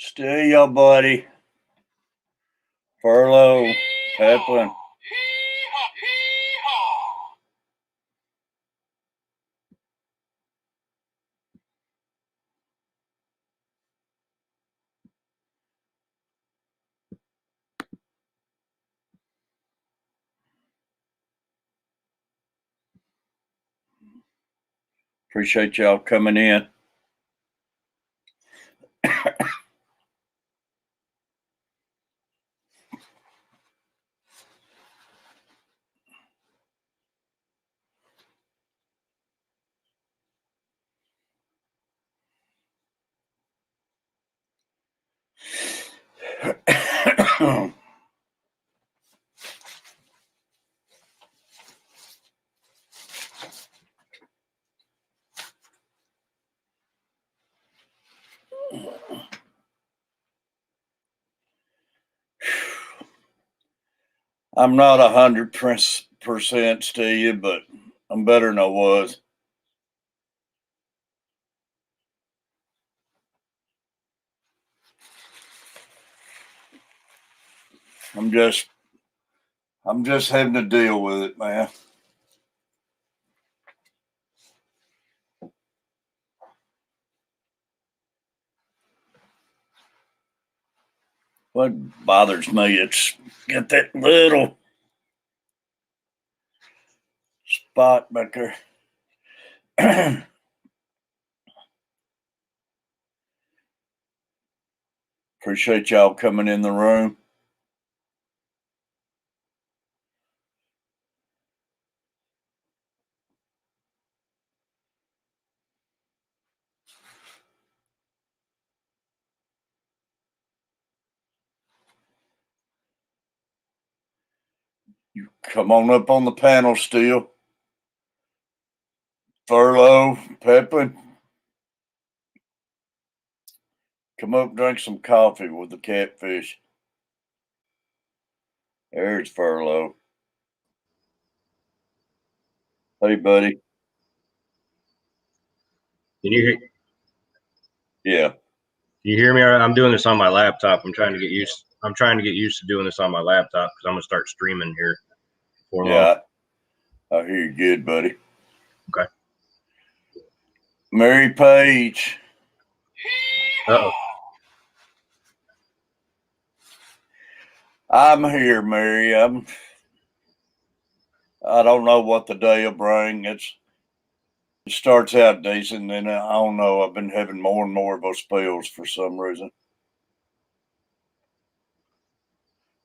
Still your buddy. Furlough. Peplin. Appreciate y'all coming in. I'm not 100% Steve, but I'm better than I was. I'm just having to deal with it, man. What bothers me, it's got that little spot back there. Appreciate y'all coming in the room. You come on up on the panel still. Furlough, Peplin. Come up, drink some coffee with the Catfish. There's Furlough. Hey, buddy. Can you hear? Yeah. Can you hear me? I'm doing this on my laptop. I'm trying to get used to doing this on my laptop because I'm gonna start streaming here before long. I hear you good, buddy. Okay. Mary Page. Uh-oh. I'm here, Mary. I don't know what the day will bring. It starts out decent, and I don't know. I've been having more and more of those spells for some reason.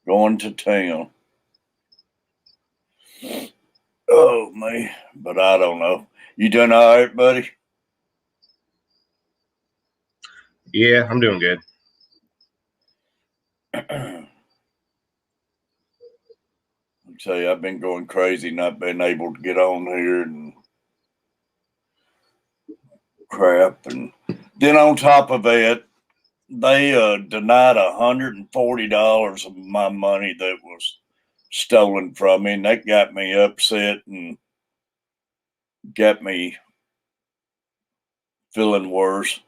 Going to town. Oh, me. But I don't know. You doing all right, buddy? Yeah, I'm doing good. I'll tell you, I've been going crazy, not being able to get on here and crap. And then on top of that, they denied $140 of my money that was stolen from me, and that got me upset and got me feeling worse.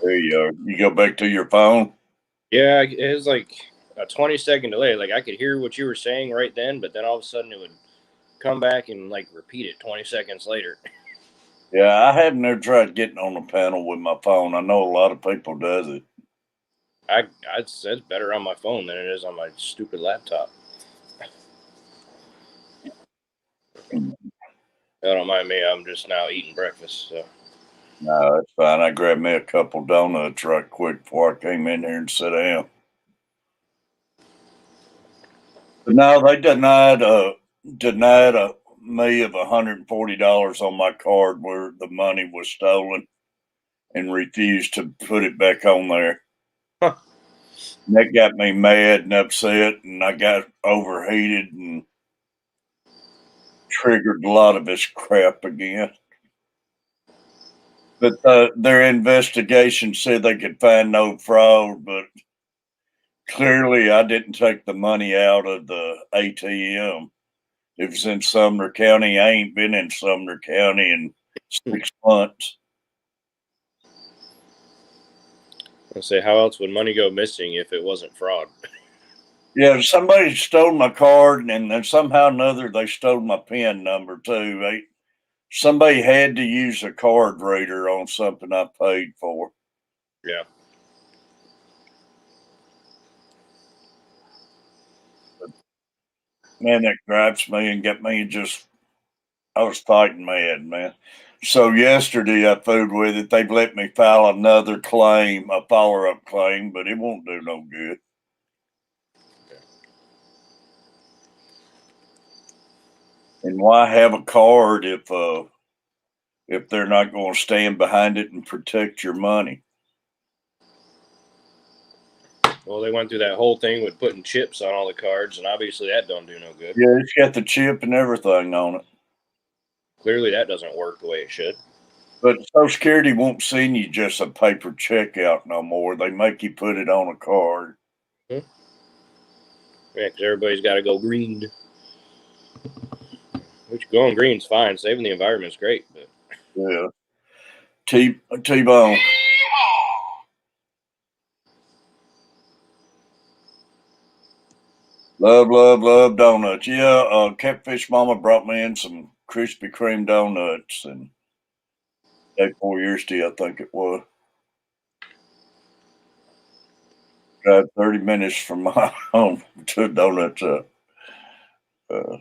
There you are. You go back to your phone? Yeah, it was like a 20-second delay. Like I could hear what you were saying right then, but then all of a sudden it would come back and like repeat it 20 seconds later. Yeah, I have never tried getting on the panel with my phone. I know a lot of people does it. I'd say it's better on my phone than it is on my stupid laptop. Don't mind me. I'm just now eating breakfast. So. No, that's fine. I grabbed me a couple donuts right quick before I came in here and sat down. But no, they denied me of $140 on my card where the money was stolen and refused to put it back on there. Huh. And that got me mad and upset, and I got overheated and triggered a lot of this crap again. But their investigation said they could find no fraud, but clearly I didn't take the money out of the ATM. It was in Sumner County. I ain't been in Sumner County in 6 months. I say, how else would money go missing if it wasn't fraud? Yeah, somebody stole my card, and then somehow or another they stole my PIN number too. Somebody had to use a card reader on something I paid for. Yeah. Man, that gripes me and got me I was fighting mad, man. So yesterday I fooled with it. They've let me file another claim, a follow-up claim, but it won't do no good. And why have a card if they're not going to stand behind it and protect your money? Well, they went through that whole thing with putting chips on all the cards, and obviously that don't do no good. Yeah, it's got the chip and everything on it. Clearly, that doesn't work the way it should. But Social Security won't send you just a paper check out no more. They make you put it on a card. Yeah, because everybody's got to go green. Which going green's fine. Saving the environment's great, but Yeah. T-bone. Love donuts. Yeah, Catfish Mama brought me in some Krispy Kreme donuts and day before yesterday, I think it was. Drive 30 minutes from my home to a donut shop. Uh,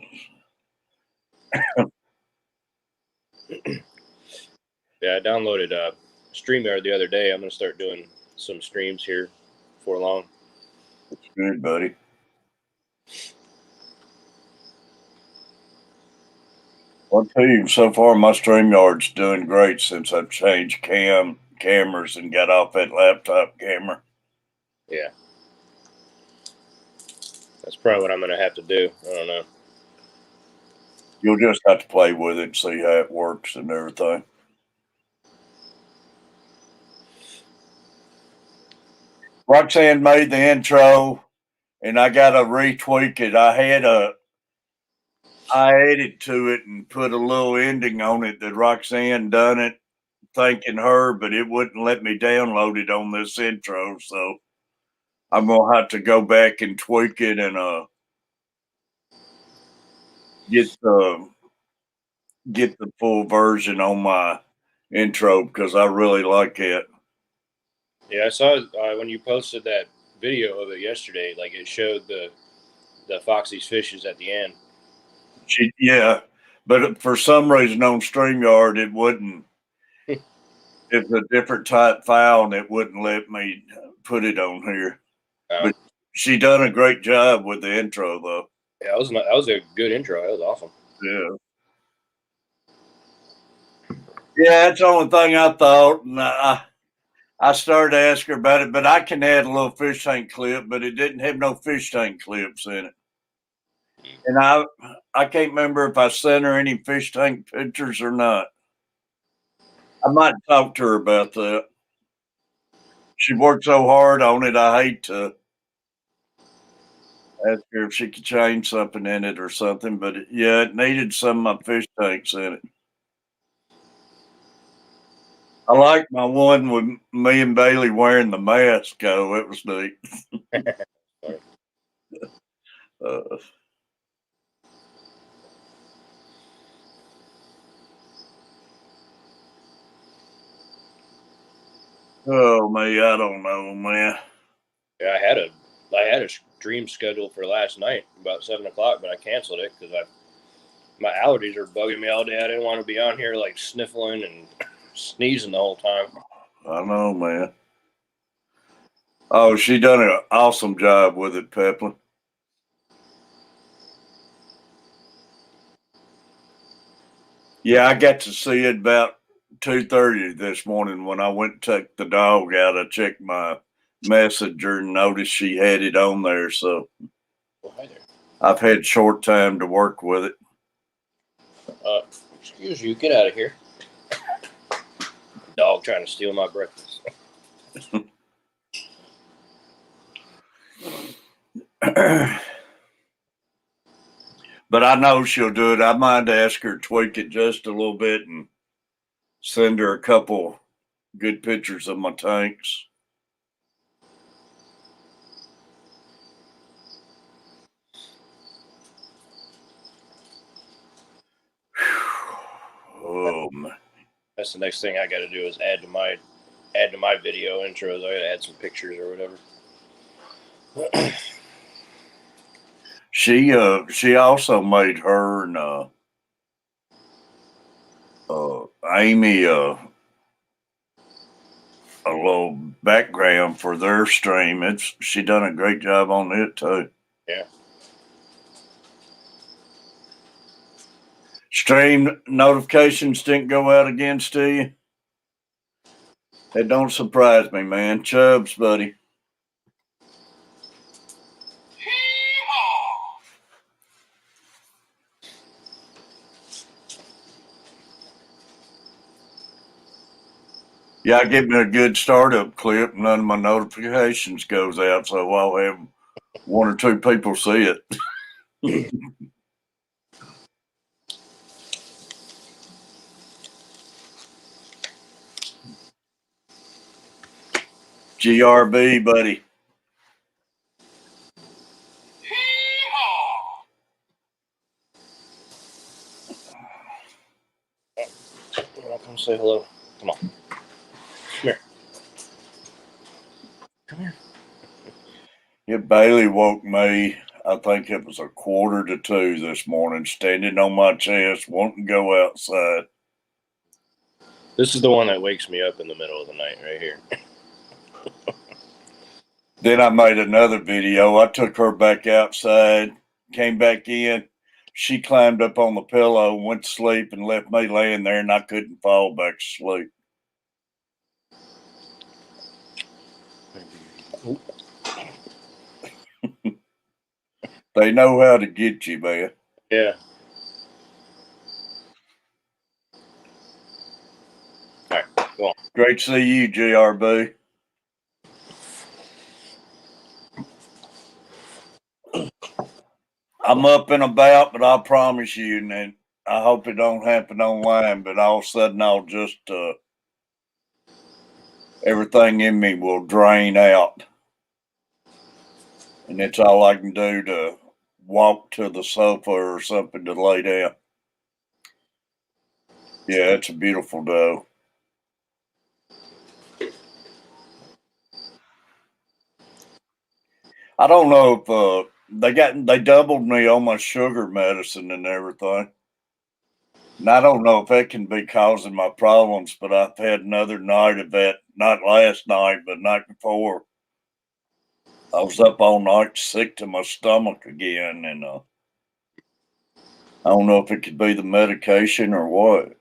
yeah, I downloaded StreamYard the other day. I'm gonna start doing some streams here before long. it's good, buddy. I'll tell you, so far my StreamYard's doing great since I've changed cameras and got off that laptop camera. Yeah, that's probably what I'm gonna have to do. I don't know. You'll just have to play with it and see how it works and everything. Roxanne made the intro, and I got to retweak it. I added to it and put a little ending on it that Roxanne done it, thanking her, but it wouldn't let me download it on this intro. So I'm gonna have to go back and tweak it and get the full version on my intro because I really like it. Yeah, I saw when you posted that video of it yesterday. Like it showed the Foxy's fishes at the end. Yeah, but for some reason on StreamYard it wouldn't. It's a different type file and it wouldn't let me put it on here. Oh, But she done a great job with the intro though. yeah, that was a good intro. That was awesome. Yeah. Yeah, that's the only thing I thought. And I started to ask her about it, but I can add a little fish tank clip, but it didn't have no fish tank clips in it. And I can't remember if I sent her any fish tank pictures or not. I might talk to her about that. She worked so hard on it. I hate to ask her if she could change something in it or something, but yeah, it needed some of my fish tanks in it. I like my one with me and Bailey wearing the mask. Oh, it was neat. uh, oh man, I don't know, man. Yeah, I had a stream scheduled for last night about 7 o'clock, but I canceled it because my allergies are bugging me all day. I didn't want to be on here like sniffling and sneezing the whole time. I know, man. Oh, she done an awesome job with it, Peplin. Yeah, I got to see it about 2:30 this morning when I went to take the dog out. I checked my messenger and noticed she had it on there. So Well, hi there. I've had short time to work with it. Excuse you, get out of here. dog trying to steal my breakfast. But I know she'll do it. I might ask her to tweak it just a little bit and send her a couple good pictures of my tanks. Oh man. That's the next thing I got to do is add to my video intros. I got to add some pictures or whatever. She also made her and Amy a little background for their stream. She done a great job on it too. Yeah. Stream notifications didn't go out against you. It don't surprise me, man. Chubbs, buddy. Yeah, I get me a good startup clip. None of my notifications goes out, so I'll have one or two people see it. GRB, buddy. Come say hello. Come on. Come here. Come here. Yeah, Bailey woke me. I think it was 1:45 this morning, standing on my chest, wanting to go outside. This is the one that wakes me up in the middle of the night right here. Then I made another video. I took her back outside, came back in. She climbed up on the pillow, went to sleep, and left me laying there, and I couldn't fall back to sleep. They know how to get you, man. Yeah. All right, go on. Great to see you, GRB. I'm up and about, but I promise you, and I hope it don't happen online, but all of a sudden I'll just, everything in me will drain out. And it's all I can do to walk to the sofa or something to lay down. Yeah, it's a beautiful doe. I don't know if they doubled me on my sugar medicine and everything. And I don't know if that can be causing my problems, but I've had another night of that, not last night, but night before. I was up all night sick to my stomach again, and I don't know if it could be the medication or what.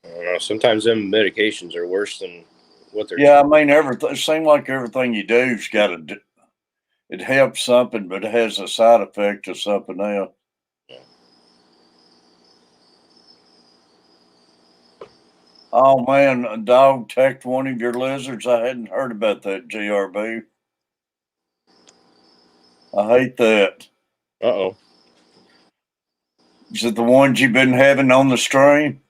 I don't know. Sometimes them medications are worse than what they're. Yeah, I mean, everything. It seems like everything you do's got to. It helps something, but it has a side effect of something else. Yeah. Oh man, a dog attacked one of your lizards. I hadn't heard about that, GRB. I hate that. Uh-oh. Is it the ones you've been having on the stream?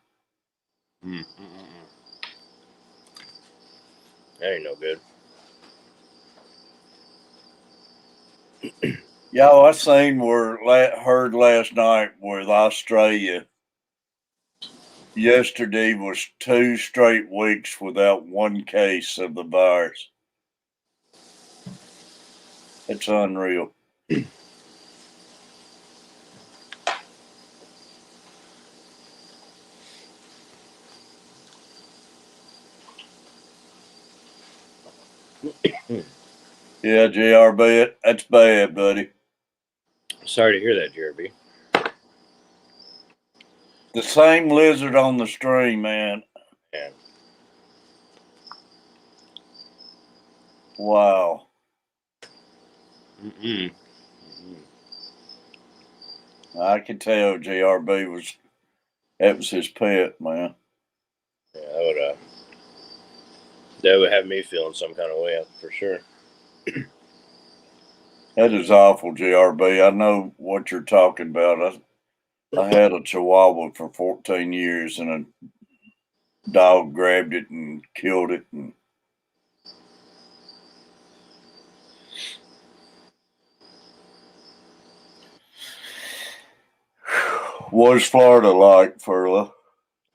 That ain't no good. Y'all, I seen heard last night with Australia. Yesterday was 2 straight weeks without one case of the virus. It's unreal. Yeah, JRB, that's bad, buddy. Sorry to hear that, Jeremy. The same lizard on the stream, man. Yeah. Wow. Mm-mm. I could tell GRB that was his pet, man. Yeah, that would have me feeling some kind of way for sure. That is awful, GRB. I know what you're talking about. I had a Chihuahua for 14 years, and a dog grabbed it and killed it. And what's Florida like, Furla?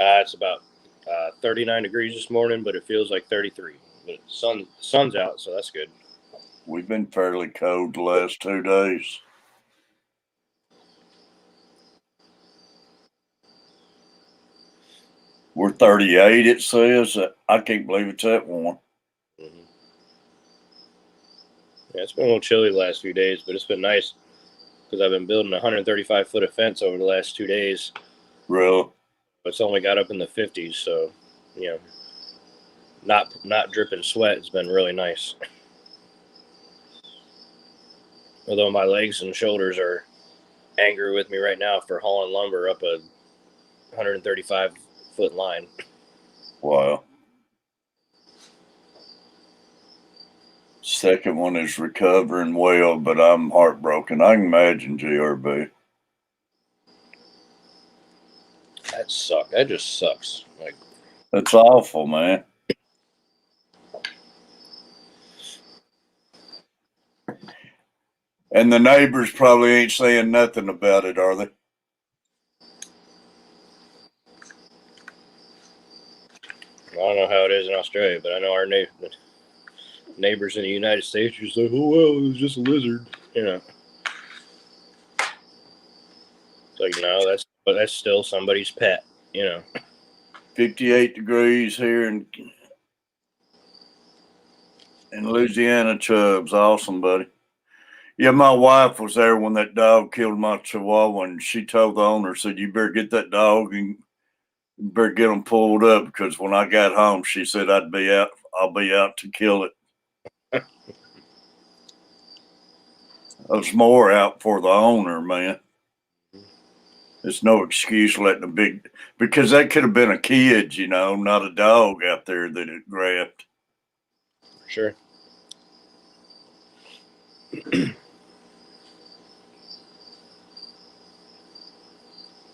It's about 39 degrees this morning, but it feels like 33. But sun's out, so that's good. We've been fairly cold the last 2 days. We're 38, it says. I can't believe it's that warm. Mm-hmm. Yeah, it's been a little chilly the last few days, but it's been nice because I've been building a 135 foot of fence over the last 2 days. Really? But it's only got up in the 50s, so you know, not dripping sweat has been really nice. Although my legs and shoulders are angry with me right now for hauling lumber up a 135 foot line. Wow. Second one is recovering well, but I'm heartbroken. I can imagine, GRB. That sucks. That just sucks. Like, That's awful, man. And the neighbors probably ain't saying nothing about it, are they? I don't know how it is in Australia, but I know our neighbors in the United States are just like, oh, well, it was just a lizard. You know. It's like, no, that's still somebody's pet. You know. 58 degrees here in Louisiana, Chubbs. Awesome, buddy. Yeah, my wife was there when that dog killed my Chihuahua, and she told the owner, said, you better get that dog and you better get him pulled up, because when I got home, she said, I'll be out to kill it. I was more out for the owner, man. There's no excuse letting because that could have been a kid, not a dog out there that it grabbed. Sure.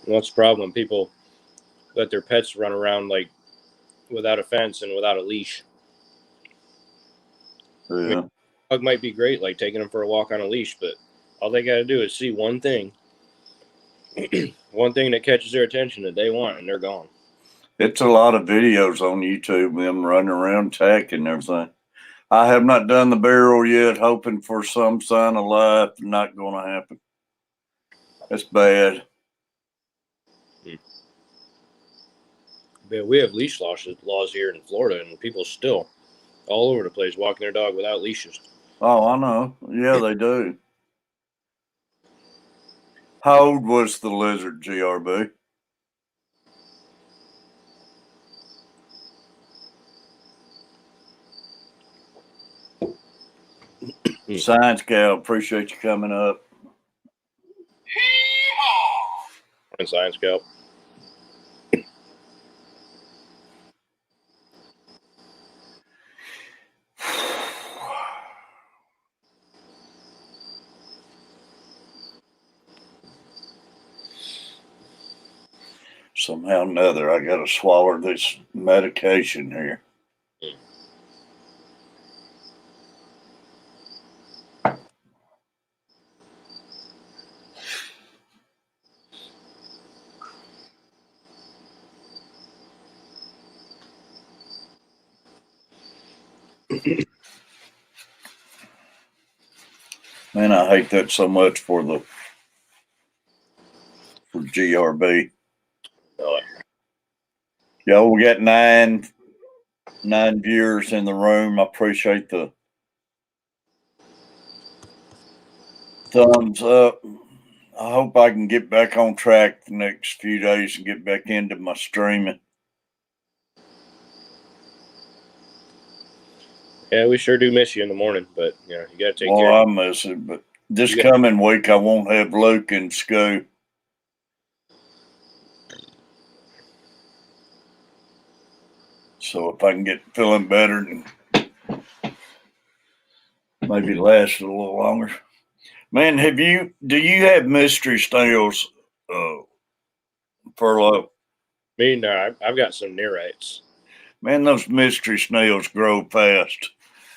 What's the problem when people let their pets run around like without a fence and without a leash? Yeah. I mean, dog might be great, like taking them for a walk on a leash, but all they got to do is see one thing, one thing that catches their attention that they want, and they're gone. It's a lot of videos on YouTube, them running around attacking and everything. I have not done the barrel yet, hoping for some sign of life. Not going to happen. That's bad. But we have leash laws here in Florida, and people still all over the place walking their dog without leashes. Oh, I know. Yeah, they do. How old was the lizard, GRB? Science gal, appreciate you coming up. And Science Scout. Somehow or another, I got to swallow this medication here. Man, I hate that so much for GRB. Yo, we got nine viewers in the room. I appreciate the thumbs up. I hope I can get back on track the next few days and get back into my streaming. Yeah, we sure do miss you in the morning, but you got to take care. Well, I miss it, but this coming week I won't have Luke in school. So if I can get feeling better and maybe last a little longer. Man, do you have mystery snails, Furlough? Me, no, I've got some nearites. Man, those mystery snails grow fast.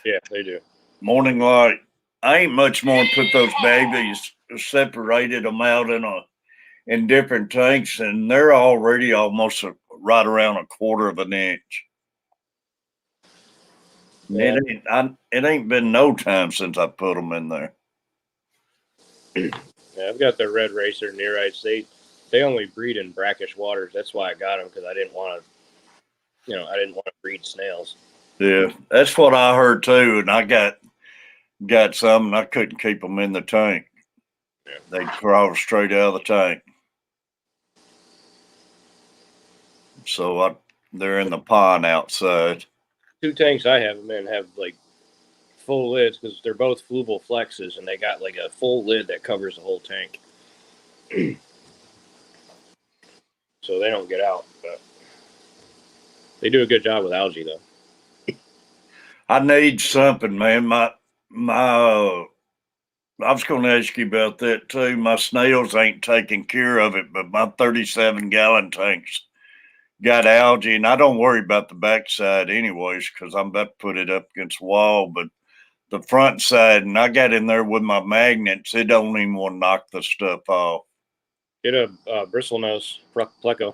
Yeah, they do. Morning light. I ain't much more than put those babies, separated them out in different tanks, and they're already almost right around a quarter of an inch. Yeah. It ain't been no time since I put them in there. Yeah, I've got the red racer nearites. They only breed in brackish waters. That's why I got them, because I didn't want to, I didn't want to breed snails. Yeah, that's what I heard too, and I got some, and I couldn't keep them in the tank. Yeah. They crawl straight out of the tank. So they're in the pond outside. 2 tanks I have them in have like full lids because they're both flubal flexes, and they got like a full lid that covers the whole tank. So they don't get out, but they do a good job with algae though. I need something, man. I was going to ask you about that too. My snails ain't taking care of it, but my 37-gallon tanks got algae, and I don't worry about the backside anyways because I'm about to put it up against the wall. But the front side, and I got in there with my magnets, it don't even want to knock the stuff off. Get a bristlenose pleco.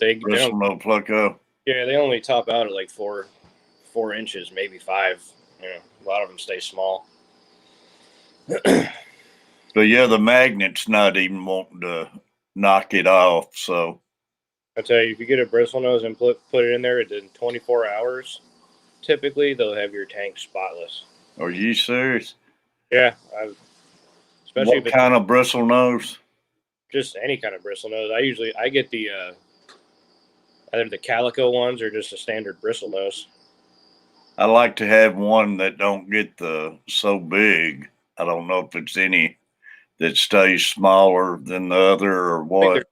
They don't. Bristlenose pleco. Yeah, they only top out at like 4 inches, maybe 5. A lot of them stay small. But yeah, the magnet's not even wanting to knock it off. So I tell you, if you get a bristlenose and put it in there within 24 hours, typically they'll have your tank spotless. are you serious? Yeah, especially What kind of bristlenose? Just any kind of bristlenose. I get the either the calico ones or just a standard bristlenose. I like to have one that don't get so big. I don't know if it's any that stays smaller than the other or I think what. they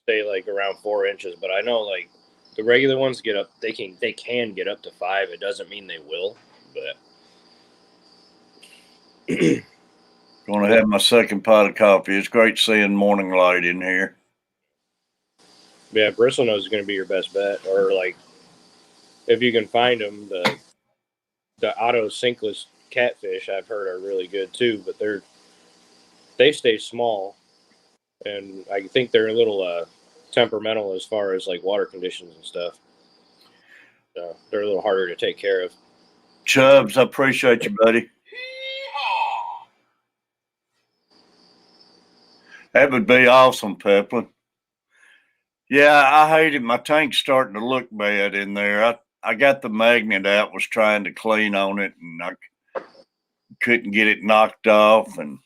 stay like around 4 inches, but I know like the regular ones get up. They can get up to 5. It doesn't mean they will, but. Going to have my second pot of coffee. It's great seeing morning light in here. Yeah, bristlenose is going to be your best bet, or like if you can find them, the auto sinkless catfish I've heard are really good too, but they stay small, and I think they're a little temperamental as far as like water conditions and stuff. They're a little harder to take care of. Chubbs, I appreciate you, buddy. That would be awesome, Peplin. Yeah, I hate it. My tank's starting to look bad in there. I got the magnet out, was trying to clean on it, and I couldn't get it knocked off. And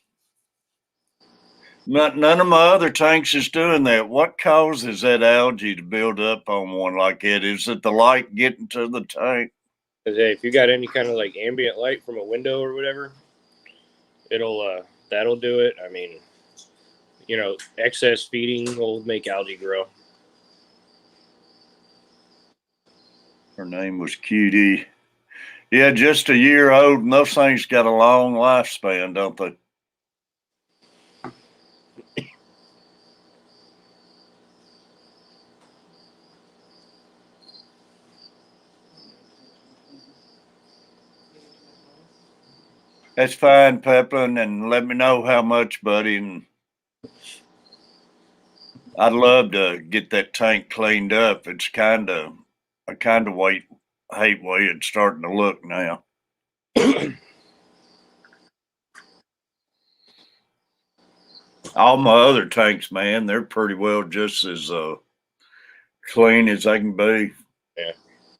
none of my other tanks is doing that. What causes that algae to build up on one like that? Is it the light getting to the tank? Because hey, if you got any kind of like ambient light from a window or whatever, that'll do it. I mean, excess feeding will make algae grow. Her name was Cutie. Yeah, just a year old, and those things got a long lifespan, don't they? That's fine, Peplin, and let me know how much, buddy. And I'd love to get that tank cleaned up. I kind of hate way it's starting to look now. All my other tanks, man, they're pretty well just as clean as they can be. Yeah.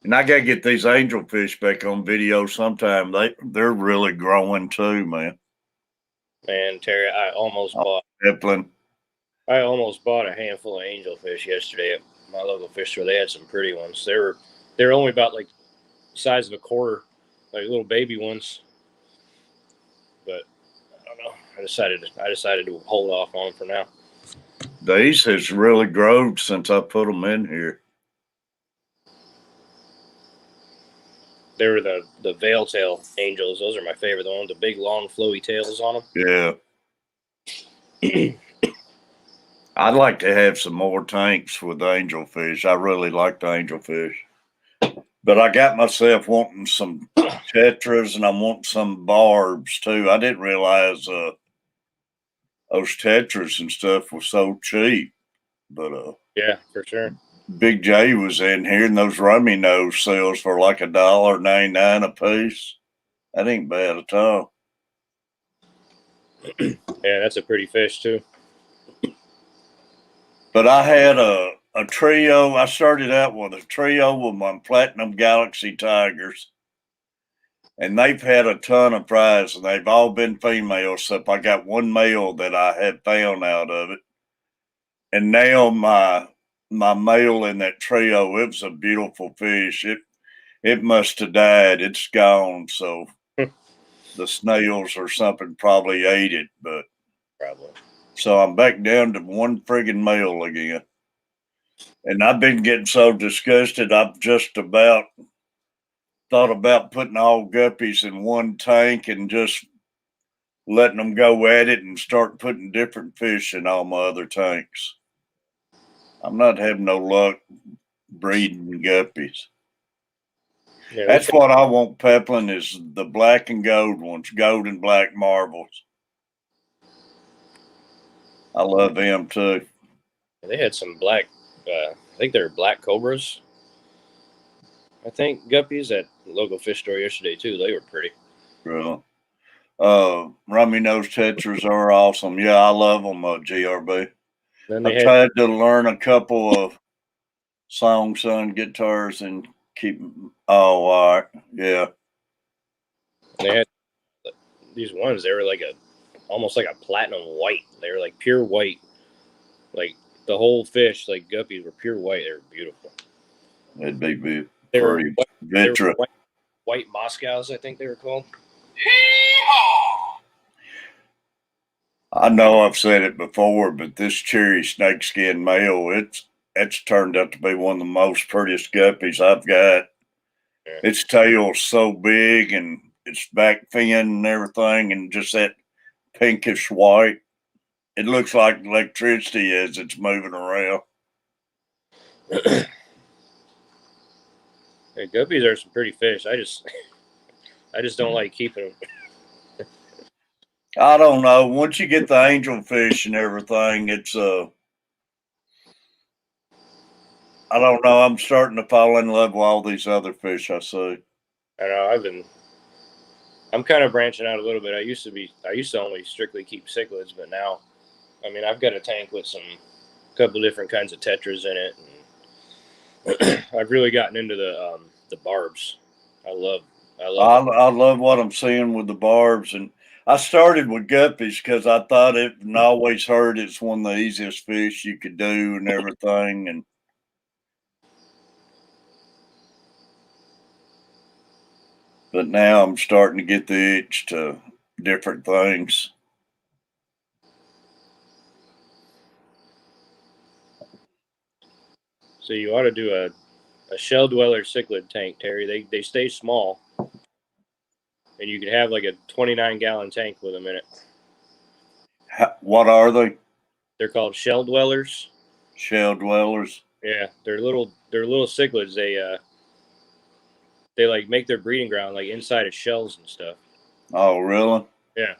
And I gotta get these angelfish back on video sometime. They're really growing too, man. Man, Terry, I almost bought Peplin. I almost bought a handful of angelfish yesterday at my local fish store. They had some pretty ones. They were only about like the size of a quarter, like little baby ones. But I don't know. I decided to hold off on them for now. These has really grown since I put them in here. They were the veil tail angels. Those are my favorite. The ones with the big long flowy tails on Yeah. I'd like to have some more tanks with angelfish. I really like the angelfish. But I got myself wanting some tetras and I want some barbs too. I didn't realize those tetras and stuff was so cheap. But Yeah, for sure. Big J was in here and those rummy nose sells for like $1.99 a piece. That ain't bad at all. Yeah, that's a pretty fish too. But I had a trio. I started out with a trio with my Platinum Galaxy Tigers. And they've had a ton of prizes, and they've all been females. Except I got one male that I had found out of it. And now my male in that trio, it was a beautiful fish. It must have died. It's gone. So the snails or something probably ate it. But Probably. so I'm back down to one friggin' male again. And I've been getting so disgusted. I've just about thought about putting all guppies in one tank and just letting them go at it and start putting different fish in all my other tanks. I'm not having no luck breeding guppies. Yeah, That's what I want peppling is the black and gold ones, gold and black marbles. I love them too. they had some black. I think they're black cobras. I think guppies at the local fish store yesterday too. They were pretty. Really. Rummy nose tetras are awesome. Yeah, I love them, GRB. Then they I've had tried to learn a couple of songs on guitars and keep. Oh, all right. Yeah. they had these ones. They were like almost like a platinum white. They were like pure white. Like the whole fish, like guppies, were pure white. They were beautiful. It'd be They were pretty. they were Vitra. white Moscows, I think they were called. I know I've said it before, but this cherry snakeskin male, it's turned out to be one of the most prettiest guppies I've got. Yeah. Its tail's so big and its back fin and everything, and just that pinkish white. It looks like electricity as it's moving around. Yeah, guppies are some pretty fish. I just don't like keeping them. I don't know. Once you get the angelfish and everything, it's I don't know. I'm starting to fall in love with all these other fish I see. I know I'm kind of branching out a little bit. I used to only strictly keep cichlids, but now, I mean, I've got a tank with some couple different kinds of tetras in it, and I've really gotten into the barbs. I love I love them. I love what I'm seeing with the barbs, and I started with guppies because I thought it, and I always heard it's one of the easiest fish you could do and everything. And but now I'm starting to get the itch to different things. So you ought to do a shell dweller cichlid tank, Terry. They stay small, and you could have like a 29-gallon tank with them in it. What are they? They're called shell dwellers. Shell dwellers. Yeah, they're little cichlids. They like make their breeding ground like inside of shells and stuff. Oh, really? Yeah,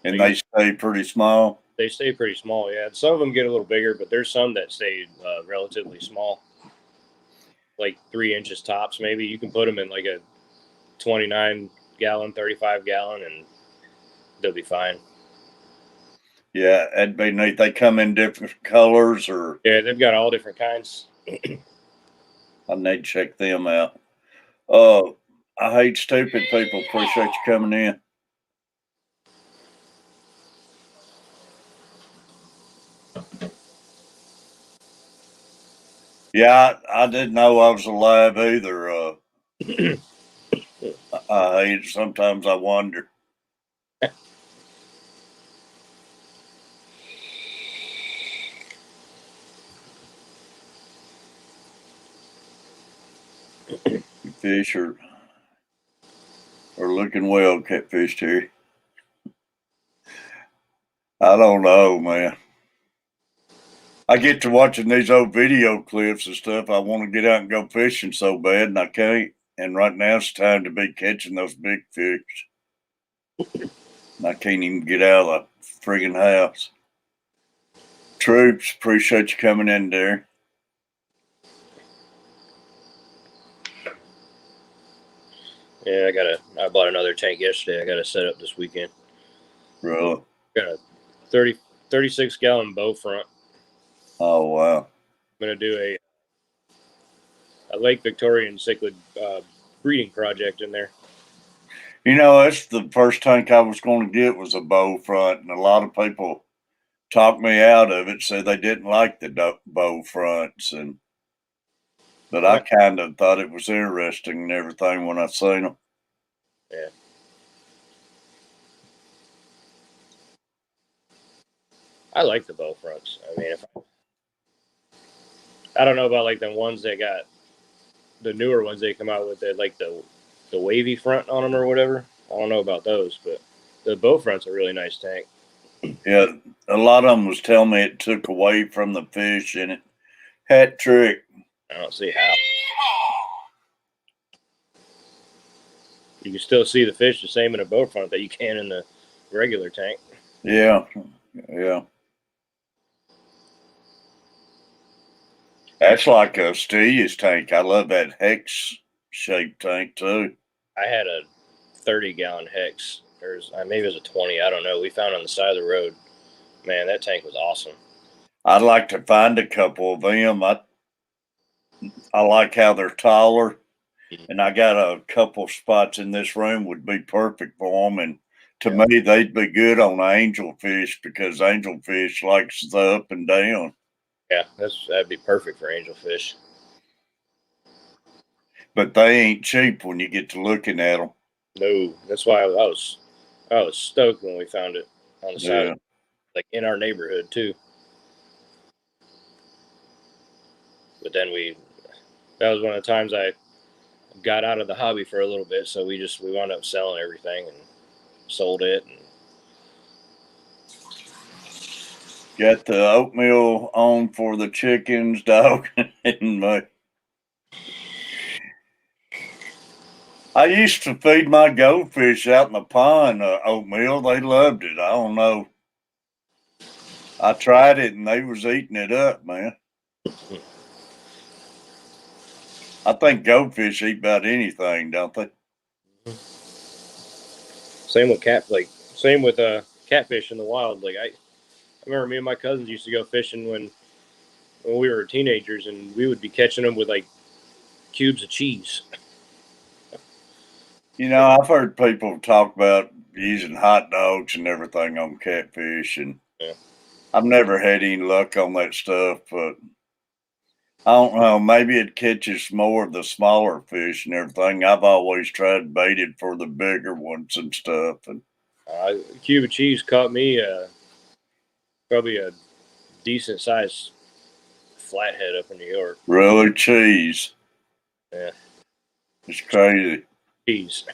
And like they stay pretty small. they stay pretty small. Yeah, some of them get a little bigger, but there's some that stay relatively small, like 3 inches tops. Maybe you can put them in like a 29-gallon, 35-gallon, and they'll be fine. Yeah, that'd be neat. They come in different colors, or Yeah, they've got all different kinds. I need to check them out. Uh, I hate stupid people. Appreciate you coming in. Yeah, I didn't know I was alive either. I hate it. Sometimes I wonder. Fish are looking well, Catfish Terry. I don't know, man. I get to watching these old video clips and stuff. I want to get out and go fishing so bad, and I can't. And right now it's time to be catching those big fish. I can't even get out of the friggin' house. Troops, appreciate you coming in there. Yeah, I bought another tank yesterday. I got to set up this weekend. Really? Got a 36 gallon bow front. Oh, wow. I'm going to do a Lake Victorian cichlid breeding project in there. You know, that's the first tank I was going to get was a bow front, and a lot of people talked me out of it, said they didn't like the bow fronts, but I kind of thought it was interesting and everything when I seen them. Yeah. I like the bow fronts. I mean, I don't know about like the ones that got the newer ones they come out with that like the wavy front on them or whatever. I don't know about those, but the bow front's a really nice tank. Yeah, a lot of them was telling me it took away from the fish and it. Hat trick. I don't see how. You can still see the fish the same in a bow front that you can in the regular tank. Yeah, yeah. That's like a Stelia's tank. I love that hex shaped tank too. I had a 30-gallon hex. Maybe it was a 20. I don't know. We found it on the side of the road. Man, that tank was awesome. I'd like to find a couple of them. I like how they're taller, and I got a couple spots in this room would be perfect for them. And to me, they'd be good on angelfish because angelfish likes the up and down. Yeah, that'd be perfect for angelfish. But they ain't cheap when you get to looking at them. No, that's why I was stoked when we found it on the side, like in our neighborhood too. But then that was one of the times I got out of the hobby for a little bit, so we wound up selling everything and sold it. And got the oatmeal on for the chickens, dog, and I used to feed my goldfish out in the pond oatmeal. They loved it. I don't know. I tried it and they was eating it up, man. I think goldfish eat about anything, don't they? same with catfish in the wild. Like I remember me and my cousins used to go fishing when we were teenagers, and we would be catching them with like cubes of cheese. You know, I've heard people talk about using hot dogs and everything on catfish, and I've never had any luck on that stuff, but I don't know. Maybe it catches more of the smaller fish and everything. I've always tried baited for the bigger ones and stuff. And A cube of cheese caught me probably a decent sized flathead up in New York. really, cheese. Yeah, It's crazy. cheese.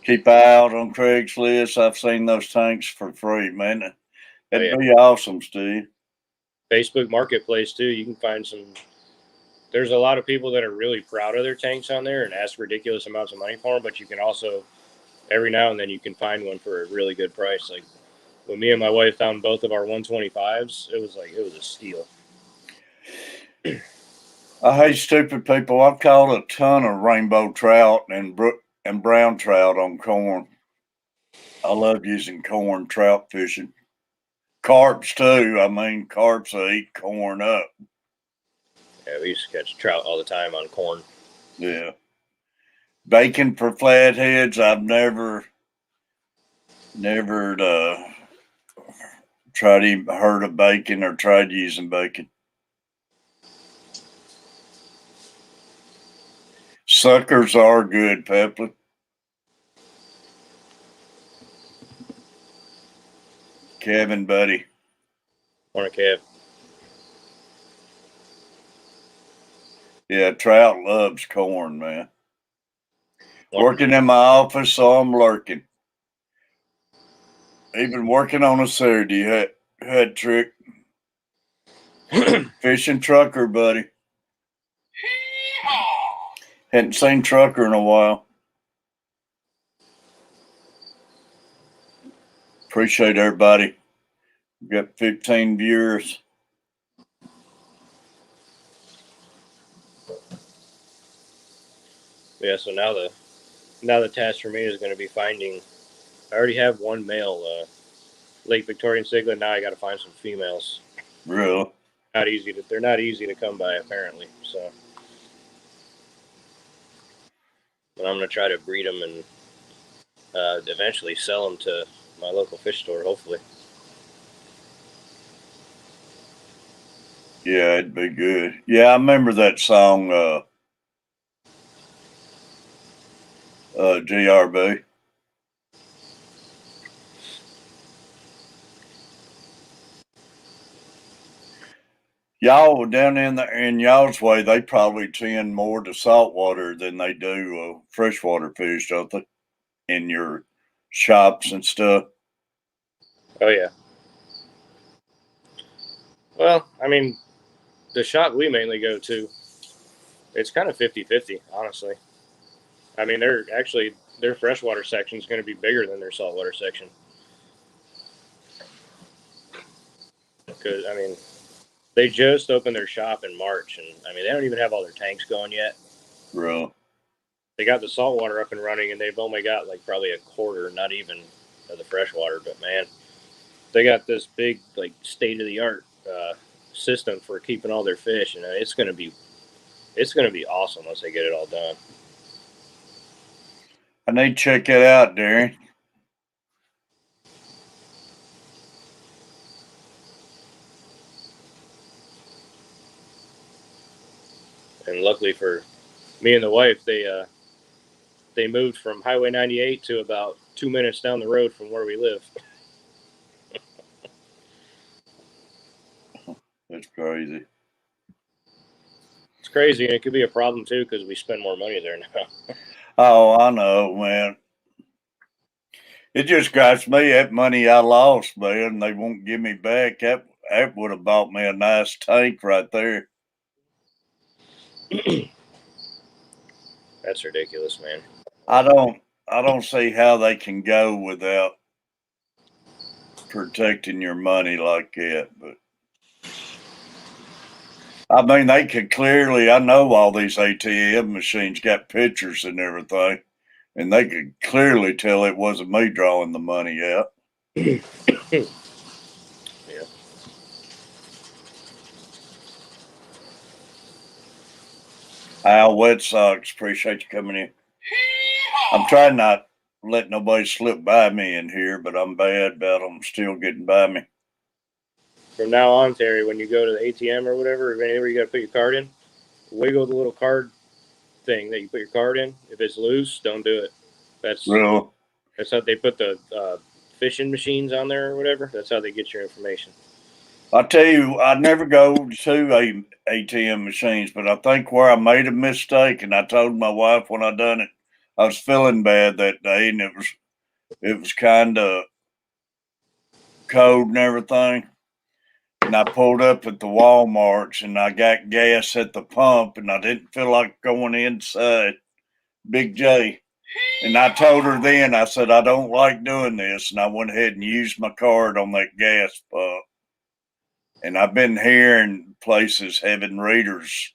Keep an eye out on Craigslist. I've seen those tanks for free, man. It'd be awesome, Steve. Facebook Marketplace too. You can find some. There's a lot of people that are really proud of their tanks on there and ask ridiculous amounts of money for them. But you can also, every now and then, you can find one for a really good price. Like when me and my wife found both of our 125s, it was a steal. I hate stupid people. I've caught a ton of rainbow trout and brown trout on corn. I love using corn trout fishing. Carps too. I mean, carps will eat corn up. Yeah, we used to catch trout all the time on corn. Yeah. Bacon for flatheads. I've never heard of bacon or tried using bacon. Suckers are good, Pepley. Kevin, buddy. Morning, Kev. Yeah, trout loves corn, man. Working in my office, so I'm lurking. Even working on a Saturday hat trick. Fishing trucker, buddy. Hadn't seen trucker in a while. Appreciate everybody. We've got 15 viewers. Yeah, so now the task for me is going to be finding. I already have one male Lake Victorian cichlid. Now I got to find some females. Really? They're not easy to come by apparently. So, but I'm going to try to breed them and eventually sell them to my local fish store. Hopefully. Yeah, it'd be good. Yeah, I remember that song, GRB. Y'all down in y'all's way, they probably tend more to saltwater than they do freshwater fish, don't they? In your shops and stuff. Oh yeah. Well, I mean, the shop we mainly go to, it's kind of 50-50, honestly. I mean, their freshwater section is going to be bigger than their saltwater section. Because I mean, they just opened their shop in March, and I mean, they don't even have all their tanks going yet. Really? They got the saltwater up and running, and they've only got like probably a quarter, not even of the freshwater. But man, they got this big like state of the art system for keeping all their fish, and it's gonna be awesome once they get it all done. I need to check it out, Darren. And luckily for me and the wife, they moved from Highway 98 to about 2 minutes down the road from where we live. That's crazy. It's crazy, and it could be a problem too because we spend more money there now. Oh, I know, man. It just gripes me that money I lost, man. They won't give me back. That would have bought me a nice tank right there. That's ridiculous, man. I don't see how they can go without protecting your money like that. But I mean, they could clearly. I know all these ATM machines got pictures and everything, and they could clearly tell it wasn't me drawing the money out. Yeah. Al Wet Sox, appreciate you coming in. I'm trying not to let nobody slip by me in here, but I'm bad about them still getting by me. From now on, Terry, when you go to the ATM or whatever, whenever you got to put your card in, wiggle the little card thing that you put your card in. If it's loose, don't do it. Real. That's how they put the fishing machines on there or whatever. That's how they get your information. I tell you, I never go to ATM machines, but I think where I made a mistake, and I told my wife when I done it, I was feeling bad that day, and it was kind of cold and everything. And I pulled up at the Walmarts, and I got gas at the pump, and I didn't feel like going inside. Big J. And I told her then, I said, I don't like doing this. And I went ahead and used my card on that gas pump. And I've been hearing places having readers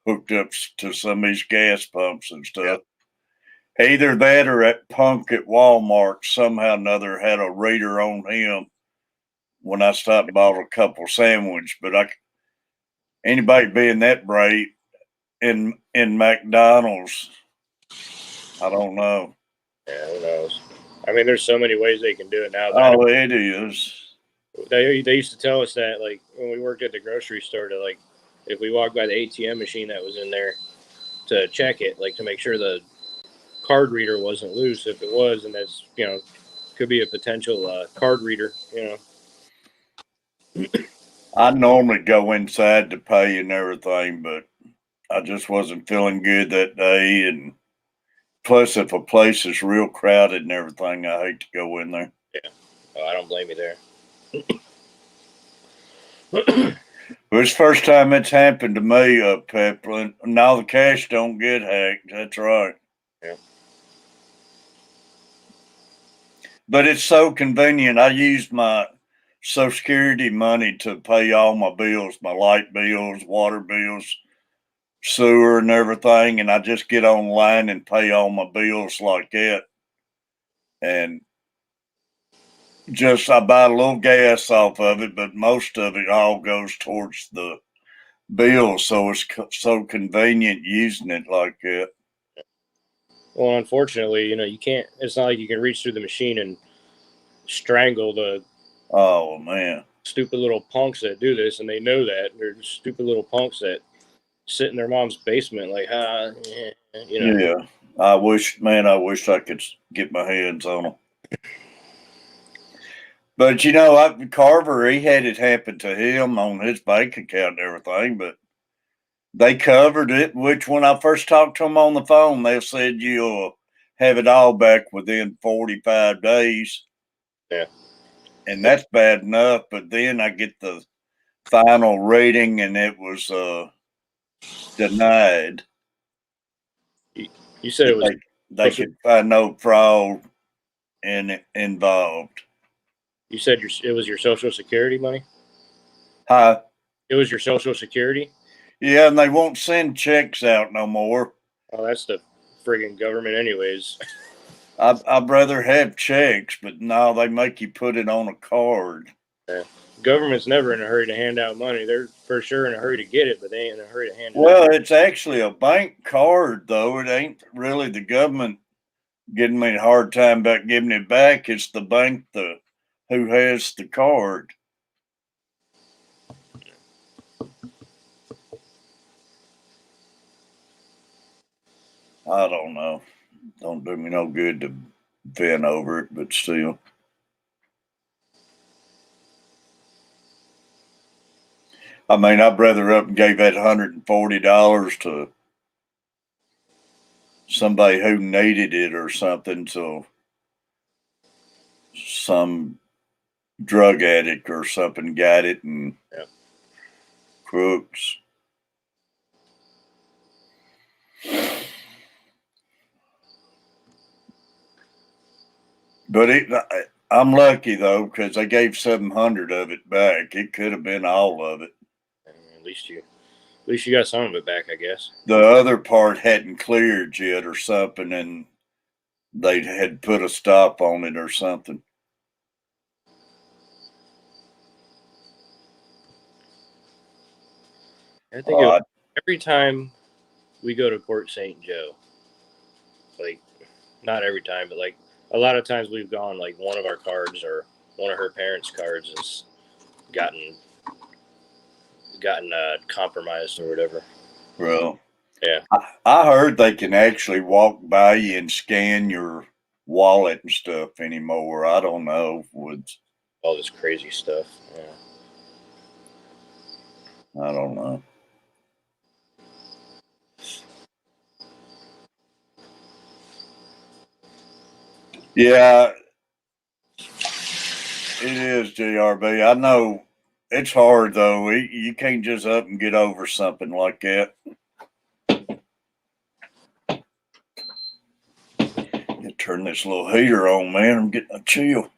hooked up to some of these gas pumps and stuff. Yep. Either that or that punk at Walmart somehow or another had a reader on him when I stopped and bought a couple sandwiches. But anybody being that brave in McDonald's, I don't know. Yeah, who knows? I mean, there's so many ways they can do it now. Oh, it is. They used to tell us that, like, when we worked at the grocery store, to, like, if we walked by the ATM machine that was in there, to check it, like, to make sure the card reader wasn't loose. If it was, and that's, could be a potential card reader, I normally go inside to pay and everything, but I just wasn't feeling good that day and Plus, if a place is real crowded and everything, I hate to go in there. Yeah. Oh, I don't blame you there. Well, it's the first time it's happened to me, Pepperland. Now the cash don't get hacked. That's right. Yeah. But it's so convenient. I used my Social Security money to pay all my bills, my light bills, water bills, sewer, and everything. And I just get online and pay all my bills like that. And just I buy a little gas off of it, but most of it all goes towards the bill. So it's so convenient using it like that. Well, unfortunately, you can't. It's not like you can reach through the machine and strangle the Oh man. stupid little punks that do this, and they know that they're stupid little punks that sit in their mom's basement, like, Yeah. I wish I could get my hands on them. But Carver, he had it happen to him on his bank account and everything, but they covered it. Which when I first talked to them on the phone, they said you'll have it all back within 45 days. Yeah. And that's bad enough. But then I get the final rating, and it was denied. You said it was. They could find no fraud involved. You said it was your Social Security money. Huh? It was your Social Security. Yeah, and they won't send checks out no more. Oh, that's the friggin' government, anyways. I'd rather have checks, but now they make you put it on a card. Yeah. Government's never in a hurry to hand out money. They're for sure in a hurry to get it, but they ain't in a hurry to hand it out. Well, it's actually a bank card, though. It ain't really the government getting me a hard time about giving it back. It's the bank who has the card. I don't know. Don't do me no good to vent over it, but still. I mean, I'd rather up and gave that $140 to somebody who needed it or something, so some drug addict or something got it and crooks. But I'm lucky though because they gave 700 of it back. It could have been all of it. At least you got some of it back, I guess. The other part hadn't cleared yet or something, and they had put a stop on it or something. I think every time we go to Port St. Joe, like, not every time, but like a lot of times we've gone, like, one of our cards or one of her parents' cards has gotten compromised or whatever. Well, yeah. I heard they can actually walk by you and scan your wallet and stuff anymore. I don't know with all this crazy stuff. Yeah. I don't know. Yeah, it is, JRB. I know it's hard though. You can't just up and get over something like that. You turn this little heater on, man. I'm getting a chill.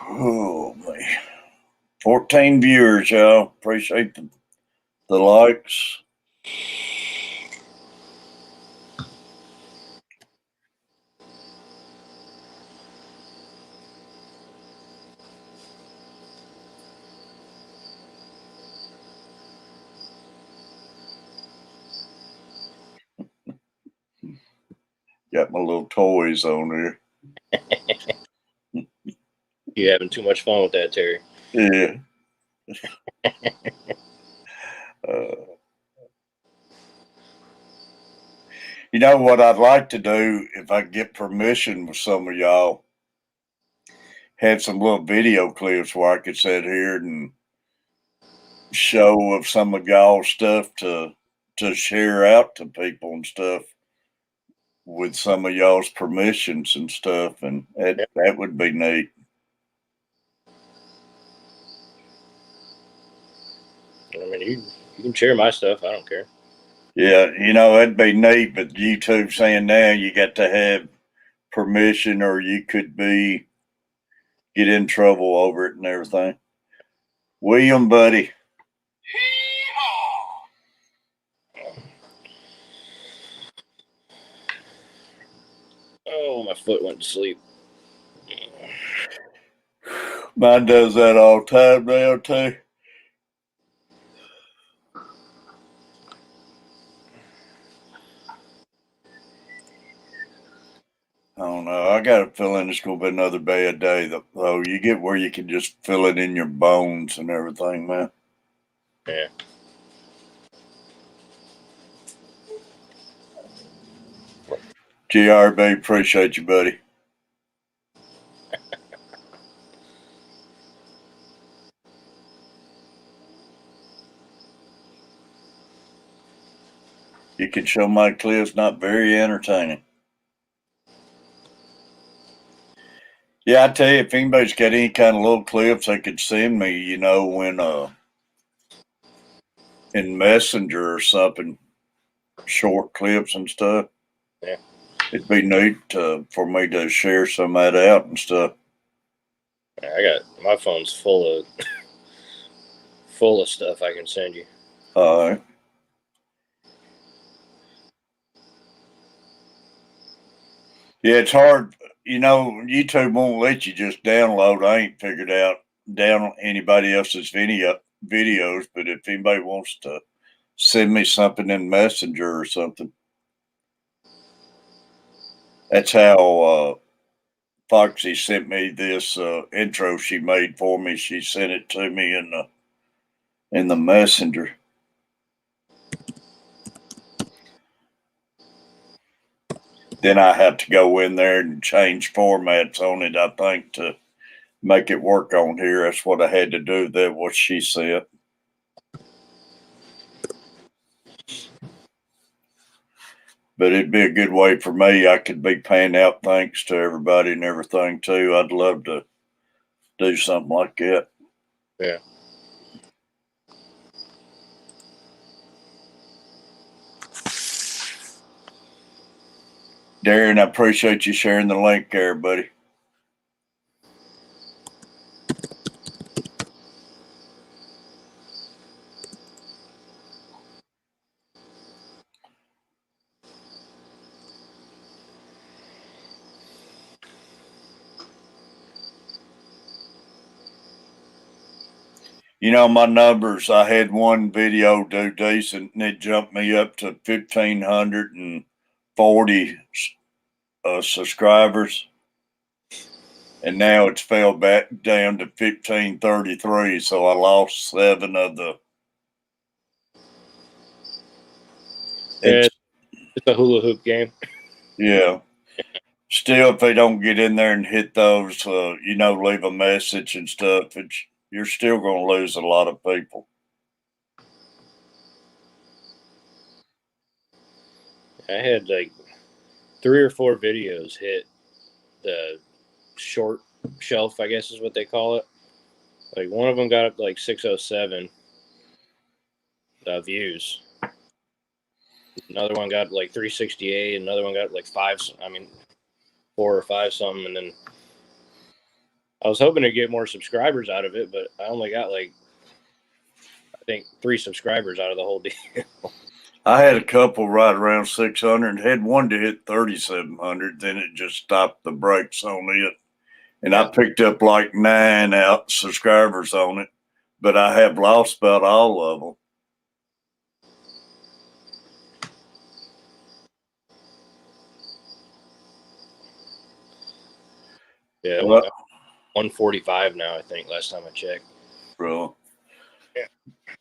Oh man. 14 viewers, y'all. Appreciate the likes. Got my little toys on there. You having too much fun with that, Terry? Yeah. You know what I'd like to do if I get permission with some of y'all? Have some little video clips where I could sit here and show of some of y'all stuff to share out to people and stuff with some of y'all's permissions and stuff, and that would be neat. I mean, you can share my stuff. I don't care. Yeah, that'd be neat, but YouTube saying now you got to have permission or you could get in trouble over it and everything. William, buddy. Oh, my foot went to sleep. Mine does that all the time now too. I don't know. I got a feeling it's gonna be another bad day though. You get where you can just feel it in your bones and everything, man. Yeah. GRB, appreciate you, buddy. You can show my clips, not very entertaining. Yeah, I tell you, if anybody's got any kind of little clips they could send me, when in Messenger or something, short clips and stuff. Yeah. It'd be neat for me to share some of that out and stuff. I got my phone's full of stuff I can send you. All right. Yeah, it's hard. YouTube won't let you just download. I ain't figured out down anybody else's videos, but if anybody wants to send me something in Messenger or something, that's how Foxy sent me this intro she made for me. She sent it to me in the Messenger. Then I have to go in there and change formats on it, I think, to make it work on here. That's what I had to do. That what she said. But it'd be a good way for me. I could be paying out thanks to everybody and everything too. I'd love to do something like that. Yeah. Darren, I appreciate you sharing the link there, buddy. My numbers, I had one video do decent and it jumped me up to 1,540 subscribers. And now it's fell back down to 1,533. So I lost 7 of the. It's a hula hoop game. Yeah. Still, if they don't get in there and hit those, leave a message and stuff, you're still going to lose a lot of people. I had like 3 or 4 videos hit the short shelf, I guess is what they call it. Like one of them got up to like 607 views. Another one got like 368. Another one got like 4 or 5 something. And then I was hoping to get more subscribers out of it, but I only got I think 3 subscribers out of the whole deal. I had a couple right around 600, had one to hit 3,700. Then it just stopped the brakes on it. And I picked up like 9 out subscribers on it, but I have lost about all of them. Yeah, well, 145 now, I think, last time I checked. Bro. Yeah.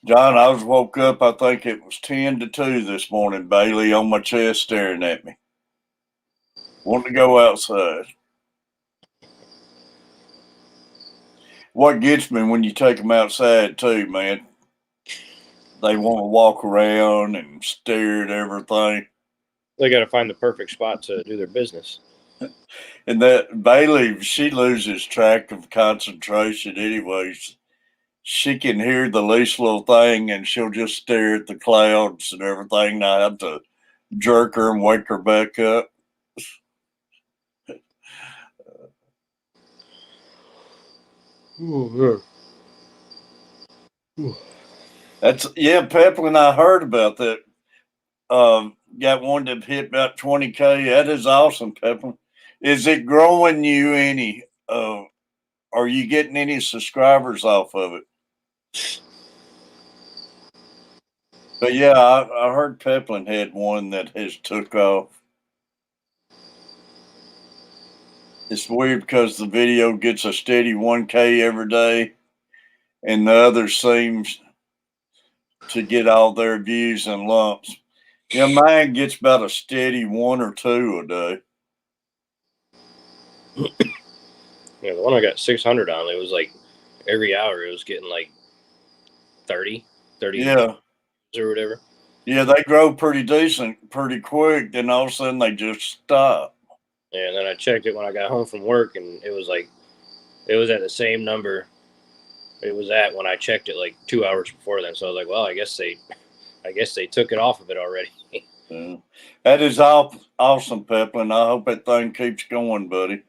John, I was woke up, I think it was 10 to 2 this morning, Bailey on my chest staring at me. Wanted to go outside. What gets me when you take them outside too, man, They want to walk around and stare at everything. They got to find the perfect spot to do their business. And that Bailey, she loses track of concentration anyways. She can hear the least little thing and she'll just stare at the clouds and everything. And I have to jerk her and wake her back up. Ooh, yeah. Peplin, I heard about that. Got one that hit about 20K. That is awesome, Peplin. Is it growing you any? Are you getting any subscribers off of it? But yeah, I heard Peplin had one that has took off. It's weird because the video gets a steady 1K every day, and the other seems to get all their views in lumps. Yeah, mine gets about a steady 1 or 2 a day. Yeah, the one I got 600 on, it was like every hour it was getting like 30 Yeah. or whatever. Yeah, they grow pretty decent, pretty quick. Then all of a sudden they just stop. Yeah, and then I checked it when I got home from work, and it was at the same number it was at when I checked it like 2 hours before then. So I was like, well, I guess they took it off of it already. Yeah. That is awesome, Peplin. I hope that thing keeps going, buddy.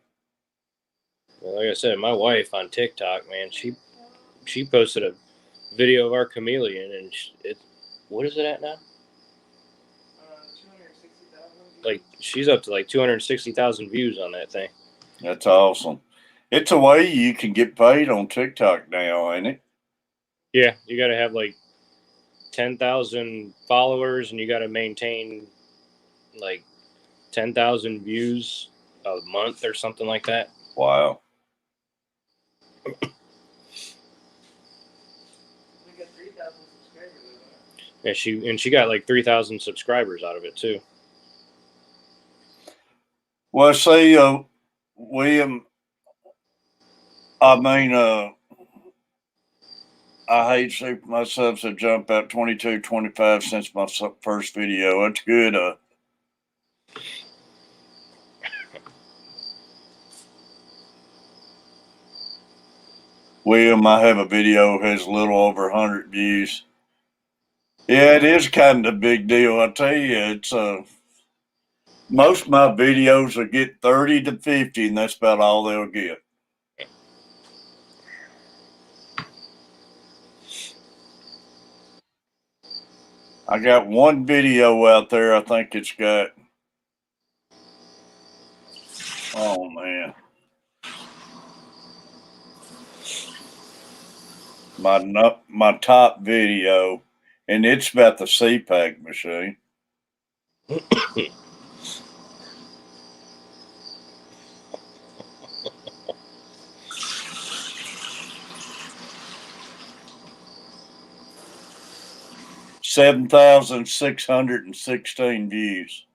Well, like I said, my wife on TikTok, man, she posted a video of our chameleon, and what is it at now? Like she's up to like 260,000 views on that thing. That's awesome. It's a way you can get paid on TikTok now, ain't it? Yeah, you got to have like 10,000 followers, and you got to maintain like 10,000 views a month or something like that. Wow. Yeah, she got like 3,000 subscribers out of it too. Well, see, William, I mean, I hate to see my subs have jumped out 22, 25 since my first video. That's good. William, I have a video has a little over 100 views. Yeah, it is kind of a big deal. I tell you, it's most of my videos will get 30 to 50, and that's about all they'll get. I got one video out there. I think it's got. Oh man, my top video, and it's about the CPAC machine. $7,616 views.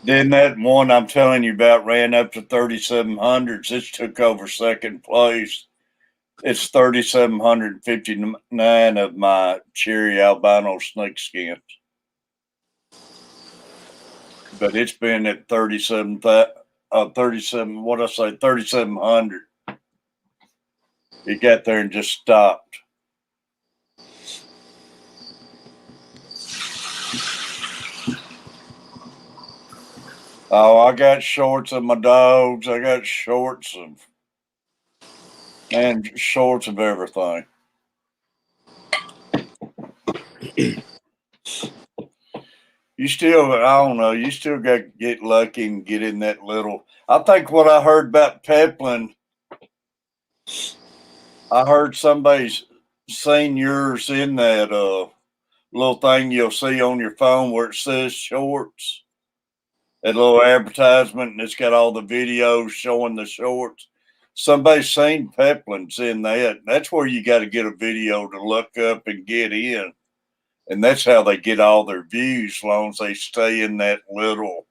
Then that one I'm telling you about ran up to 3,700. This took over second place. It's 3,759 of my cherry albino snake skins. But it's been at 37, what I say, 3,700. It got there and just stopped. Oh, I got shorts of my dogs. I got shorts of everything. You still, I don't know, you still got to get lucky and get in that little. I think what I heard about Peplin, I heard somebody's seen yours in that little thing you'll see on your phone where it says shorts. That little advertisement, and it's got all the videos showing the shorts. Somebody's seen Peplin's in that. That's where you got to get a video to look up and get in. And that's how they get all their views, as long as they stay in that little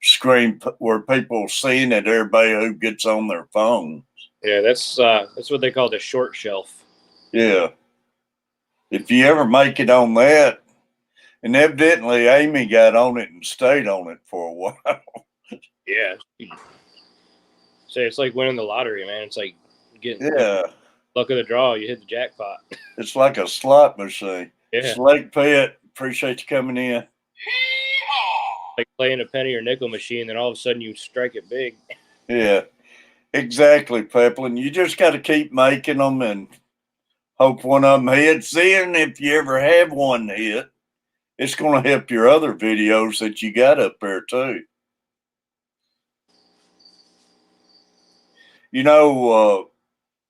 screen where people seeing it, everybody who gets on their phone. Yeah, that's what they call the short shelf. Yeah. If you ever make it on that, and evidently Amy got on it and stayed on it for a while. Yeah. Say it's like winning the lottery, man. It's like getting Yeah. luck of the draw. You hit the jackpot. It's like a slot machine. Yeah. Slate Pet, appreciate you coming in. Like playing a penny or nickel machine, then all of a sudden you strike it big. Yeah, exactly, Peplin. You just got to keep making them and hope one of them hits. Then, if you ever have one hit, it's going to help your other videos that you got up there, too. You know,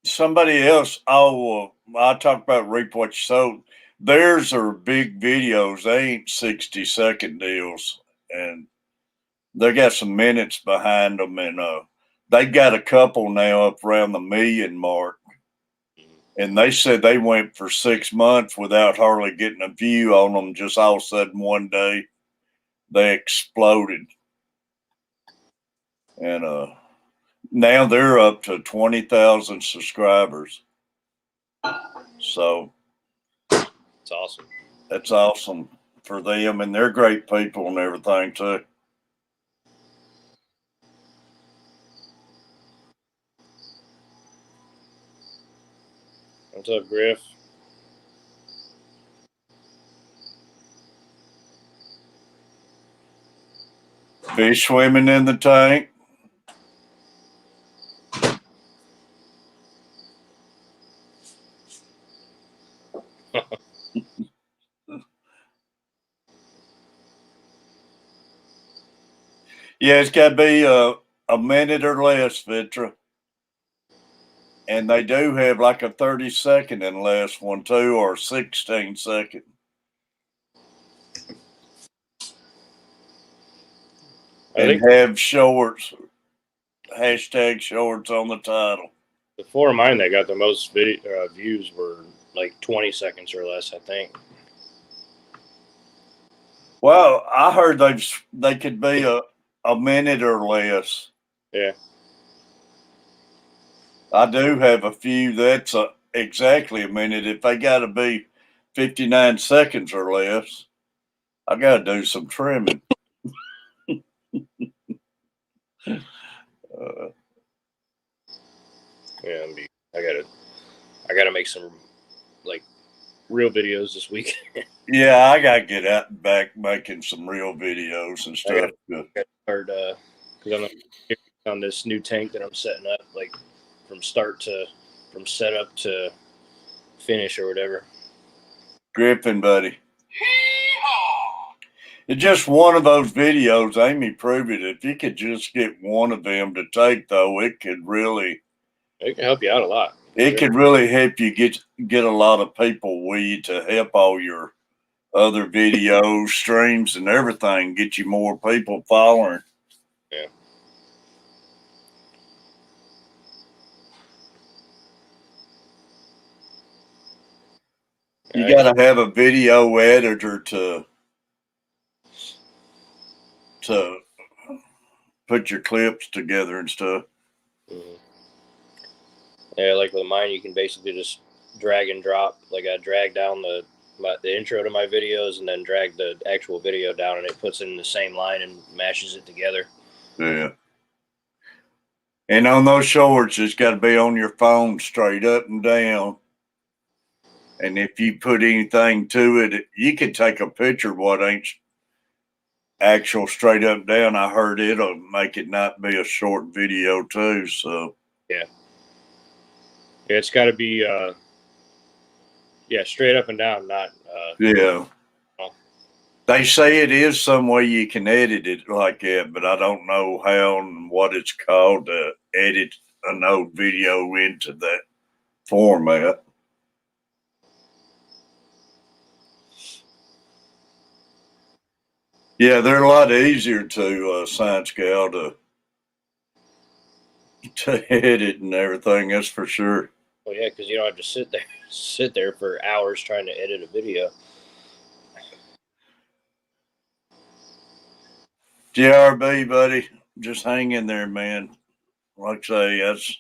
somebody else, I talk about Reap What You Sow. Theirs are big videos. They ain't 60-second deals. And they got some minutes behind them. And they got a couple now up around the 1 million mark. And they said they went for 6 months without hardly getting a view on them. Just all of a sudden one day they exploded. And now they're up to 20,000 subscribers. So It's awesome. that's awesome for them. And they're great people and everything, too. What's up, Griff? Fish swimming in the tank. Yeah, it's got to be a minute or less, Vitra. And they do have like a 30-second and less one, too, or 16-second. And have shorts, hashtag shorts on the title. The four of mine that got the most views were like 20 seconds or less, I think. Well, I heard they could be a minute or less. Yeah. I do have a few that's exactly a minute. If they got to be 59 seconds or less, I got to do some trimming. Yeah, I gotta make some like real videos this week. Yeah, I got to get out and back making some real videos and stuff. I got start because I'm on this new tank that I'm setting up, like from setup to finish or whatever. Griffin, buddy. It's just one of those videos. Amy proved it. If you could just get one of them to take, though, it can help you out a lot. It could really help you get a lot of people with you to help all your other videos, streams, and everything. Get you more people following. Yeah. You got to have a video editor to put your clips together and stuff. Mm-hmm. Yeah, like with mine, you can basically just drag and drop. Like I drag down the intro to my videos and then drag the actual video down, and it puts it in the same line and mashes it together. Yeah. And on those shorts, it's got to be on your phone straight up and down. And if you put anything to it, you can take a picture of what ain't actual straight up and down. I heard it'll make it not be a short video too. So yeah, it's got to be straight up and down, not yeah. They say it is some way you can edit it like that, but I don't know how and what it's called to edit an old video into that format. Yeah, they're a lot easier to Science Gal to edit and everything. That's for sure. Well, yeah, because you don't have to sit there for hours trying to edit a video. JRB, buddy, just hang in there, man. Like I say,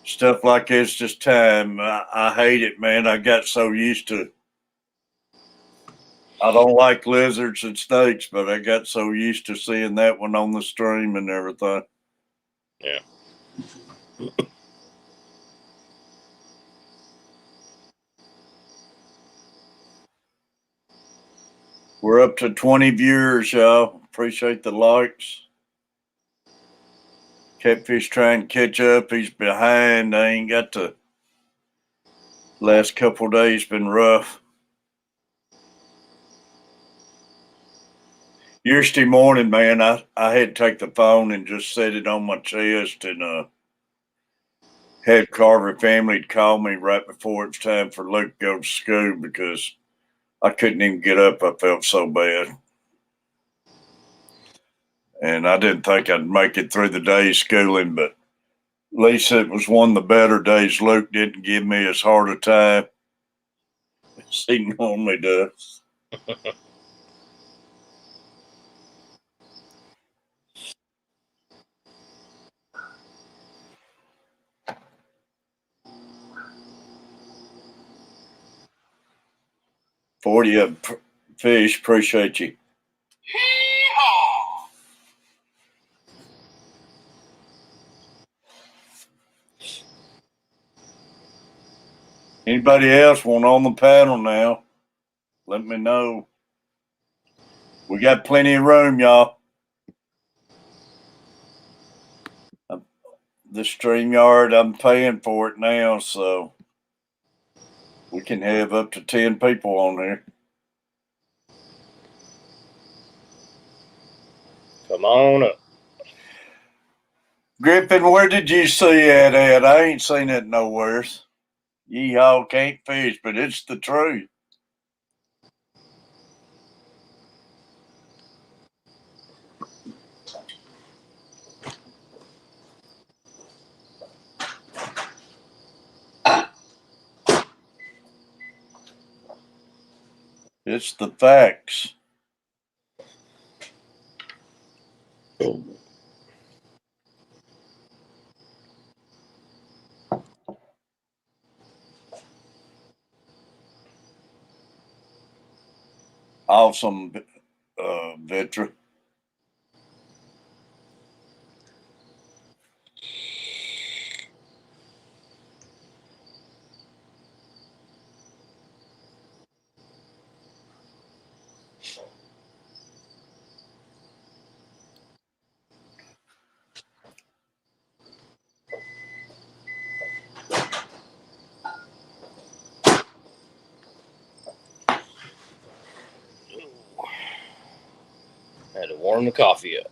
Stuff like this, just time. I hate it, man. I got so used to. I don't like lizards and snakes, but I got so used to seeing that one on the stream and everything. Yeah. We're up to 20 viewers, y'all. Appreciate the likes. Catfish trying to catch up. He's behind. I ain't got to. Last couple of days been rough. Yesterday morning, man, I had to take the phone and just set it on my chest and had Carver family call me right before it's time for Luke to go to school because I couldn't even get up. I felt so bad. And I didn't think I'd make it through the day schooling, but at least it was one of the better days. Luke didn't give me as hard a time as he normally does. $40 of fish. Appreciate you. Anybody else want on the panel now? Let me know. We got plenty of room, y'all. The StreamYard, I'm paying for it now, so we can have up to 10 people on there. Come on up. Griffin, where did you see that at? I ain't seen it nowhere. Yeehaw can't fish, but it's the truth. It's the facts. Awesome, Vitra. Had to warm the coffee up.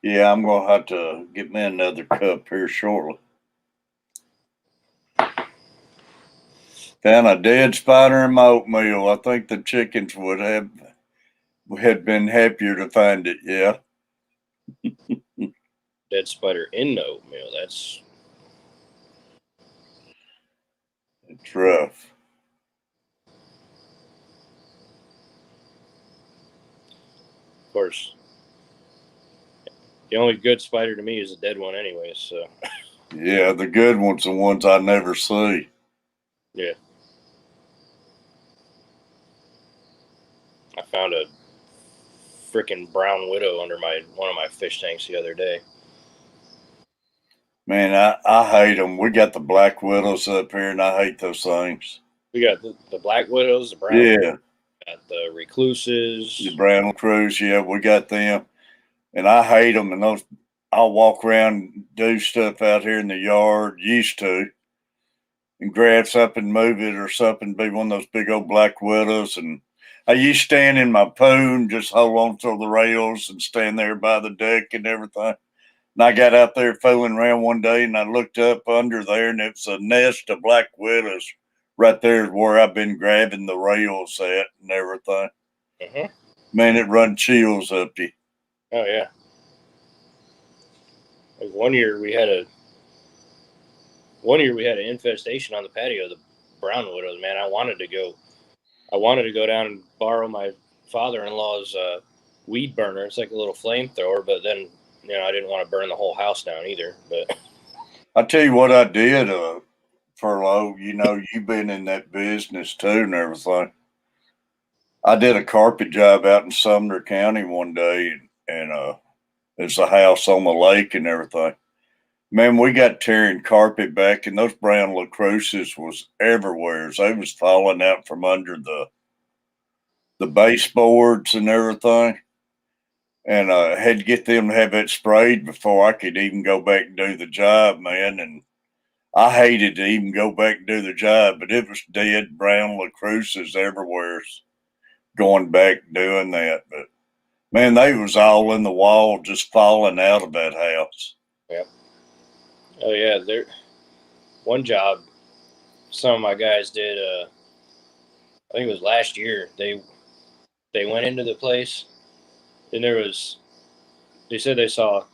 Yeah, I'm going to have to get me another cup here shortly. Found a dead spider in my oatmeal. I think the chickens had been happier to find it. Yeah. Dead spider in the oatmeal. It's rough. Of course, the only good spider to me is a dead one, anyway. So. Yeah, the good ones, the ones I never see. Yeah. I found a freaking brown widow under one of my fish tanks the other day. Man, I hate them. We got the black widows up here, and I hate those things. We got the black widows, the brown. Yeah. Got the recluses. The brown crews, yeah, we got them. And I hate them. And those, I'll walk around and do stuff out here in the yard, used to, and grab something, move it or something, be one of those big old black widows. And I used to stand in my poo and just hold on to the rails and stand there by the deck and everything. And I got out there fooling around one day and I looked up under there and it's a nest of black widows right there where I've been grabbing the rails at and everything. Uh-huh. Man, it run chills up you. Oh, yeah. Like one year we had an infestation on the patio of the brown widows. Man, I wanted to go down and borrow my father-in-law's weed burner. It's like a little flamethrower, but then I didn't want to burn the whole house down either. But I tell you what I did, Furlough. You know, you've been in that business too and everything. I did a carpet job out in Sumner County one day, and it's a house on the lake and everything. Man, we got tearing carpet back, and those brown lacroixes was everywhere. They was falling out from under the baseboards and everything. And had to get them to have it sprayed before I could even go back and do the job, man. And I hated to even go back and do the job, but it was dead brown lacroixes everywhere going back doing that. But man, they was all in the wall, just falling out of that house. Yep. Oh yeah, there. One job, some of my guys did. I think it was last year. They went into the place, and there was. They said they saw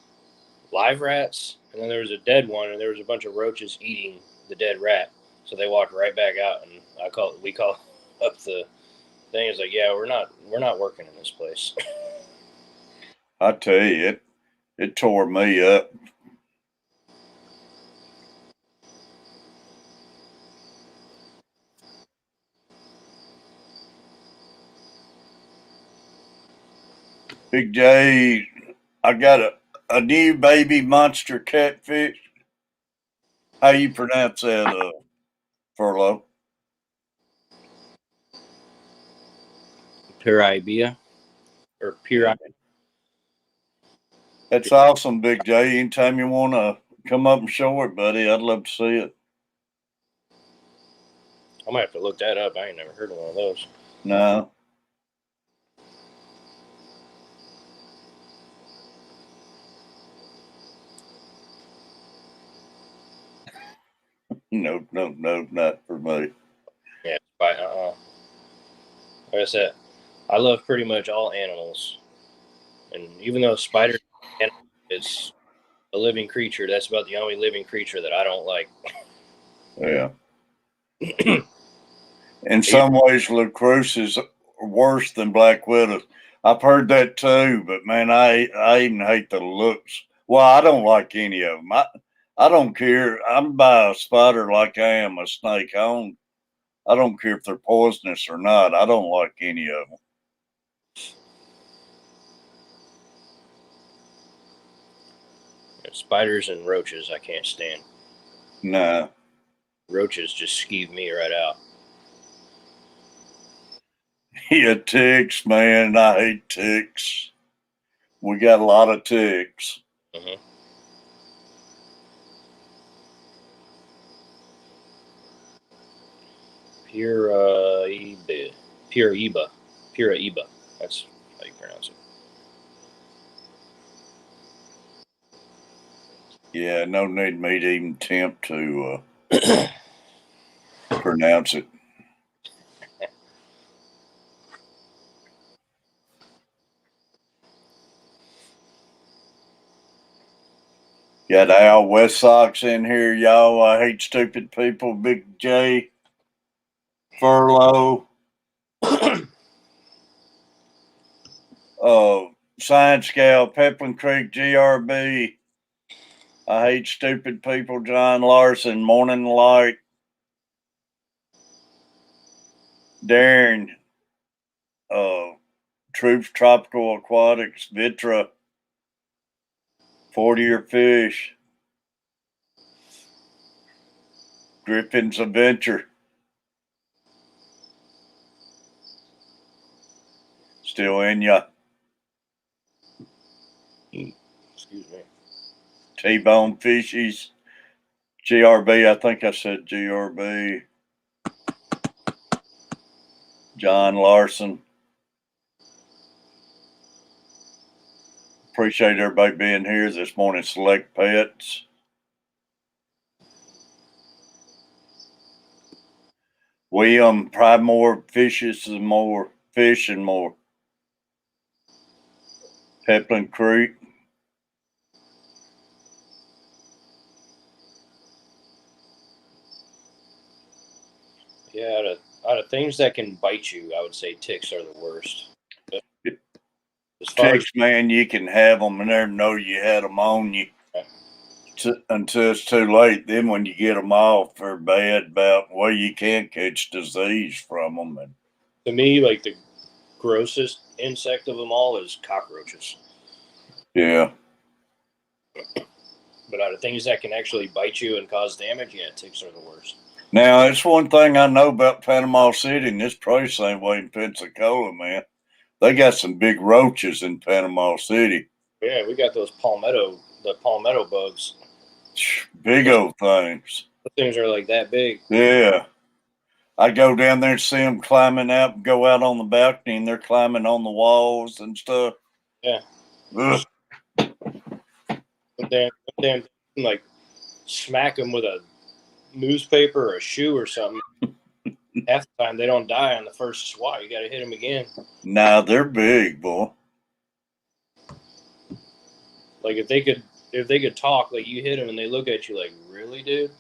live rats, and then there was a dead one, and there was a bunch of roaches eating the dead rat. So they walked right back out, and we call up the thing. It's like, yeah, we're not working in this place. I tell you, it tore me up. Big J, I got a new baby monster catfish. How you pronounce that, Furlough? Piribia or Yeah. Piri. That's awesome, Big J. Anytime you want to come up and show it, buddy, I'd love to see it. I might have to look that up. I ain't never heard of one of those. No. No, not for me. Yeah, like I said, I love pretty much all animals, and even though spider is a living creature, that's about the only living creature that I don't like. Yeah. In some ways, lacrosse is worse than black widows. I've heard that too, but man, I even hate the looks. Well, I don't like any of them. I don't care. I'm by a spider like I am a snake. I don't care if they're poisonous or not. I don't like any of them. Spiders and roaches, I can't stand. Nah. Roaches just skeeve me right out. Yeah, ticks, man. I hate ticks. We got a lot of ticks. Mm-hmm. Piraiba. Piraiba. That's how you pronounce it. Yeah, no need me to even attempt to pronounce it. Got Al West Sox in here, y'all. I hate stupid people. Big J, Furlough, Science Gal, Pepin Creek, GRB. I hate stupid people. John Larson, Morning Light, Darren, Troops Tropical Aquatics, Vitra, 40-year Fish, Griffin's Adventure. Still in ya. Excuse me. T-Bone Fishies, GRB. I think I said GRB. John Larson. Appreciate everybody being here this morning. Select Pets. William, probably more fishes and more fish and more. Peplin Creek. Yeah, out of things that can bite you, I would say ticks are the worst. But as far Ticks, man, you can have them and never know you had them on you. until it's too late. Then when you get them off, they're bad about, well, you can't catch disease from them. And To me, like the grossest insect of them all is cockroaches. yeah. But out of things that can actually bite you and cause damage, yeah, ticks are the worst. Now, it's one thing I know about Panama City, and it's probably the same way in Pensacola, man. They got some big roaches in Panama City. Yeah, we got the palmetto bugs. Big old things. Those things are like that big. Yeah. I go down there and see them climbing out, go out on the balcony, and they're climbing on the walls and stuff. Yeah. Ugh. Damn, like smack them with a newspaper or a shoe or something. Half the time they don't die on the first swat. You got to hit them again. Nah, they're big, boy. Like if they could talk, like you hit them and they look at you like, really, dude?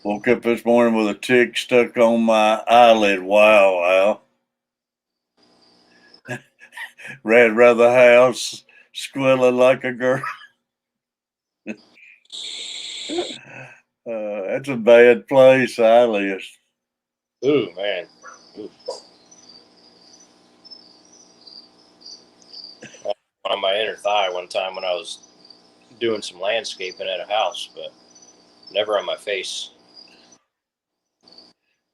Woke up this morning with a tick stuck on my eyelid. Wow, Al. Ran around the house, squealing like a girl. That's a bad place, eyelids. Ooh, man. Ooh. On my inner thigh one time when I was doing some landscaping at a house, but never on my face.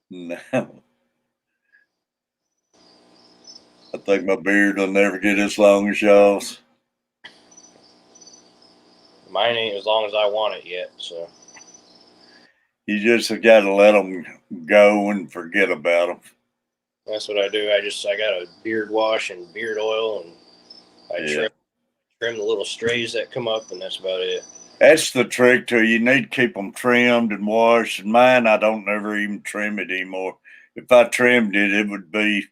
No. I think my beard will never get as long as y'all's. Mine ain't as long as I want it yet, so. You just got to let them go and forget about them. That's what I do. I got a beard wash and beard oil, and I trim the little strays that come up, and that's about it. That's the trick too. You need to keep them trimmed and washed. And mine, I don't never even trim it anymore. If I trimmed it, it would be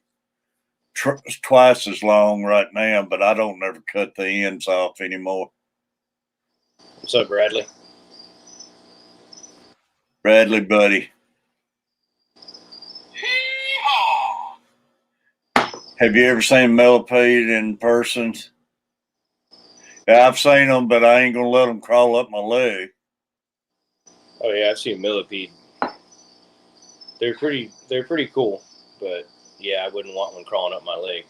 twice as long right now, but I don't never cut the ends off anymore. What's up, Bradley? Bradley, buddy. Have you ever seen millipede in person? Yeah, I've seen them, but I ain't gonna let them crawl up my leg. Oh yeah, I've seen millipede. They're pretty cool, but yeah, I wouldn't want one crawling up my leg.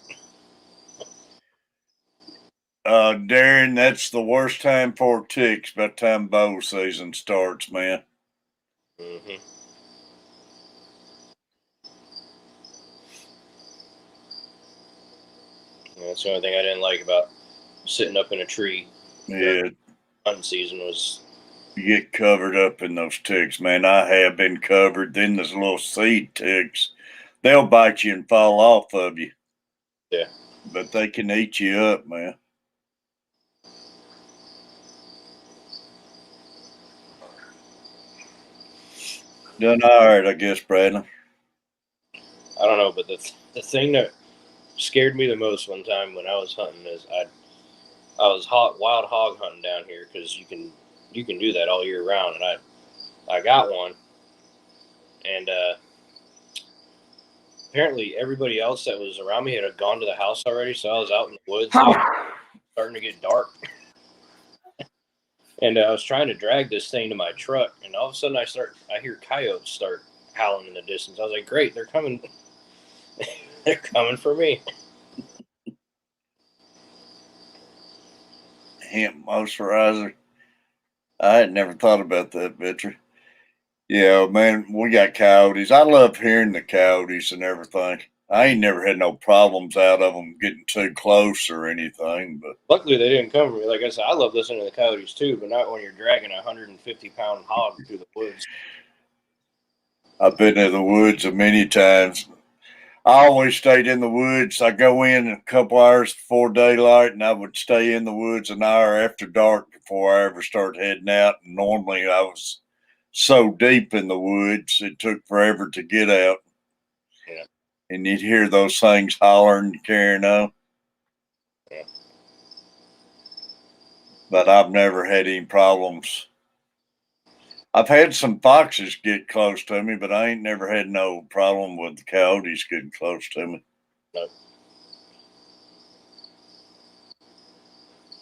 Darren, that's the worst time for ticks by the time bow season starts, man. Mm-hmm. That's the only thing I didn't like about sitting up in a tree. Yeah. Hunting season was. You get covered up in those ticks, man. I have been covered. Then there's little seed ticks. They'll bite you and fall off of you. Yeah. But they can eat you up, man. Done all right, I guess, Bradley. I don't know, but the thing that scared me the most one time when I was hunting is I was wild hog hunting down here because you can do that all year round, and I got one, and apparently everybody else that was around me had gone to the house already, so I was out in the woods, starting to get dark, and I was trying to drag this thing to my truck, and all of a sudden I hear coyotes start howling in the distance. I was like, great, they're coming. They're coming for me. Hemp moisturizer. I had never thought about that, Victor. Yeah, man, we got coyotes. I love hearing the coyotes and everything. I ain't never had no problems out of them getting too close or anything, but Luckily, they didn't come for me. Like I said, I love listening to the coyotes too, but not when you're dragging a 150-pound hog through the woods. I've been in the woods many times. I always stayed in the woods. I go in a couple hours before daylight, and I would stay in the woods an hour after dark before I ever start heading out. And normally, I was so deep in the woods, it took forever to get out. Yeah. And you'd hear those things hollering and carrying on. Yeah. But I've never had any problems. I've had some foxes get close to me, but I ain't never had no problem with the coyotes getting close to me. No.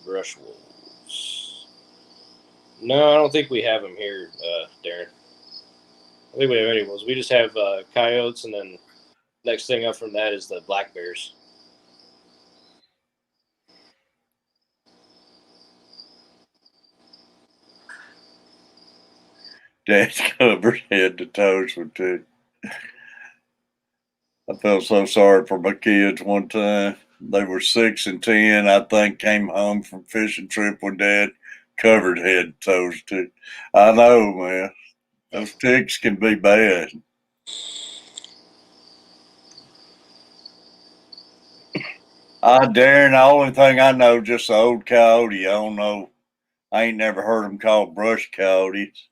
Brush wolves. No, I don't think we have them here, Darren. I think we have any wolves. We just have coyotes, and then next thing up from that is the black bears. Dad's covered head to toes with two. I felt so sorry for my kids one time. They were 6 and 10, I think, came home from fishing trip with Dad, covered head to toes too. I know, man. Those ticks can be bad. Darren, the only thing I know just the old coyote. I don't know. I ain't never heard them called brush coyotes.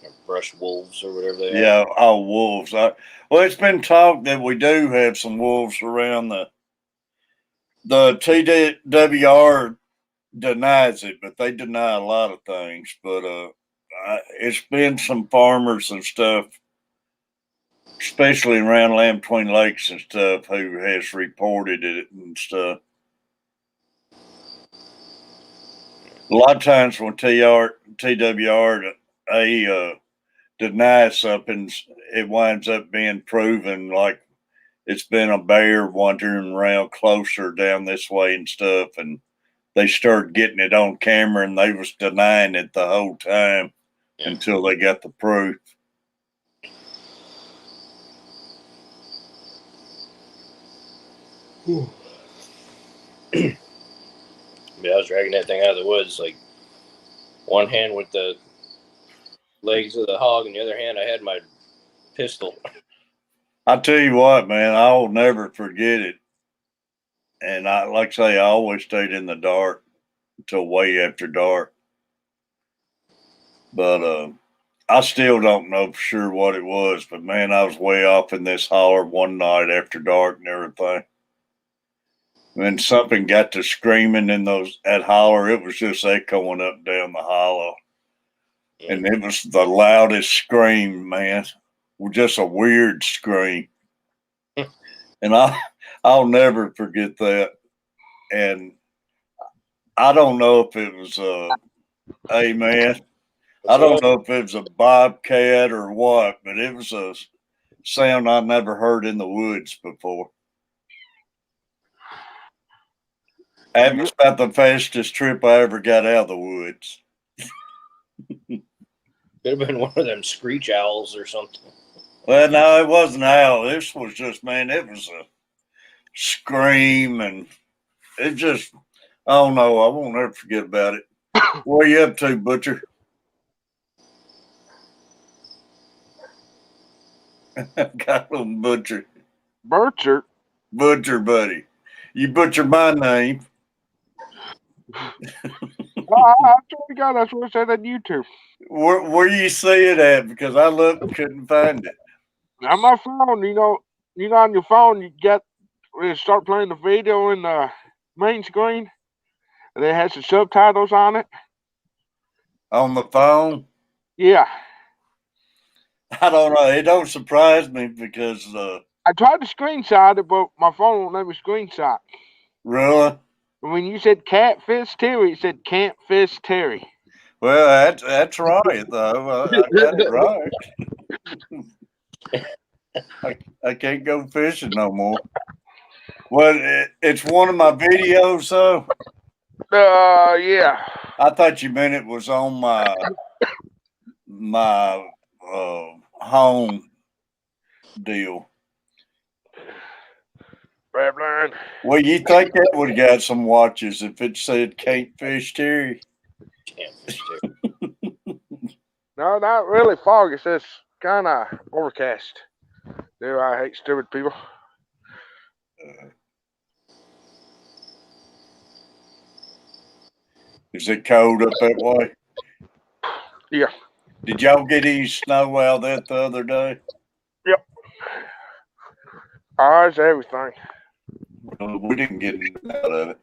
Or brush wolves or whatever they are. Yeah, wolves. Well, it's been talked that we do have some wolves around the TWR denies it, but they deny a lot of things. But it's been some farmers and stuff, especially around Lamb Twin Lakes and stuff, who has reported it and stuff. A lot of times when TWR denies something, it winds up being proven like it's been a bear wandering around closer down this way and stuff, and they started getting it on camera, and they was denying it the whole time until they got the proof. Yeah, I was dragging that thing out of the woods, like one hand with the legs of the hog, and the other hand I had my pistol. I tell you what, man, I'll never forget it. And like I say, I always stayed in the dark until way after dark. But I still don't know for sure what it was. But man, I was way off in this holler one night after dark and everything. When something got to screaming in that holler, it was just echoing up down the hollow. And it was the loudest scream, man. Just a weird scream. And I'll never forget that. And I don't know if it was hey man, I don't know if it was a bobcat or what, but it was a sound I never heard in the woods before. That was about the fastest trip I ever got out of the woods. Could have been one of them screech owls or something. Well, no, it wasn't an owl. This was just, man, it was a scream, and it just, I don't know. I won't ever forget about it. What are you up to, Butcher? Got him, Butcher. Butcher? Butcher, buddy. You butchered my name. Well, I swear to God, that's what it said on YouTube. Where you see it at? Because I looked and couldn't find it. On my phone, you know, on your phone, you start playing the video in the main screen, and it has the subtitles on it. On the phone? Yeah. I don't know. It don't surprise me because I tried to screenshot it, but my phone won't let me screenshot. Really? When you said Catfish Terry, it said Can't Fish Terry. Well, that's right, though. I got it right. I can't go fishing no more. Well, it's one of my videos, though. Yeah. I thought you meant it was on my home deal. Line. Well, you think that would have got some watches if it said "Can't Fish Terry"? Can't fish Terry. No, not really fog. It says kind of overcast. Dude, I hate stupid people. Is it cold up that way? Yeah. Did y'all get any snow out that the other day? Yep. Ours, everything. We didn't get any out of it.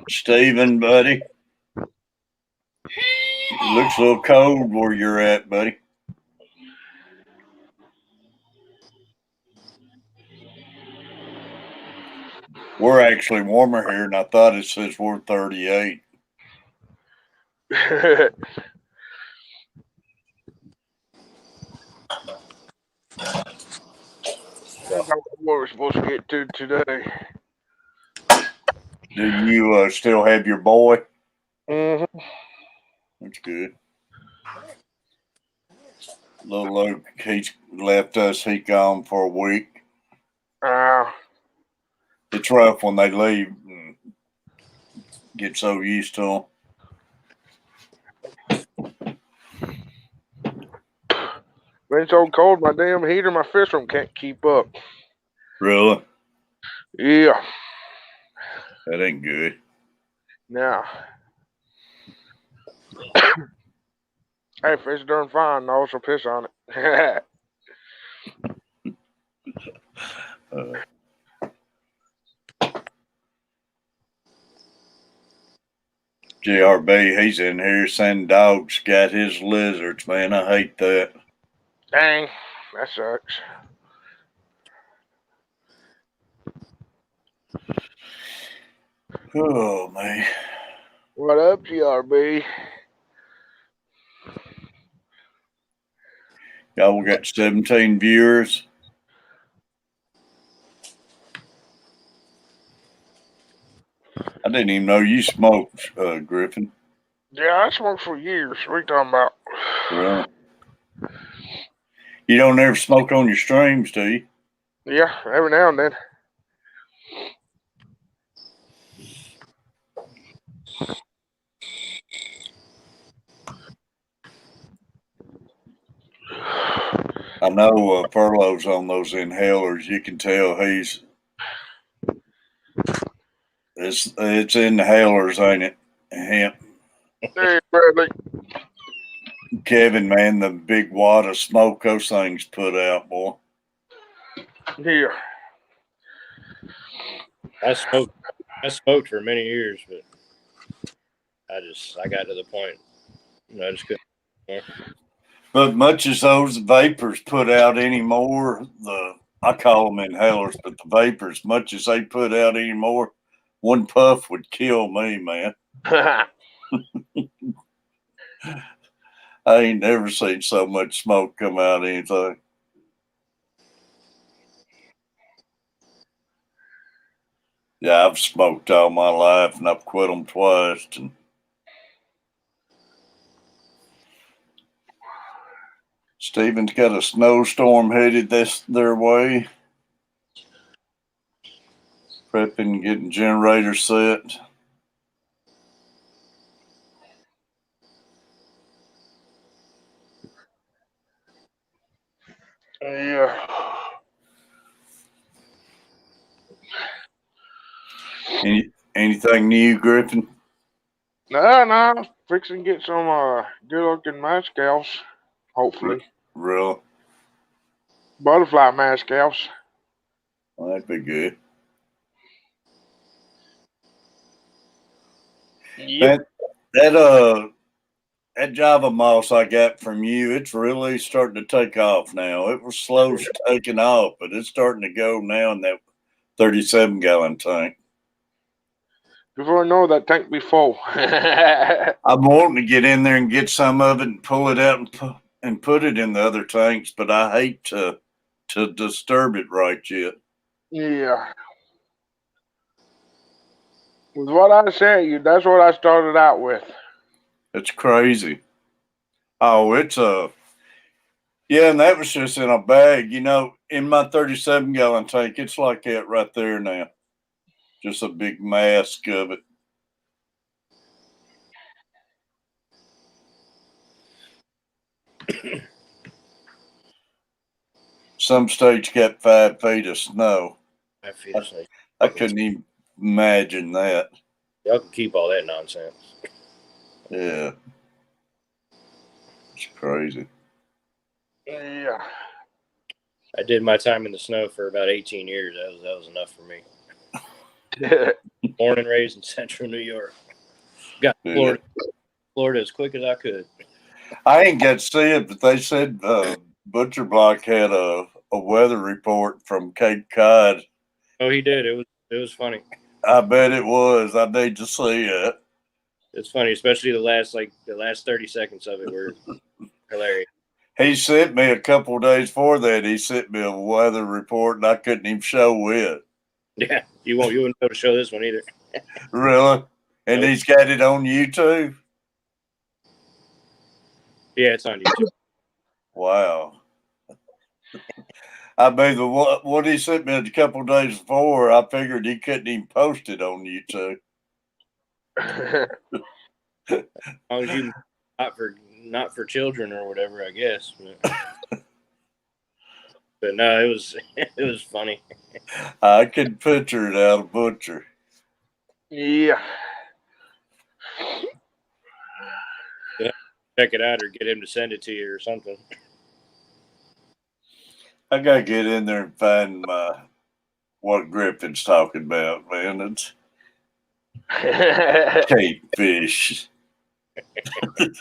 Steven, buddy. It looks a little cold where you're at, buddy. We're actually warmer here, and I thought it says we're 38. I thought what we're supposed to get to today. Do you still have your boy? Mm-hmm. That's good. Little Luke, he's left us. He gone for a week. It's rough when they leave and get so used to them. Been so cold, my damn heater in my fish room can't keep up. Really? Yeah. That ain't good. Now. Hey, fish darn fine, no, so piss on it. JRB, he's in here saying dogs got his lizards, man. I hate that. Dang, that sucks. Oh, man. What up, GRB? Y'all got 17 viewers. I didn't even know you smoked, Griffin. Yeah, I smoked for years. What are you talking about? Really? You don't ever smoke on your streams, do you? Yeah, every now and then. I know Furlow's on those inhalers. You can tell it's inhalers, ain't it? Hemp. Hey, Bradley. Kevin, man, the big wad of smoke those things put out, boy. Yeah. I smoked for many years, but I got to the point, I just couldn't. Yeah. But much as those vapors put out anymore, I call them inhalers, but the vapors, much as they put out anymore, one puff would kill me, man. I ain't never seen so much smoke come out of anything. Yeah, I've smoked all my life, and I've quit them twice. And Stephen's got a snowstorm headed their way. Prepping, getting generators set. Yeah. Anything new, Griffin? No. Fixing to get some good looking mascals. Hopefully. Real? Butterfly mascals. Well, that'd be good. Yep. That Java moss I got from you, it's really starting to take off now. It was slow taking off, but it's starting to go now in that 37-gallon tank. Before I know that tank be full. I'm wanting to get in there and get some of it and pull it out and put it in the other tanks, but I hate to disturb it right yet. Yeah. With what I said, that's what I started out with. It's crazy. Oh, yeah, and that was just in a bag. In my 37-gallon tank, it's like that right there now. Just a big mask of it. Some states got 5 feet of snow. I couldn't even imagine that. Y'all can keep all that nonsense. Yeah. It's crazy. Yeah. I did my time in the snow for about 18 years. That was enough for me. Born and raised in central New York. Got Florida Florida as quick as I could. I ain't got to see it, but they said Butcher Block had a weather report from Cape Cod. Oh, he did. It was funny. I bet it was. I need to see it. It's funny, especially the last 30 seconds of it were hilarious. He sent me a couple of days before that. He sent me a weather report, and I couldn't even show it. Yeah, you wouldn't be able to show this one either. Really? And Nope. he's got it on YouTube? Yeah, it's on YouTube. Wow. I mean, what he sent me a couple of days before, I figured he couldn't even post it on YouTube. As long as you not for children or whatever, I guess. But no, it was funny. I can picture it out of Butcher. Yeah. Check it out or get him to send it to you or something. I gotta get in there and find what Griffin's talking about, man. It's Catfish. Let's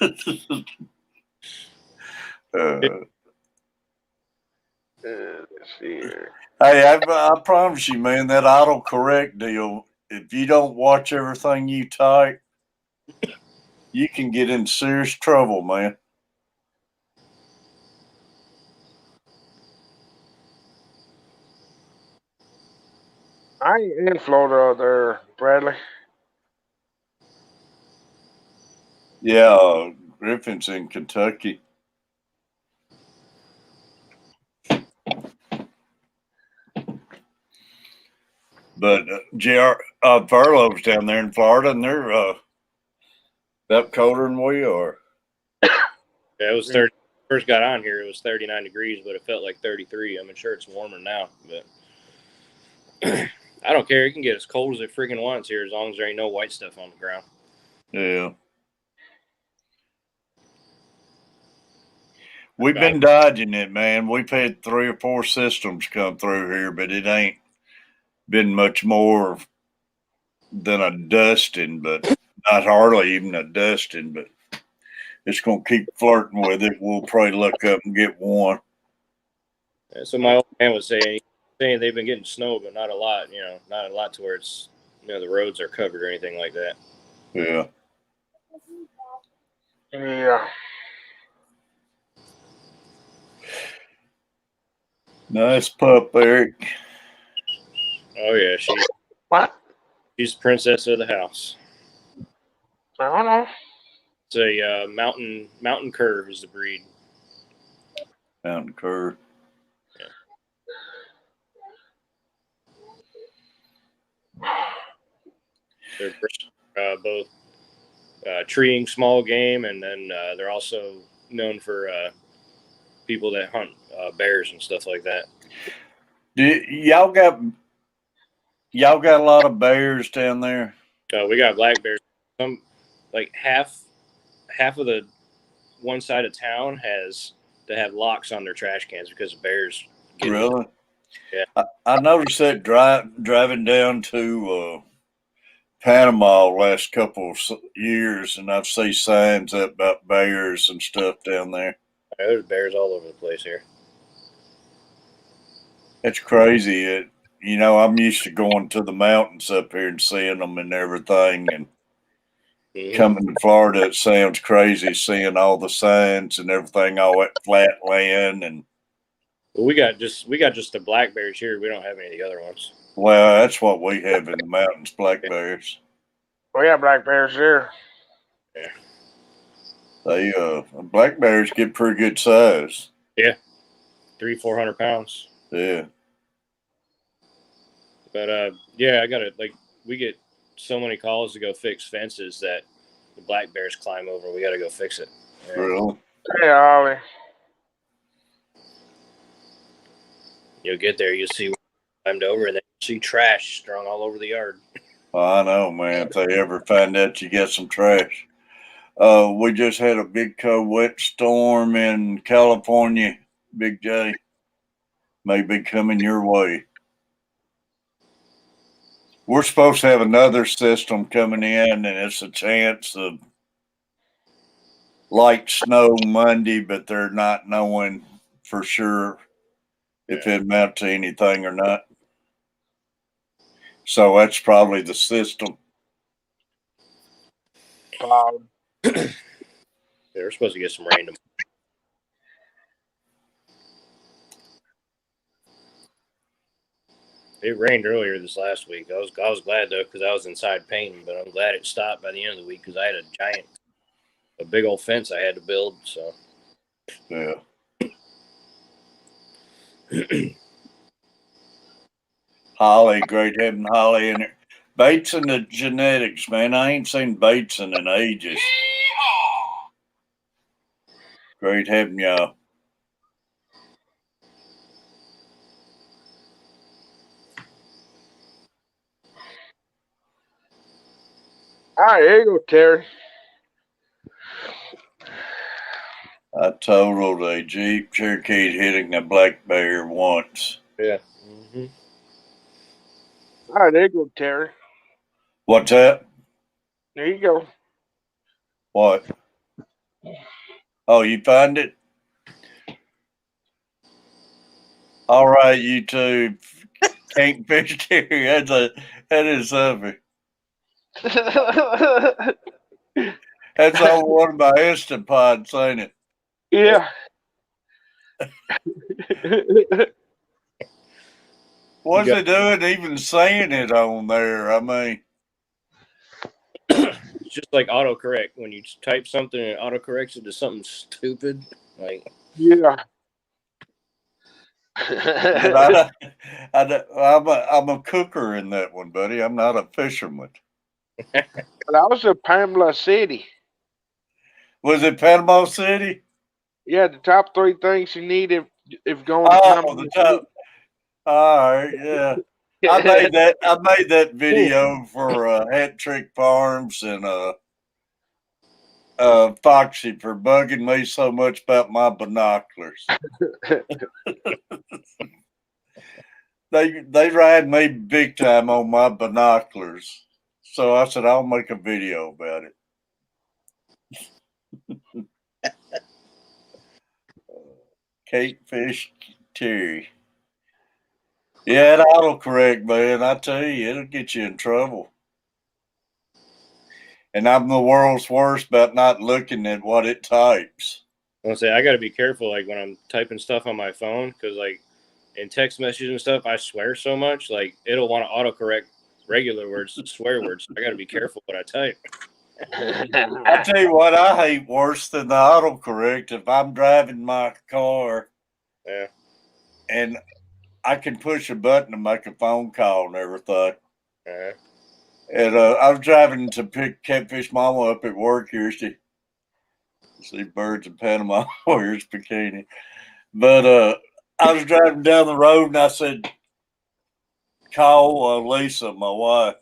see here. Hey, I promise you, man, that autocorrect deal, if you don't watch everything you type, you can get in serious trouble, man. I ain't in Florida there, Bradley. Yeah, Griffin's in Kentucky. But JR Furlow's down there in Florida, and they're up colder than we are. Yeah, it was 30. First got on here, it was 39 degrees, but it felt like 33. I'm sure it's warmer now, but I don't care. It can get as cold as it freaking wants here as long as there ain't no white stuff on the ground. Yeah. We've been dodging it, man. We've had 3 or 4 systems come through here, but it ain't been much more than a dusting, but not hardly even a dusting, but it's going to keep flirting with it. We'll probably look up and get one. So my old man was saying they've been getting snow, but not a lot, not a lot to where it's, the roads are covered or anything like that. Yeah. Yeah. Nice pup, Eric. Oh yeah, What? she's princess of the house. I don't know. It's a mountain curve is the breed. Mountain Curve. They're both treeing small game, and then they're also known for people that hunt bears and stuff like that. Y'all got a lot of bears down there? We got black bears. Some like half of the one side of town has to have locks on their trash cans because of bears. Really? Yeah. I noticed that driving down to Panama last couple of years, and I've seen signs up about bears and stuff down there. There's bears all over the place here. It's crazy. I'm used to going to the mountains up here and seeing them and everything, and coming to Florida, it sounds crazy seeing all the signs and everything, all that flat land. And well, we got just the black bears here. We don't have any of the other ones. well, that's what we have in the mountains, black bears. We got black bears here. Yeah. They black bears get pretty good size. Yeah. 300-400 pounds. Yeah. But yeah, I gotta we get so many calls to go fix fences that the black bears climb over. We gotta go fix it. Yeah. Really? Hey, Ollie. You'll get there, you'll see climbed over, and then you see trash strung all over the yard. I know, man. If they ever find out you got some trash. We just had a big cold wet storm in California, Big J. Maybe coming your way. We're supposed to have another system coming in, and it's a chance of light snow Monday, but they're not knowing for sure if it meant to anything or not. So that's probably the system. They're supposed to get some rain tomorrow. It rained earlier this last week. I was glad though because I was inside painting, but I'm glad it stopped by the end of the week because I had a big old fence I had to build. So Yeah. Holly, great having Holly in there. Bates and the genetics, man. I ain't seen Bates in ages. Great having y'all. All right, here you go, Terry. I totaled a Jeep Cherokee hitting a black bear once. yeah. Mm-hmm. All right, there you go, Terry. What's that? There you go. What? Oh, you find it? All right, YouTube. Catfish Terry. That is something. That's on one of my Instapods, ain't it? Yeah. What's it doing even saying it on there? I mean, It's just like autocorrect. When you type something and it autocorrects it to something stupid, like yeah. I'm a cooker in that one, buddy. I'm not a fisherman. That was a Pamela City. Was it Panama City? Yeah, the top 3 things you need if going to Oh, Panama the City. top. All right, yeah. I made that video for Hat Trick Farms and Foxy for bugging me so much about my binoculars. They ride me big time on my binoculars. So I said I'll make a video about it. Catfish Terry. Yeah, it autocorrect, man. I tell you, it'll get you in trouble. And I'm the world's worst about not looking at what it types. I say I got to be careful, like when I'm typing stuff on my phone, because like in text messages and stuff, I swear so much, like it'll want to autocorrect regular words to swear words. I got to be careful what I type. I tell you what, I hate worse than the autocorrect. If I'm driving my car, Yeah, and I can push a button to make a phone call and everything. uh-huh. And I was driving to pick Catfish Mama up at work here. See birds in Panama. Where's bikini? But I was driving down the road and I said, call Lisa, my wife.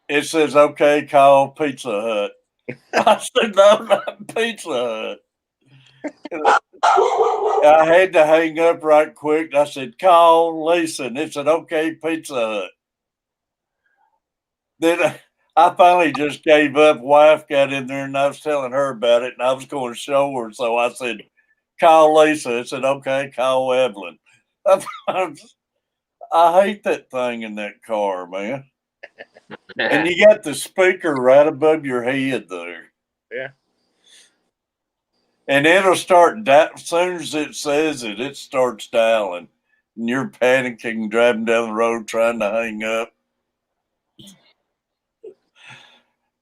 It says, okay, call Pizza Hut. I said, no, not Pizza Hut. I had to hang up right quick. I said, call Lisa. And it said, okay, Pizza Hut. Then I finally just gave up. Wife got in there and I was telling her about it and I was going to show her. So I said, call Lisa. It said, okay, call Evelyn. I hate that thing in that car, man. And you got the speaker right above your head there. Yeah. And it'll start, as soon as it says it, it starts dialing. And you're panicking, driving down the road, trying to hang up.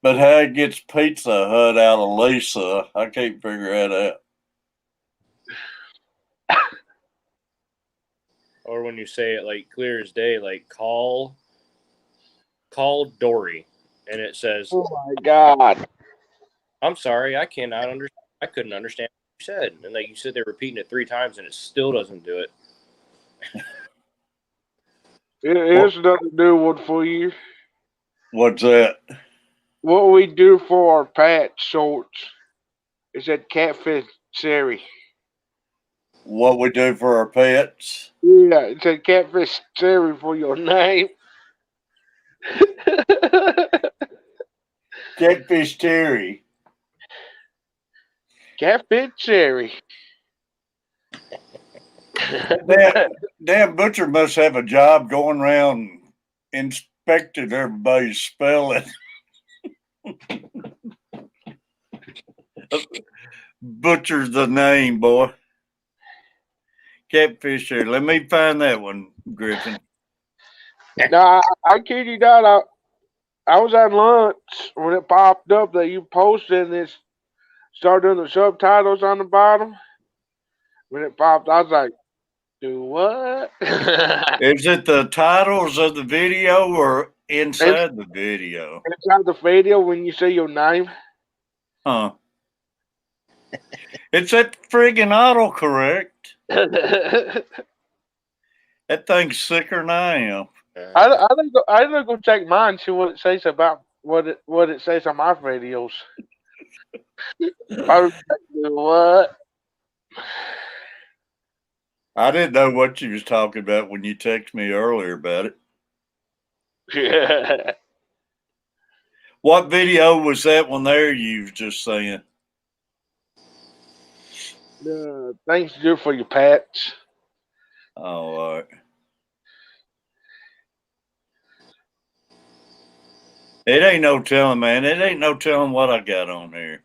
But how it gets Pizza Hut out of Lisa, I can't figure that out. Or when you say it like clear as day, like call Dory, and it says, oh my God. I'm sorry, I cannot understand. I couldn't understand what you said. And like you said, they're repeating it 3 times and it still doesn't do it. Here's another new one for you. What's that? What we do for our pet shorts is that Catfish Terry. What we do for our pets? Yeah, it's a Catfish Terry for your name. Catfish Terry. Catfish Cherry. Damn butcher must have a job going around inspecting everybody's spelling. Butcher's the name, boy. Catfish here. Let me find that one, Griffin. No, I kid you not. I was at lunch when it popped up that you posted and it started doing the subtitles on the bottom. When it popped, I was like, do what? Is it the titles of the video or inside the video? Inside the video when you say your name. Huh. It's that friggin' autocorrect. That thing's sicker than I am. I didn't go check mine, see what it says about what it says on my videos. I was like, do what? I didn't know what you was talking about when you texted me earlier about it. Yeah. What video was that one there you was just saying? Things to do for your pets. Oh, all right. It ain't no telling, man. It ain't no telling what I got on here.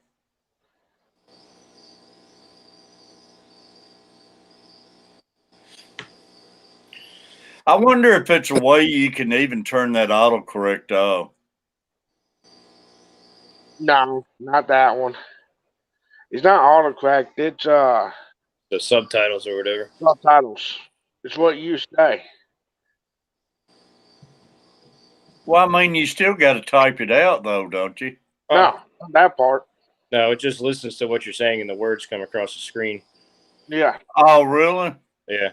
I wonder if it's a way you can even turn that autocorrect off. No, not that one. It's not autocorrect. It's The subtitles or whatever. subtitles. It's what you say. Well, I mean, you still got to type it out, though, don't you? No, not that part. No, it just listens to what you're saying and the words come across the screen. Yeah. Oh, really? Yeah.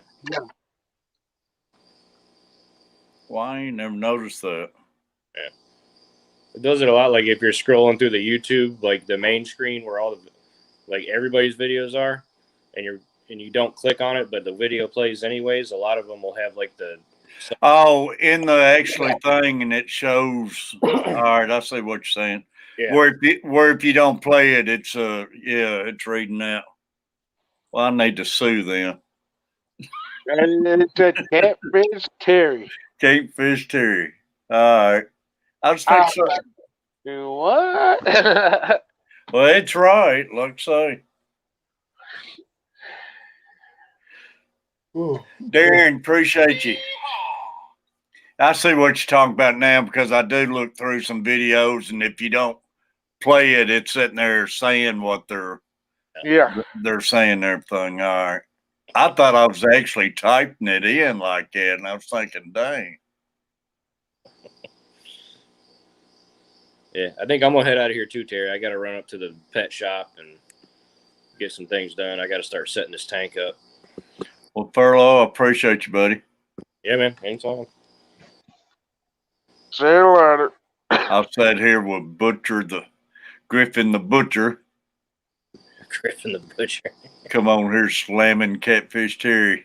Well, I ain't never noticed that. Yeah. It does it a lot. Like if you're scrolling through the YouTube, like the main screen where all the like everybody's videos are, and you don't click on it, but the video plays anyways. A lot of them will have like the. Oh, in the actually thing, and it shows. All right, I see what you're saying. Yeah. Where if you don't play it, it's it's reading out. Well, I need to sue them. And it said Catfish Terry. Catfish Terry. All right. I was thinking so. Do what? Well, it's right. Like I say. Darren, appreciate you. I see what you're talking about now because I do look through some videos, and if you don't play it, it's sitting there saying what they're saying and everything. All right. I thought I was actually typing it in like that, and I was thinking, dang. Yeah, I think I'm gonna head out of here too, Terry. I got to run up to the pet shop and get some things done. I got to start setting this tank up. Well, Furlough, I appreciate you, buddy. Yeah, man. Anytime. See you later. I've sat here with Griffin the Butcher. Griffin the Butcher. Come on here slamming Catfish Terry.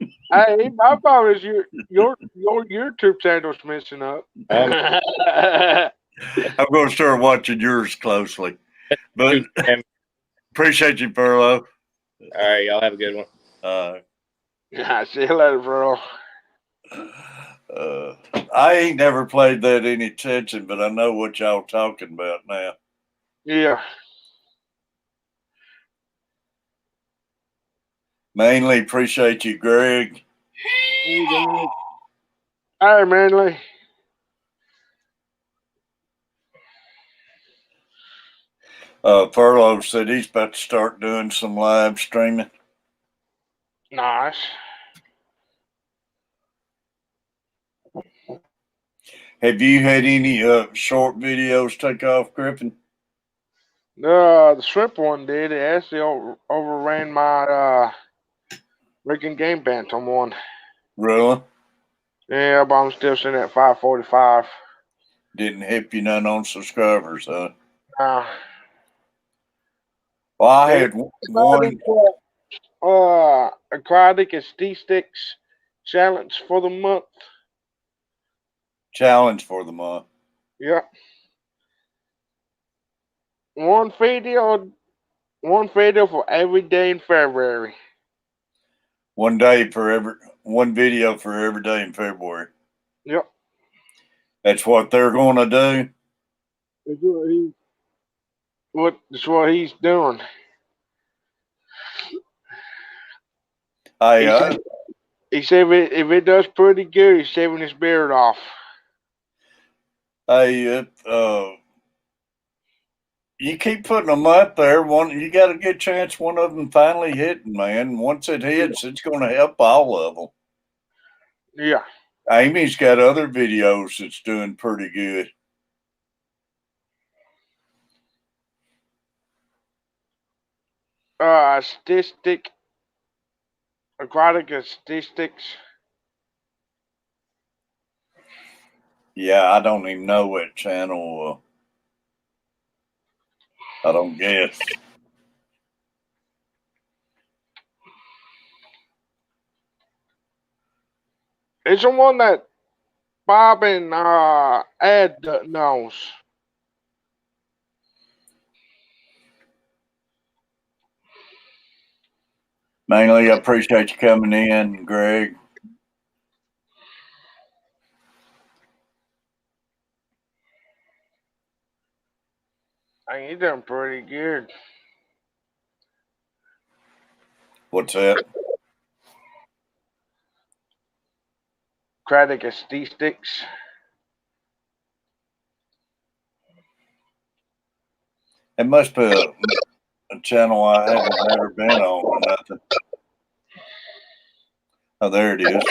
Hey, my problem is your YouTube channel's messing up. I'm going to start watching yours closely. But appreciate you, Furlough. All right, y'all have a good one. Yeah, see you later, bro. I ain't never played that any attention, but I know what y'all talking about now. Yeah. Mainly appreciate you, Greg. Hey, Manly. Furlough said he's about to start doing some live streaming. Nice. Have you had any short videos take off, Griffin? The shrimp one did. It actually overran my Rick Game Bantam one. Really? Yeah, but I'm still sitting at 545. Didn't help you none on subscribers, huh? Well, I had one. Aquatic and Sticks challenge for the month. Challenge for the month. Yeah. One video One video for every day in February. One video for every day in February. Yep. That's what they're going to do. That's what he's doing. He said if it does pretty good, he's shaving his beard off. You keep putting them up there. You got a good chance one of them finally hitting, man. Once it hits, it's going to help all of them. Yeah. Amy's got other videos that's doing pretty good. Aquatic statistics. Yeah, I don't even know what channel. I don't guess. It's the one that Bob and Ed knows. Mainly, I appreciate you coming in, Greg. I think he's doing pretty good. What's that? Aquatic statistics. It must be a channel I haven't ever been on or nothing. Oh, there it is.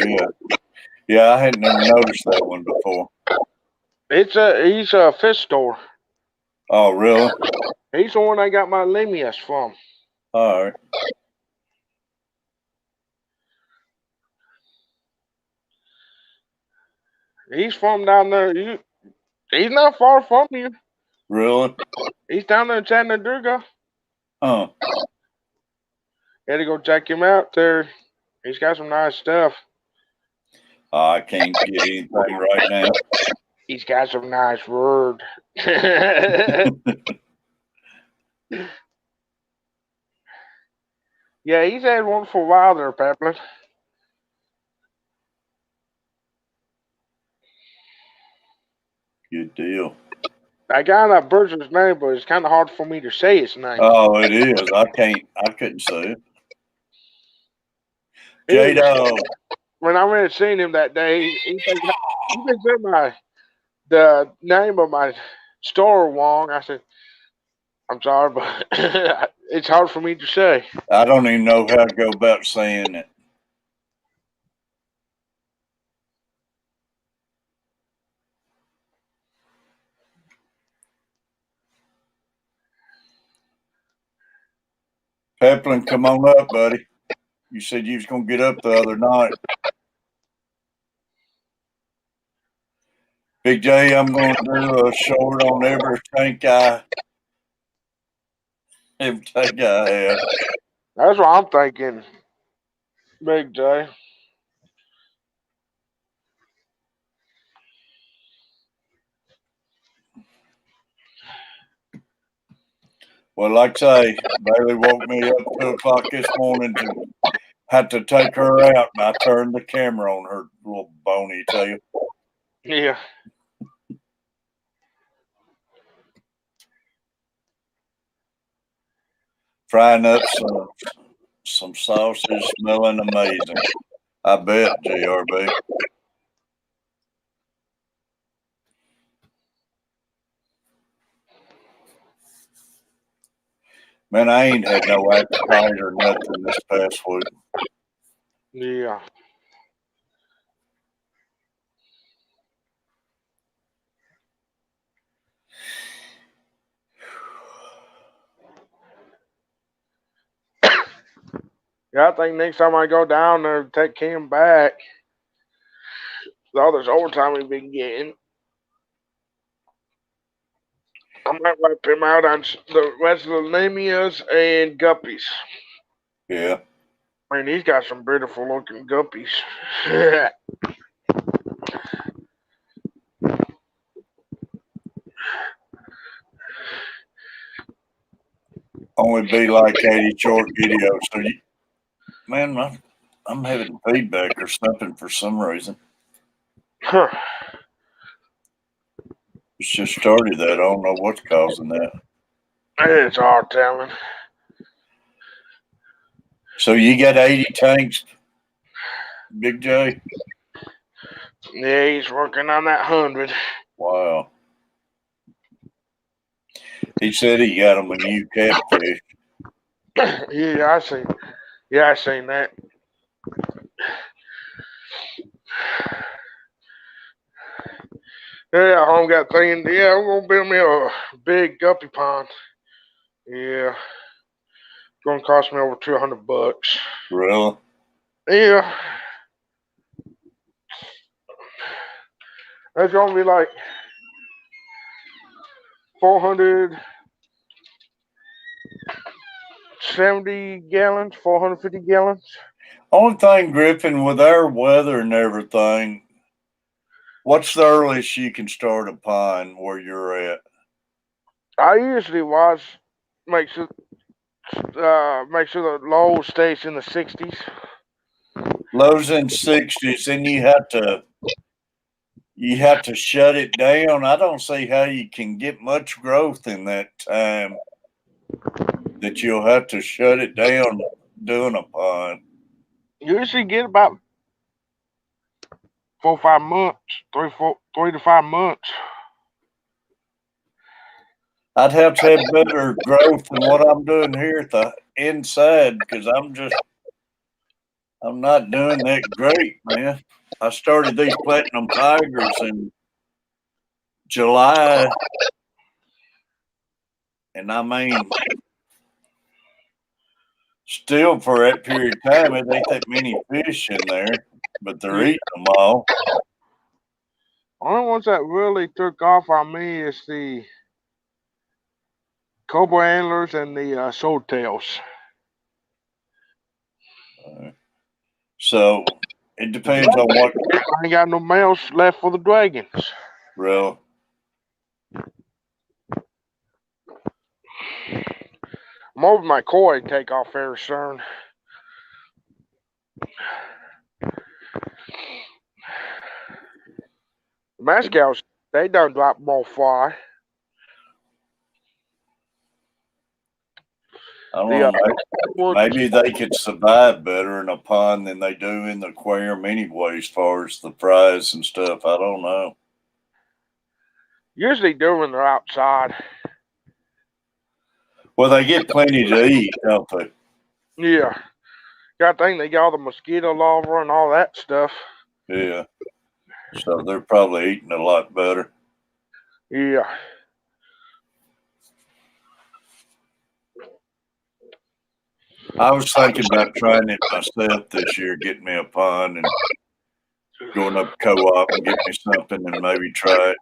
Yeah, I hadn't ever noticed that one before. He's a fish store. Oh, really? He's the one I got my limias from. All right. He's from down there. He's not far from you. Really? He's down there in Chattanooga. Oh. Had to go check him out there. He's got some nice stuff. I can't get anything right now. He's got some nice word. Yeah, he's had one for a while there, Peplin. Good deal. I got that person's name, but it's kind of hard for me to say his name. Oh, it is. I couldn't say it. Jado. When I went and seen him that day, he said the name of my store wrong. I said, I'm sorry, but it's hard for me to say. I don't even know how to go about saying it. Peplin, come on up, buddy. You said you was going to get up the other night. Big J, I'm going to do a short on everything I have. That's what I'm thinking, Big J. Well, like I say, Bailey woke me up 2 o'clock this morning to had to take her out, and I turned the camera on her little bony tail. Yeah. Frying up some sausage, smelling amazing. I bet, JRB. Man, I ain't had no appetite or nothing this past week. Yeah. Yeah, I think next time I go down there, take Kim back. All this overtime we've been getting, I might wipe him out on the rest of the lamias and guppies. Yeah. I mean, he's got some beautiful looking guppies. only be like 80 short videos. So, man, I'm having feedback or something for some reason. Huh. It's just started that. I don't know what's causing that. It's hard telling. So you got 80 tanks, Big J? Yeah, he's working on that 100. Wow. He said he got him a new Catfish. Yeah, I seen. Yeah, I seen that. Yeah, home got thinking. Yeah, we're gonna build me a big guppy pond. Yeah, it's gonna cost me over $200. Really? Yeah, that's gonna be like 470 gallons, 450 gallons. Only thing, Griffin, with our weather and everything, what's the earliest you can start a pond where you're at? I usually watch, make sure the low stays in the 60s. Lows in 60s, and you have to shut it down. I don't see how you can get much growth in that time that you'll have to shut it down doing a pond. Usually get about 4 or 5 months, 3 to 5 months. I'd have to have better growth than what I'm doing here at the inside because I'm not doing that great, man. I started these platinum tigers in July, and I mean, still for that period of time, it ain't that many fish in there, but they're eating them all. Only ones that really took off on me is the cobra antlers and the swordtails. So it depends on what I ain't got no males left for the dragons. real. I'm hoping my koi take off very soon. The mascots, they don't drop more fly. I don't The know. Maybe they could survive better in a pond than they do in the aquarium anyway, as far as the fries and stuff. I don't know. usually do when they're outside. Well, they get plenty to eat, don't they? Yeah. Got to think they got all the mosquito larvae and all that stuff. Yeah. So they're probably eating a lot better. Yeah. I was thinking about trying it myself this year, getting me a pond and going up co-op and get me something and maybe try it.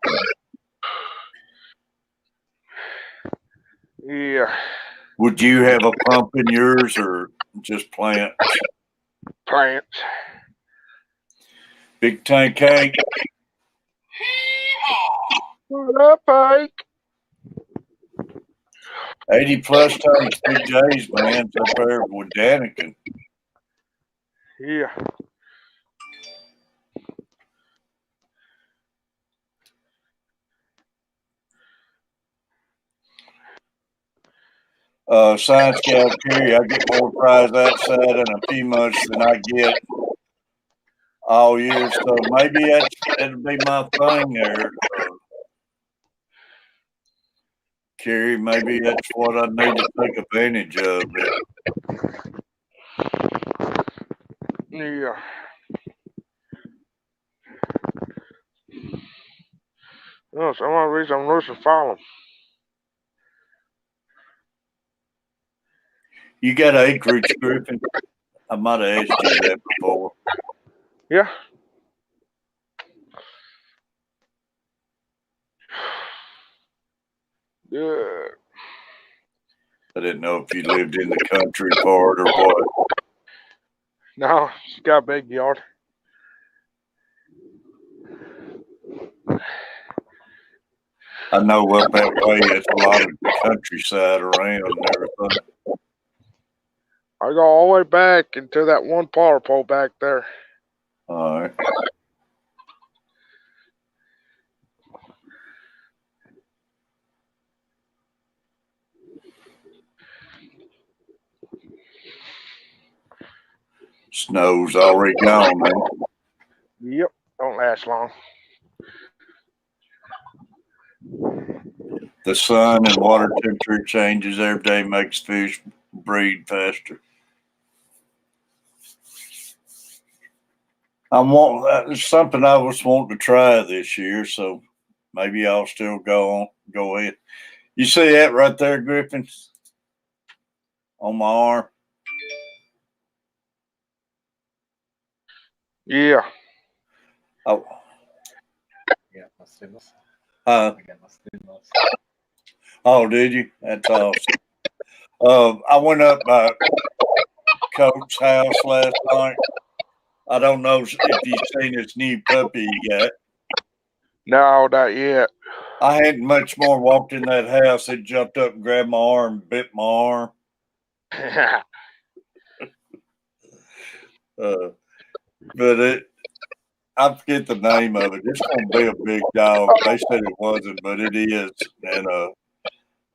Yeah. Would you have a pump in yours or just plants? Plants. Big tank Hank. What up, Hank? 80 plus tanks, Big J's, man. It's up there with Daniken. Yeah. Science gal Kerry, I get more fries outside in a few months than I get all year. So maybe that'd be my thing there. Kerry, maybe that's what I need to take advantage of. Yeah. No, for some reason I'm losing follow. You got acreage, Griffin? I might have asked you that before. Yeah. Good. I didn't know if you lived in the country part or what. No, she's got a big yard. I know up that way, it's a lot of countryside around and everything. I go all the way back into that one power pole back there. All right. Snow's already gone, man. Yep, don't last long. The sun and water temperature changes every day makes fish breed faster. It's something I was wanting to try this year, so maybe I'll still go ahead. You see that right there, Griffin? On my arm? Yeah. Oh, I got my stimulus. uh, I got my stimulus. oh, did you? That's awesome. I went up by Coach's house last night. I don't know if you've seen his new puppy he got. No, not yet. I hadn't much more walked in that house. It jumped up and grabbed my arm, bit my arm. But I forget the name of it. It's going to be a big dog. They said it wasn't, but it is. And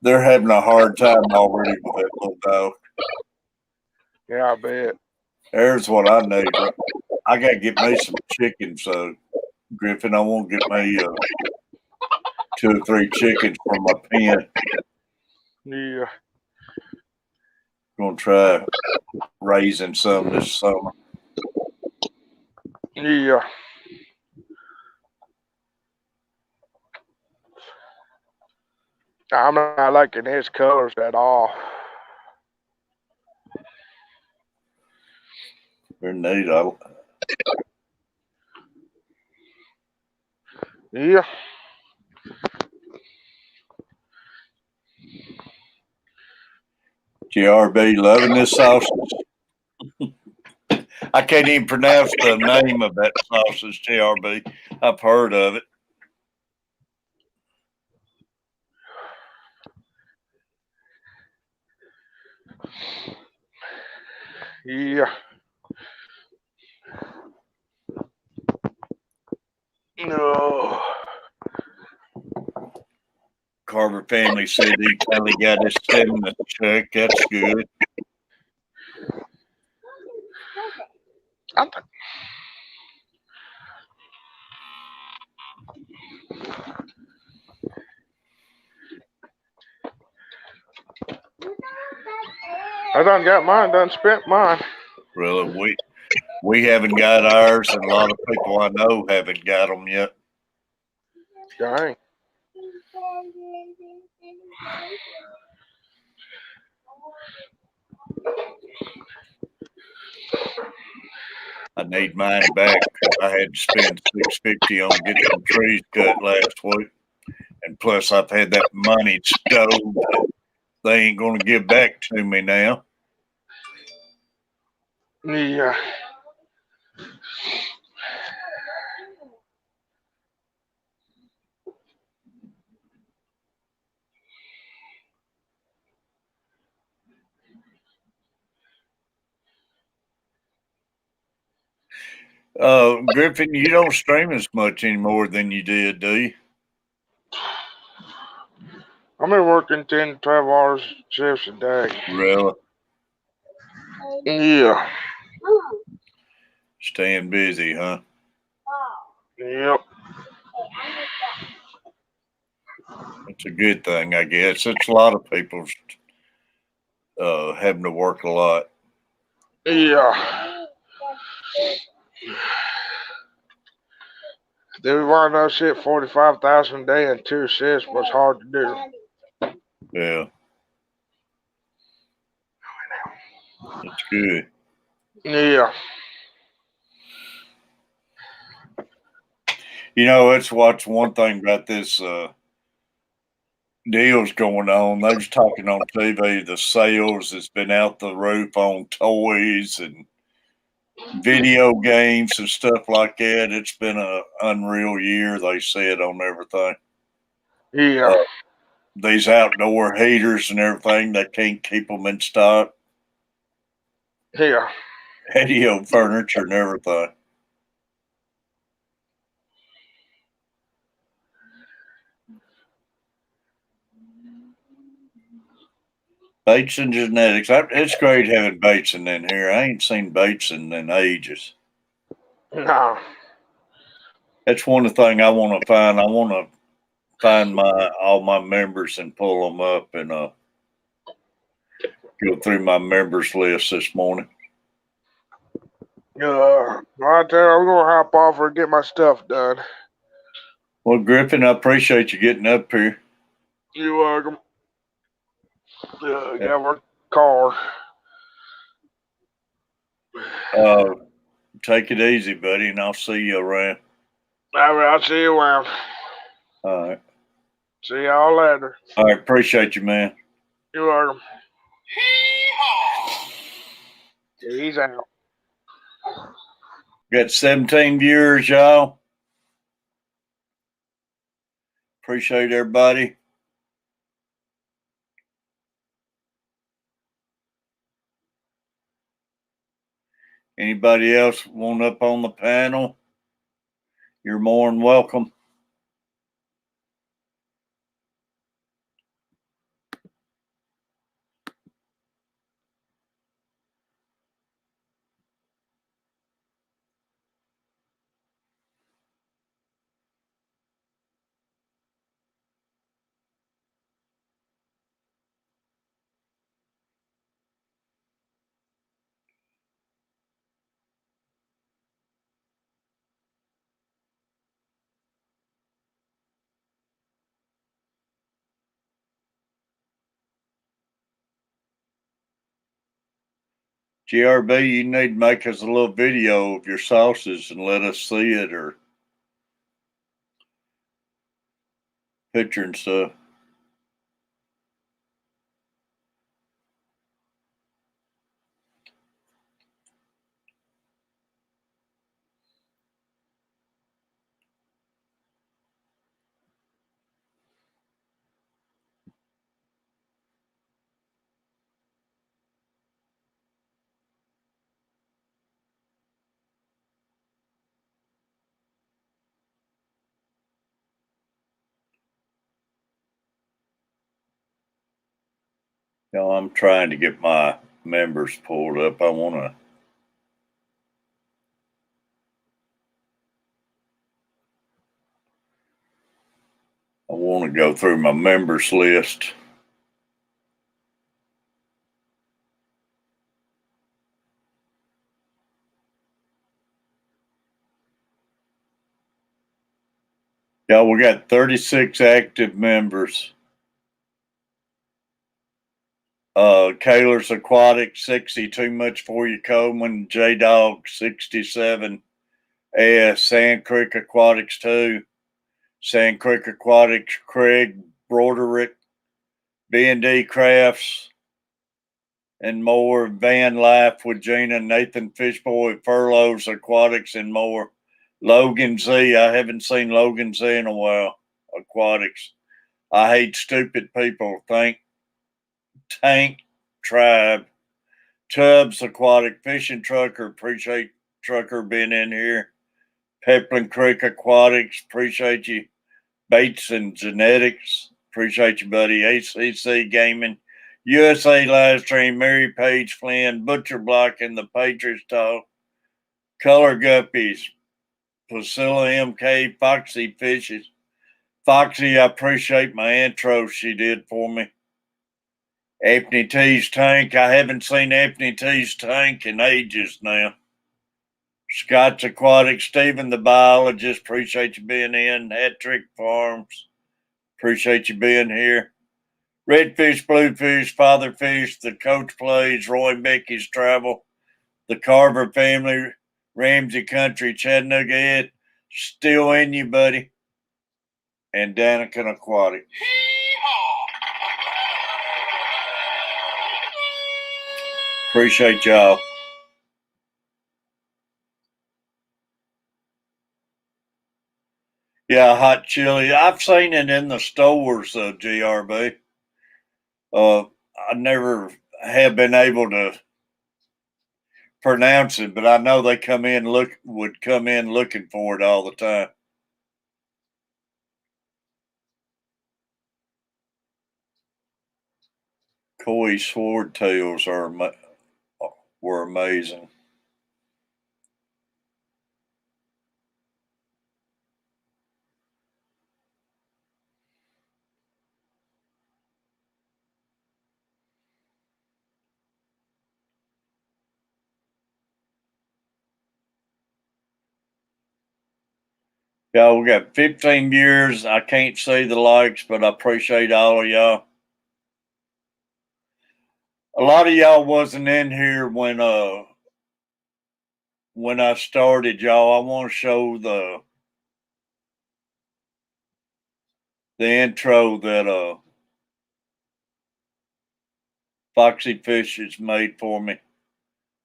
they're having a hard time already with that little dog. Yeah, I bet. There's what I need. I got to get me some chicken. So, Griffin, I want to get me 2 or 3 chickens for my pen. Yeah. Going to try raising some this summer. Yeah. I'm not liking his colors at all. They're neat. Yeah. GRB loving this sausage. I can't even pronounce the name of that sausage, GRB. I've heard of it. Yeah. No. Carver family said he finally got his stimulus check. That's good. I done got mine, done spent mine. Really, we haven't got ours, and a lot of people I know haven't got them yet. Dang. I need mine back because I had to spend $650 on getting some trees cut last week, and plus I've had that money stowed that they ain't going to give back to me now. Yeah. Griffin, you don't stream as much anymore than you did, do you? I've been working 10 to 12 hours shifts a day. Really? Yeah. Staying busy, huh? Yep. It's a good thing, I guess. It's a lot of people having to work a lot. Yeah. They wanted that shit 45,000 a day and 2 shifts was hard to do. Yeah. It's good. Yeah. You know, that's what's one thing about this deals going on. They was talking on TV, the sales has been out the roof on toys and video games and stuff like that. It's been an unreal year, they said, on everything. Yeah. These outdoor heaters and everything, they can't keep them in stock. Yeah. patio furniture and everything. Bateson Genetics. It's great having Bateson in here. I ain't seen Bateson in ages. No. That's one of the things I want to find. I want to find all my members and pull them up and go through my members list this morning. Right there, I'm gonna hop off and get my stuff done. Well, Griffin, I appreciate you getting up here. You're welcome. Got my car. Take it easy, buddy, and I'll see you around. All right, I'll see you around. All right. See y'all later. All right. Appreciate you, man. You're welcome. He's out. Got 17 viewers, y'all. Appreciate everybody. Anybody else want up on the panel? You're more than welcome. GRB, you need to make us a little video of your sauces and let us see it, or picture and stuff. I'm trying to get my members pulled up. I want to go through my members list. Yeah, we got 36 active members. Kaler's Aquatic 60, Too Much For You Coleman, J Dog 67, Sand Creek Aquatics 2, Sand Creek Aquatics, Craig Broderick, B&D Crafts, and more, Van Life with Gina, Nathan Fishboy, Furloughs Aquatics, and more. Logan Z, I haven't seen Logan Z in a while. Aquatics. I hate stupid people. Tank Tribe. Tubbs Aquatic, Fishing Trucker, appreciate Trucker being in here. Peplin Creek Aquatics, appreciate you. Bates and Genetics, appreciate you, buddy. ACC Gaming, USA Livestream, Mary Page Flynn, Butcher Block, and the Patriots Talk. Color Guppies, Priscilla MK, Foxy Fishes. Foxy, I appreciate my intro she did for me. Anthony T's Tank, I haven't seen Anthony T's Tank in ages now. Scott's Aquatic, Stephen the Biologist, appreciate you being in. Hat Trick Farms, appreciate you being here. Redfish, Bluefish, Fatherfish, The Coach Plays, Roy and Becky's Travel, The Carver Family, Ramsey Country, Chattanooga Ed, still in you, buddy, and Danican Aquatic. Appreciate y'all. Yeah, hot chili. I've seen it in the stores, GRB. I never have been able to pronounce it, but I know they would come in looking for it all the time. Koi swordtails were amazing. Y'all, we got 15 years. I can't see the likes, but I appreciate all of y'all. A lot of y'all wasn't in here when I started, y'all. I want to show the intro that Foxy Fish has made for me.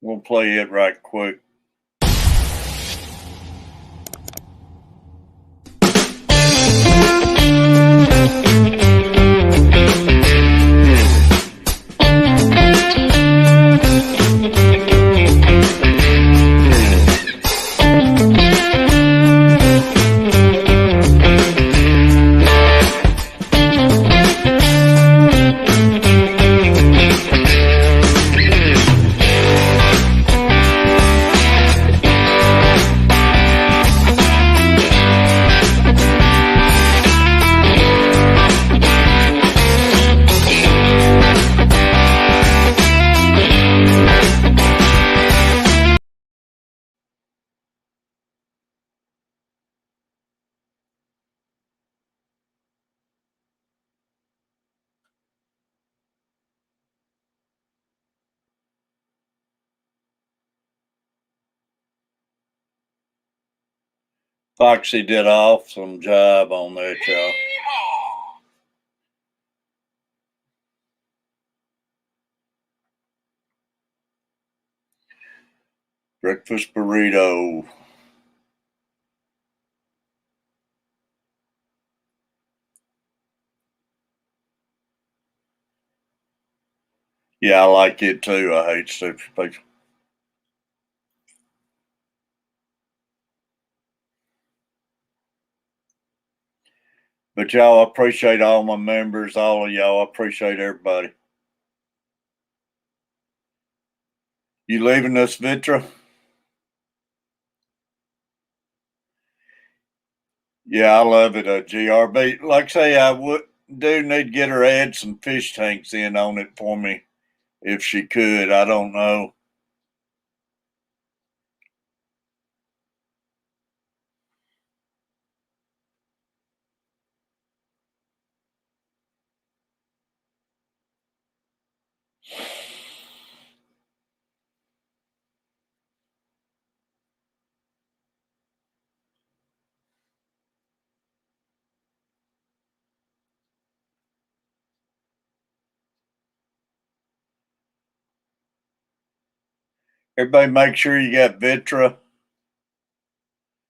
We'll play it right quick. Foxy did an awesome job on that, y'all. Breakfast burrito. Yeah, I like it too. I hate stupid people. But y'all, I appreciate all my members, all of y'all. I appreciate everybody. You leaving us, Vitra? Yeah, I love it, GRB. Like I say, I do need to get her add some fish tanks in on it for me if she could. I don't know. Everybody make sure you got Vitra.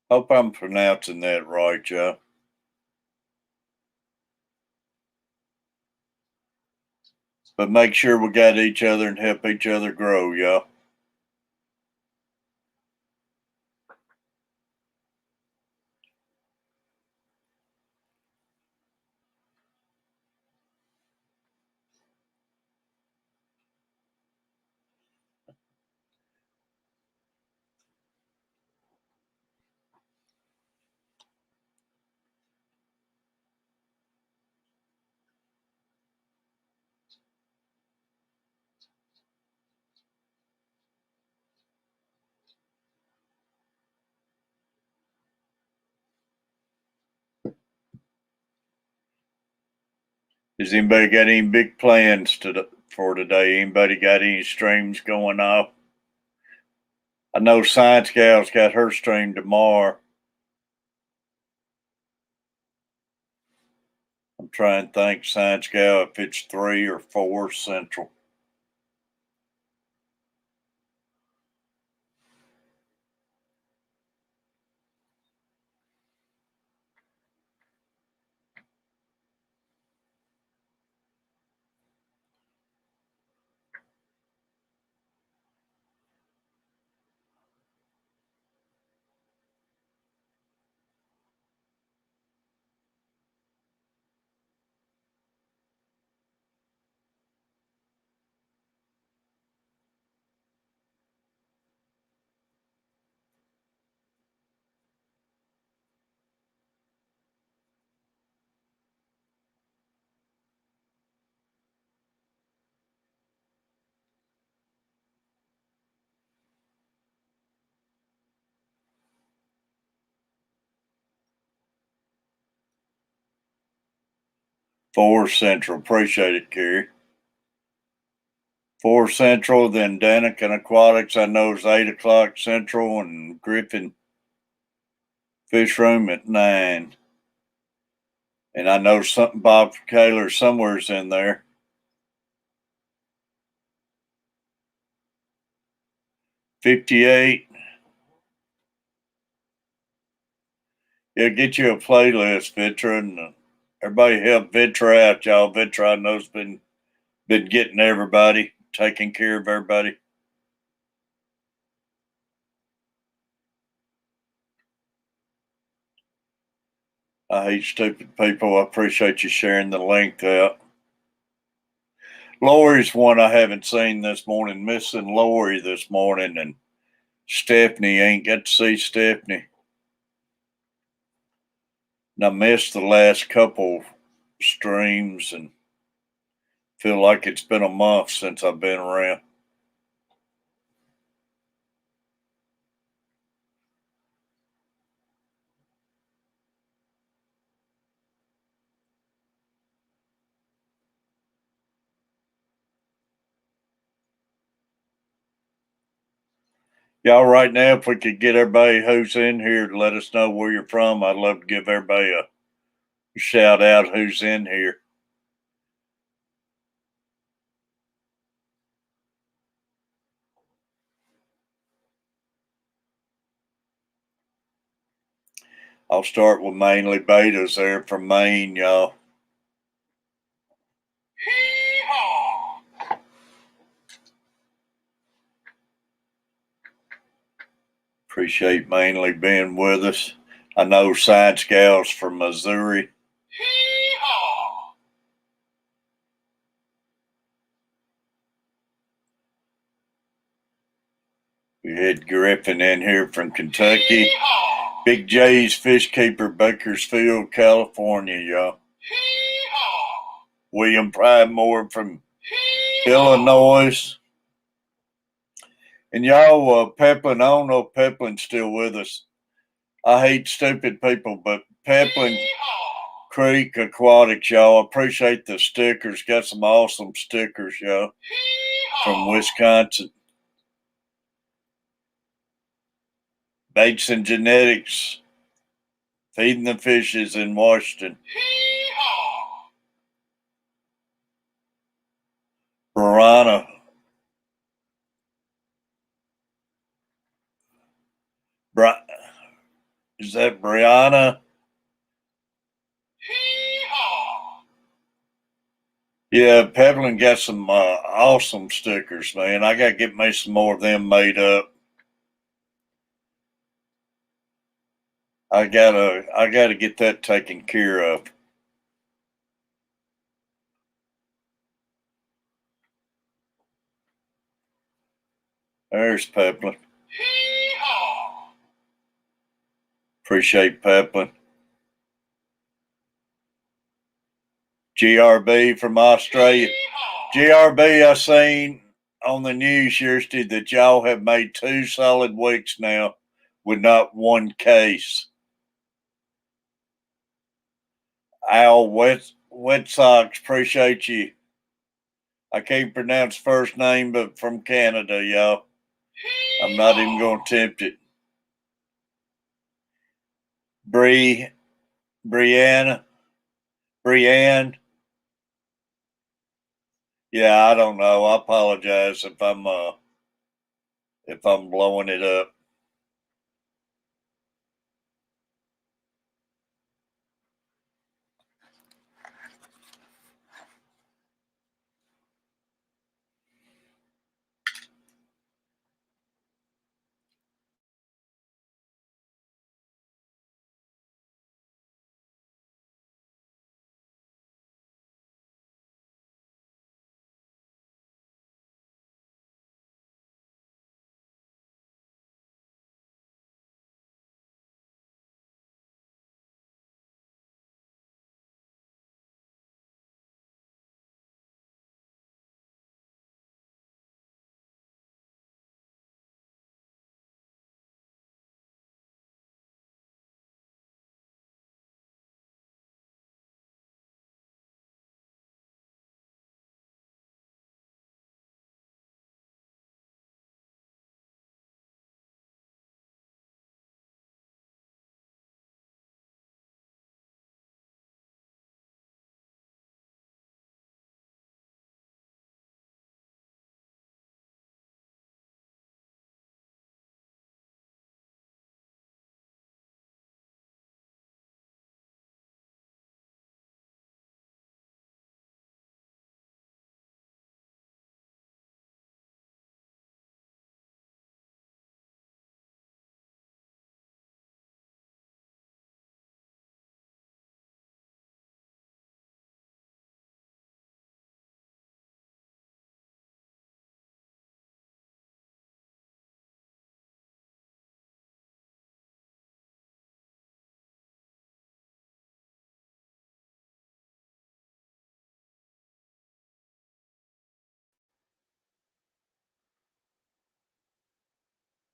Hope I'm pronouncing that right, y'all. But make sure we got each other and help each other grow, y'all. Has anybody got any big plans for today? Anybody got any streams going off? I know Science Gal's got her stream tomorrow. I'm trying to think, Science Gal, if it's 3 or 4 Central. 4 Central. Appreciate it, Kerry. 4 Central, then Danican Aquatics, I know is 8 o'clock Central, and Griffin Fish Room at 9. And I know something Bob Kaler somewhere's in there. $58. Yeah, get you a playlist, Vitra, and everybody help Vitra out, y'all. Vitra, I know's been getting everybody, taking care of everybody. I hate stupid people. I appreciate you sharing the link out. Lori's one I haven't seen this morning. Missing Lori this morning, and Stephanie ain't got to see Stephanie. And I missed the last couple streams and feel like it's been a month since I've been around. Y'all, right now, if we could get everybody who's in here to let us know where you're from, I'd love to give everybody a shout out who's in here. I'll start with mainly betas there from Maine, y'all. Appreciate mainly being with us. I know Science Gals from Missouri. We had Griffin in here from Kentucky. Big J's Fish Keeper, Bakersfield, California, y'all. William Pridemore from Illinois. And y'all, Peplin, I don't know if Peplin's still with us. I hate stupid people, but Peplin Creek Aquatics, y'all. Appreciate the stickers. Got some awesome stickers, y'all, from Wisconsin. Baits and Genetics, feeding the fishes in Washington. Brianna. Is that Brianna? Yeah, Pevlin got some awesome stickers, man. I gotta get me some more of them made up. I gotta get that taken care of. There's Pepplin. Appreciate Pepplin. GRB from Australia. GRB, I seen on the news yesterday that y'all have made 2 solid weeks now with not one case. Al Wet Sox, appreciate you. I can't pronounce first name, but from Canada, y'all. I'm not even going to attempt it. Brianne. Yeah, I don't know. I apologize if I'm blowing it up.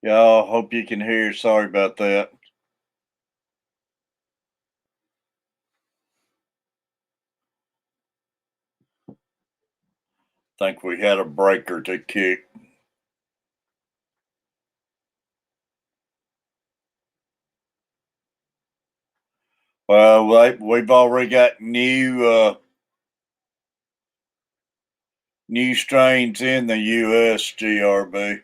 Y'all, hope you can hear. Sorry about that. Think we had a breaker to kick. Well, we've already got new strains in the U.S. GRB.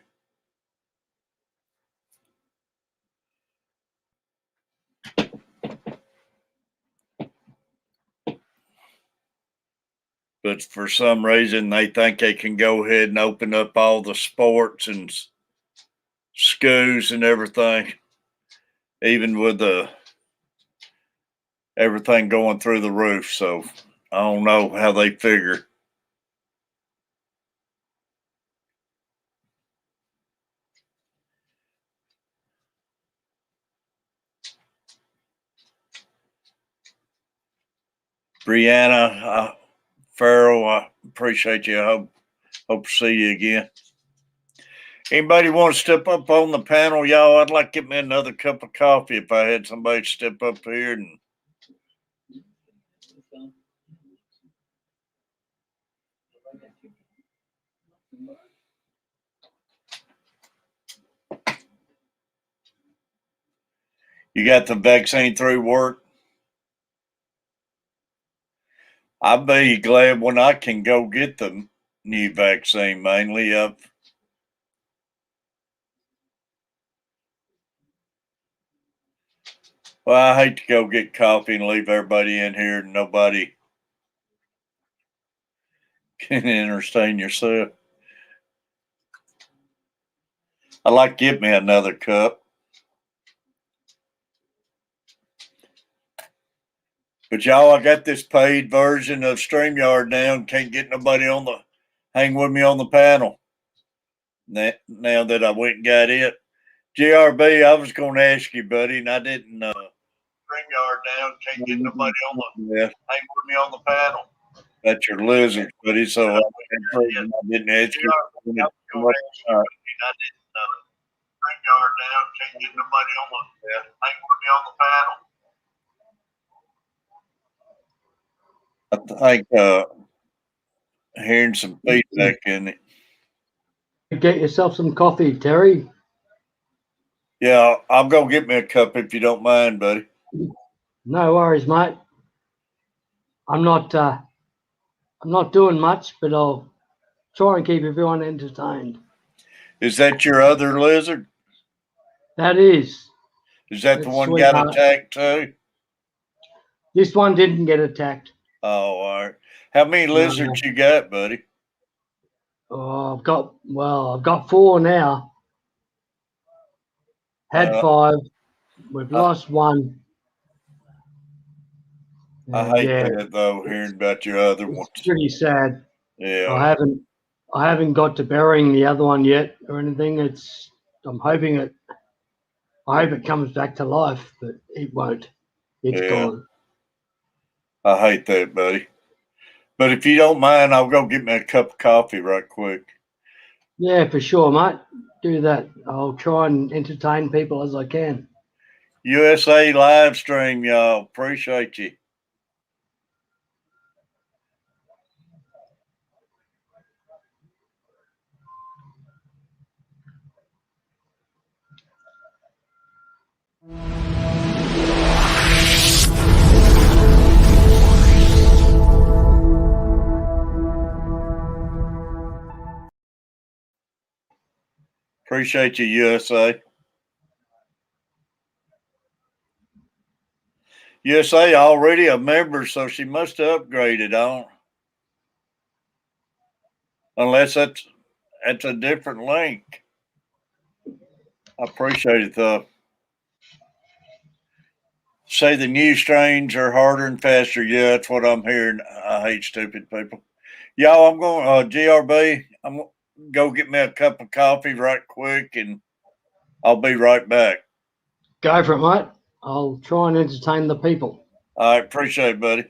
But for some reason, they think they can go ahead and open up all the sports and schools and everything, even with everything going through the roof. So I don't know how they figure. Brianna Farrell, I appreciate you. I hope to see you again. Anybody want to step up on the panel, y'all? I'd like to get me another cup of coffee if I had somebody step up here and. You got the vaccine through work? I'll be glad when I can go get the new vaccine, mainly. Well, I hate to go get coffee and leave everybody in here and nobody can entertain yourself. I'd like to get me another cup. But y'all, I got this paid version of StreamYard now and can't get nobody hang with me on the panel. Now that I went and got it. GRB, I was going to ask you, buddy, and I didn't. StreamYard now, can't get nobody hang with me on the panel. That's your lizard, buddy. So I didn't ask you. StreamYard now, can't get nobody hang with me on the panel. I think hearing some feedback in it. Get yourself some coffee, Terry. Yeah, I'll go get me a cup if you don't mind, buddy. No worries, mate. I'm not doing much, but I'll try and keep everyone entertained. Is that your other lizard? That is. Is that the one got attacked too? This one didn't get attacked. Oh, all right. How many lizards you got, buddy? Oh, I've got 4 now. Had 5. We've lost 1. I hate that though, hearing about your other ones. It's pretty sad. Yeah. I haven't got to burying the other one yet or anything. I hope it comes back to life, but it won't. It's gone. I hate that, buddy. But if you don't mind, I'll go get me a cup of coffee right quick. Yeah, for sure, mate. Do that. I'll try and entertain people as I can. USA live stream, y'all. Appreciate you. Appreciate you, USA. USA already a member, so she must have upgraded on. Unless that's a different link. I appreciate it though. Say the new strains are harder and faster. Yeah, that's what I'm hearing. I hate stupid people. Y'all, I'm going GRB. I'm gonna go get me a cup of coffee right quick, and I'll be right back. Go for it, mate. I'll try and entertain the people. I appreciate it, buddy.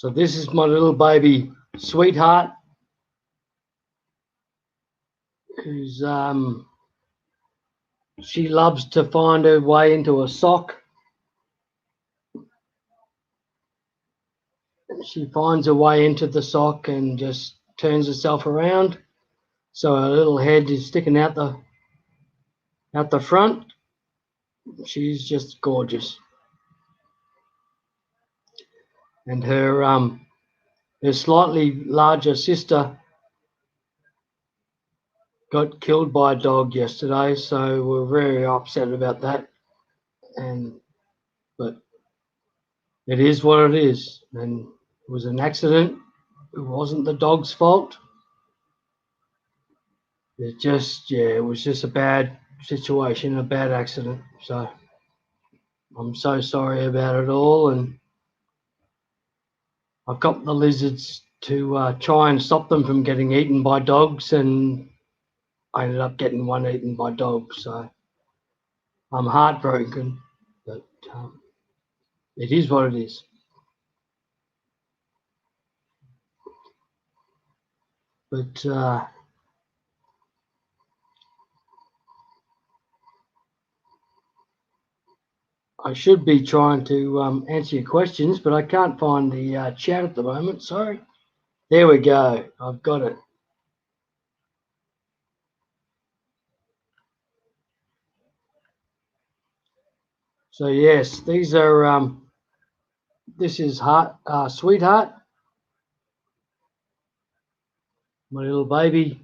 So this is my little baby Sweetheart, who's she loves to find her way into a sock. She finds her way into the sock and just turns herself around, so her little head is sticking out the front. She's just gorgeous, and her slightly larger sister got killed by a dog yesterday, so we're very upset about that. But it is what it is, and it was an accident. It wasn't the dog's fault. It was just a bad situation, a bad accident. So I'm so sorry about it all, and I've got the lizards to try and stop them from getting eaten by dogs, and I ended up getting one eaten by dogs. So I'm heartbroken, but it is what it is. But I should be trying to answer your questions, but I can't find the chat at the moment. Sorry. There we go. I've got it. So yes, these are. This is Sweetheart, my little baby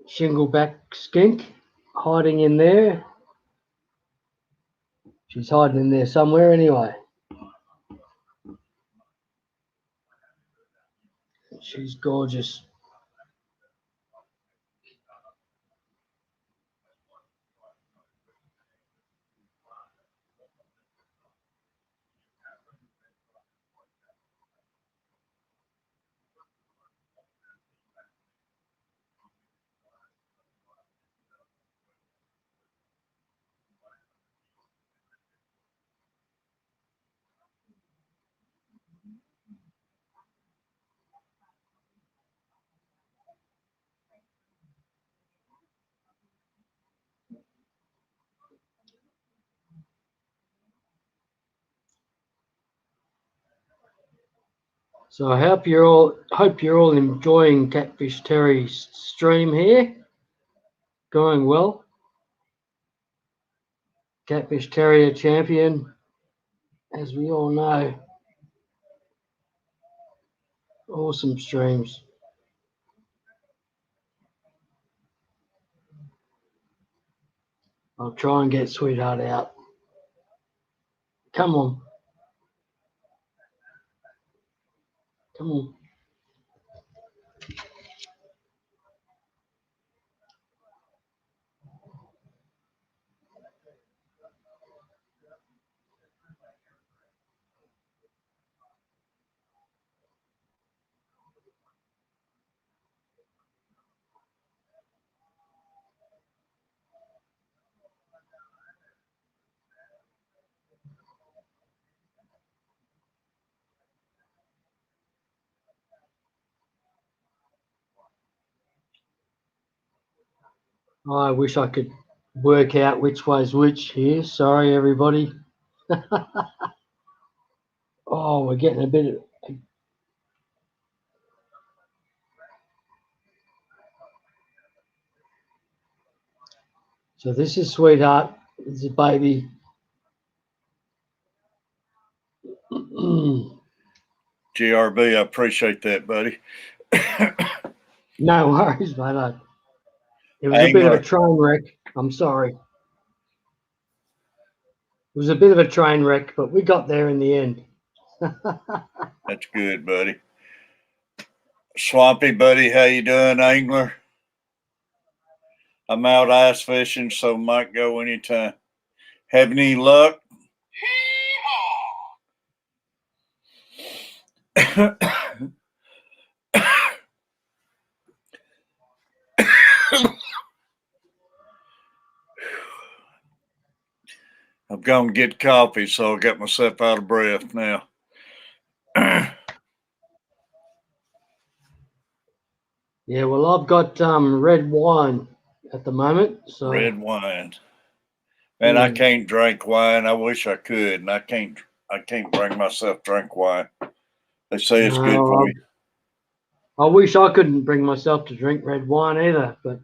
shingleback skink, hiding in there. She's hiding in there somewhere anyway. She's gorgeous. So I hope you're all enjoying Catfish Terry's stream here. Going well. Catfish Terrier champion, as we all know. Awesome streams. I'll try and get Sweetheart out. Come on. Come on. I wish I could work out which way's which here. Sorry, everybody. Oh, we're getting a bit of... So this is Sweetheart. This is baby. GRB, I appreciate that, buddy. No worries, mate. It was a bit of a train wreck. I'm sorry. It was a bit of a train wreck, but we got there in the end. That's good, buddy. Swampy, buddy, how you doing, angler? I'm out ice fishing, so might go anytime. Have any luck? I'm going to get coffee, so I got myself out of breath now. Yeah, well, I've got red wine at the moment. So Red wine. Man, I can't drink wine. I wish I could, and I can't bring myself to drink wine. They say it's good for you. I wish I couldn't bring myself to drink red wine either, but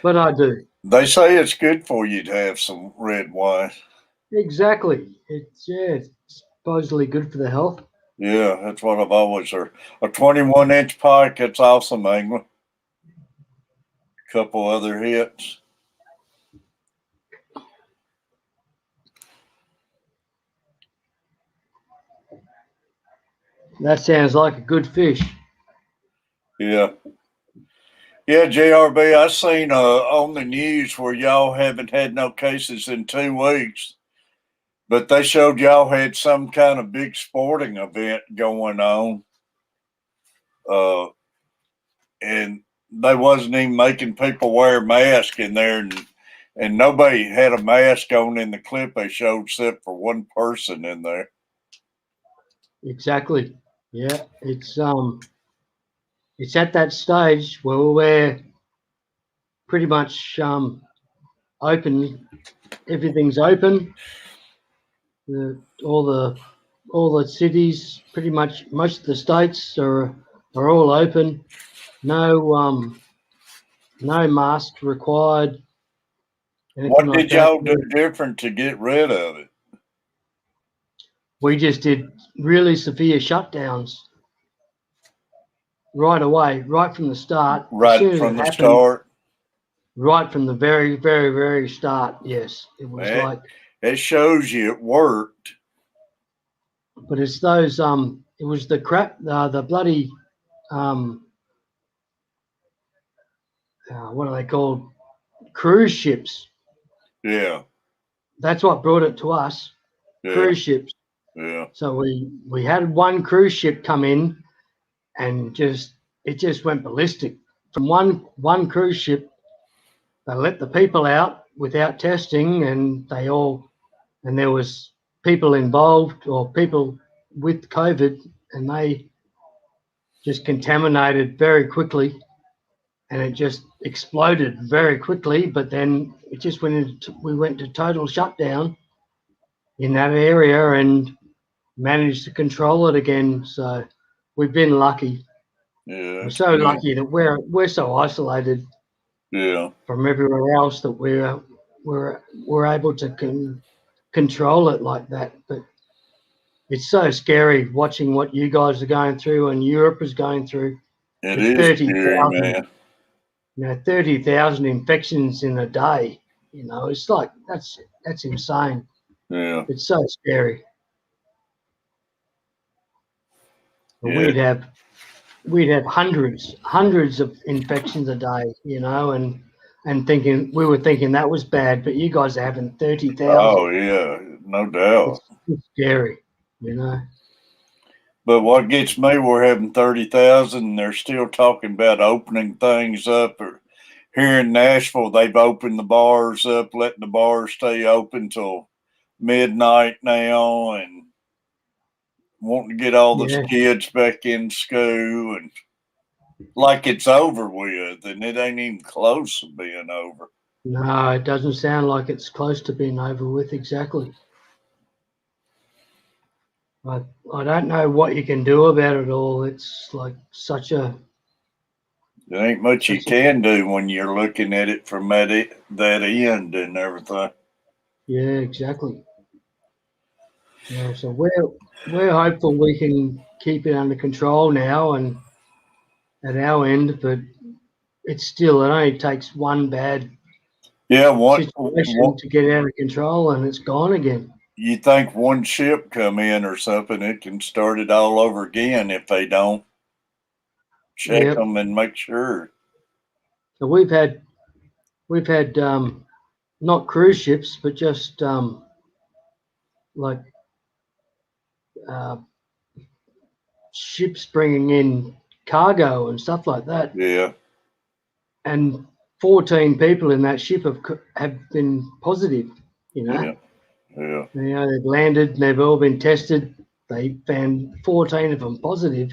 but I do. They say it's good for you to have some red wine. Exactly. It's supposedly good for the health. Yeah, that's what I've always heard. A 21-inch pike, it's awesome, England. A couple other hits. That sounds like a good fish. Yeah. Yeah, JRB, I seen on the news where y'all haven't had no cases in 2 weeks, but they showed y'all had some kind of big sporting event going on. And they wasn't even making people wear masks in there, and nobody had a mask on in the clip they showed except for one person in there. Exactly. Yeah, it's at that stage where we're pretty much open. Everything's open. All the cities, pretty much most of the states are all open. No no mask required. Anything What like did that. y'all do different to get rid of it? We just did really severe shutdowns right away, right from the start. As Right soon as from it the happened, start? right from the very, very, very start. Yes, it was like. It shows you it worked. But it's those it was the crap, the bloody what are they called? Cruise ships. Yeah. That's what brought it to us. Yeah. Cruise ships. Yeah. So we had one cruise ship come in, and it just went ballistic. From one cruise ship, they let the people out without testing, and there was people involved or people with COVID, and they just contaminated very quickly, and it just exploded very quickly. But then we went to total shutdown in that area and managed to control it again. So we've been lucky. Yeah. We're so lucky that we're so isolated from everywhere else that we're able to control it like that. But it's so scary watching what you guys are going through and Europe is going through. It is 30,000, scary, man. 30,000 infections in a day. It's like that's insane. Yeah. It's so scary. Yeah. We'd have hundreds of infections a day, and we were thinking that was bad, but you guys are having 30,000. Oh yeah, no doubt. It's scary, But what gets me, we're having 30,000, and they're still talking about opening things up. Or here in Nashville, they've opened the bars up, letting the bars stay open till midnight now, and wanting to get all those kids back in school, and like it's over with, and it ain't even close to being over. No, it doesn't sound like it's close to being over with. Exactly. I don't know what you can do about it all. It's like There ain't much you can do when you're looking at it from that end and everything. Yeah, exactly. So we're hopeful we can keep it under control now and at our end, but it only takes one bad situation to get out of control, and it's gone again. You think one ship come in or something, it can start it all over again if they don't check them and make sure. So we've had not cruise ships, but just like ships bringing in cargo and stuff like that. Yeah. And 14 people in that ship have been positive. You know, Yeah. they've landed and they've all been tested. They found 14 of them positive.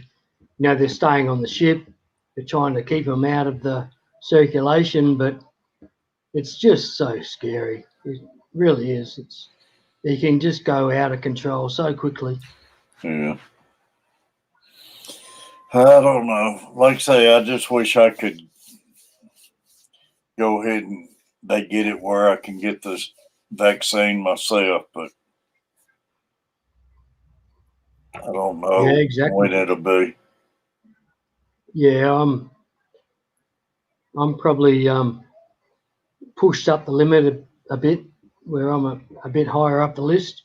They're staying on the ship. They're trying to keep them out of the circulation, but it's just so scary. It really is. It can just go out of control so quickly. Yeah. I don't know. Like I say, I just wish I could go ahead and they get it where I can get this vaccine myself, but I don't know Yeah, exactly. when it'll be. Yeah, I'm probably pushed up the limit a bit, where I'm a bit higher up the list.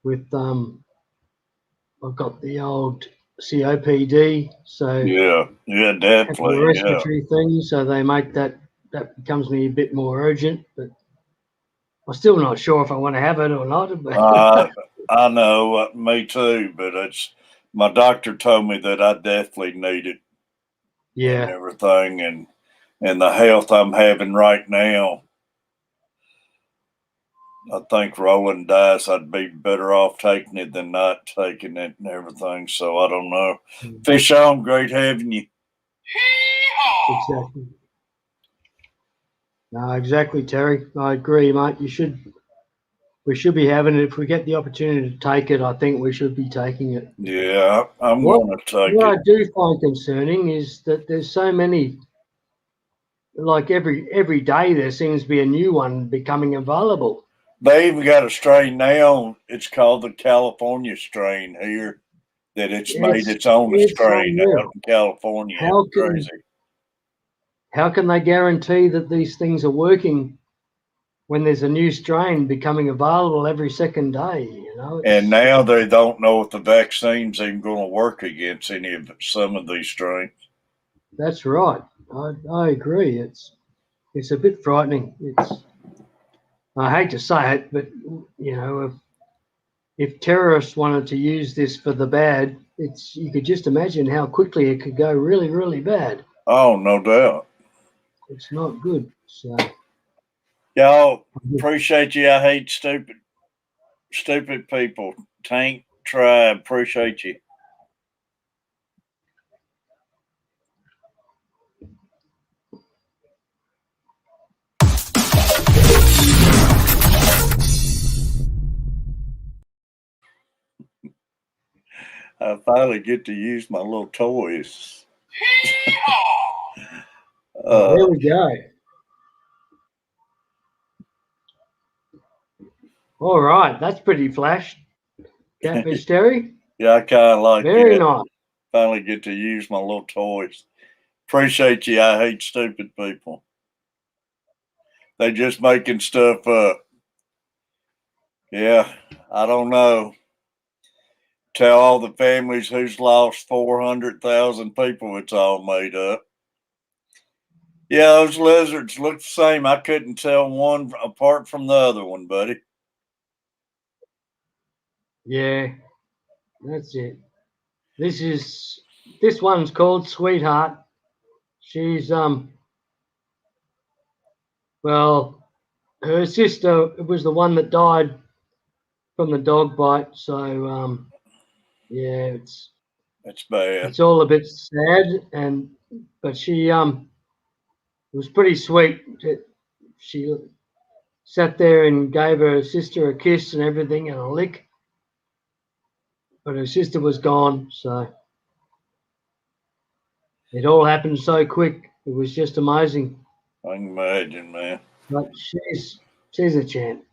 With I've got the old COPD, so Yeah, have definitely. the Yeah. respiratory thing, so they make that becomes me a bit more urgent. But I'm still not sure if I want to have it or not. But I know, me too, but my doctor told me that I definitely need it and yeah, everything, and the health I'm having right now. I think rolling dice, I'd be better off taking it than not taking it and everything. So I don't know. Fish on, great having you. exactly. No, exactly, Terry. I agree, mate. We should be having it. If we get the opportunity to take it, I think we should be taking it. Yeah, I'm What, going to take what it. I do find concerning is that there's so many, like every day there seems to be a new one becoming available. They even got a strain now. It's called the California strain here. That it's made its own It's strain unreal. out in California. How It's crazy. can they guarantee that these things are working when there's a new strain becoming available every second day? And now they don't know if the vaccine's even going to work against some of these strains. That's right. I agree. It's a bit frightening. I hate to say it, but if terrorists wanted to use this for the bad, you could just imagine how quickly it could go really, really bad. Oh, no doubt. It's not good. So Y'all, appreciate you. I hate stupid people. Tank Tribe, appreciate you. I finally get to use my little toys. there we go. All right, that's pretty flash. Catfish Terry. Yeah, I kind of like Very it. nice. Finally get to use my little toys. Appreciate you. I hate stupid people. They just making stuff up. Yeah, I don't know. Tell all the families who's lost 400,000 people it's all made up. Yeah, those lizards look the same. I couldn't tell one apart from the other one, buddy. Yeah, that's it. This one's called Sweetheart. She's well, her sister was the one that died from the dog bite. So yeah, It's bad. it's all a bit sad, but she was pretty sweet. She sat there and gave her sister a kiss and everything and a lick, but her sister was gone. So it all happened so quick. It was just amazing. I can imagine, man. But she's a champ.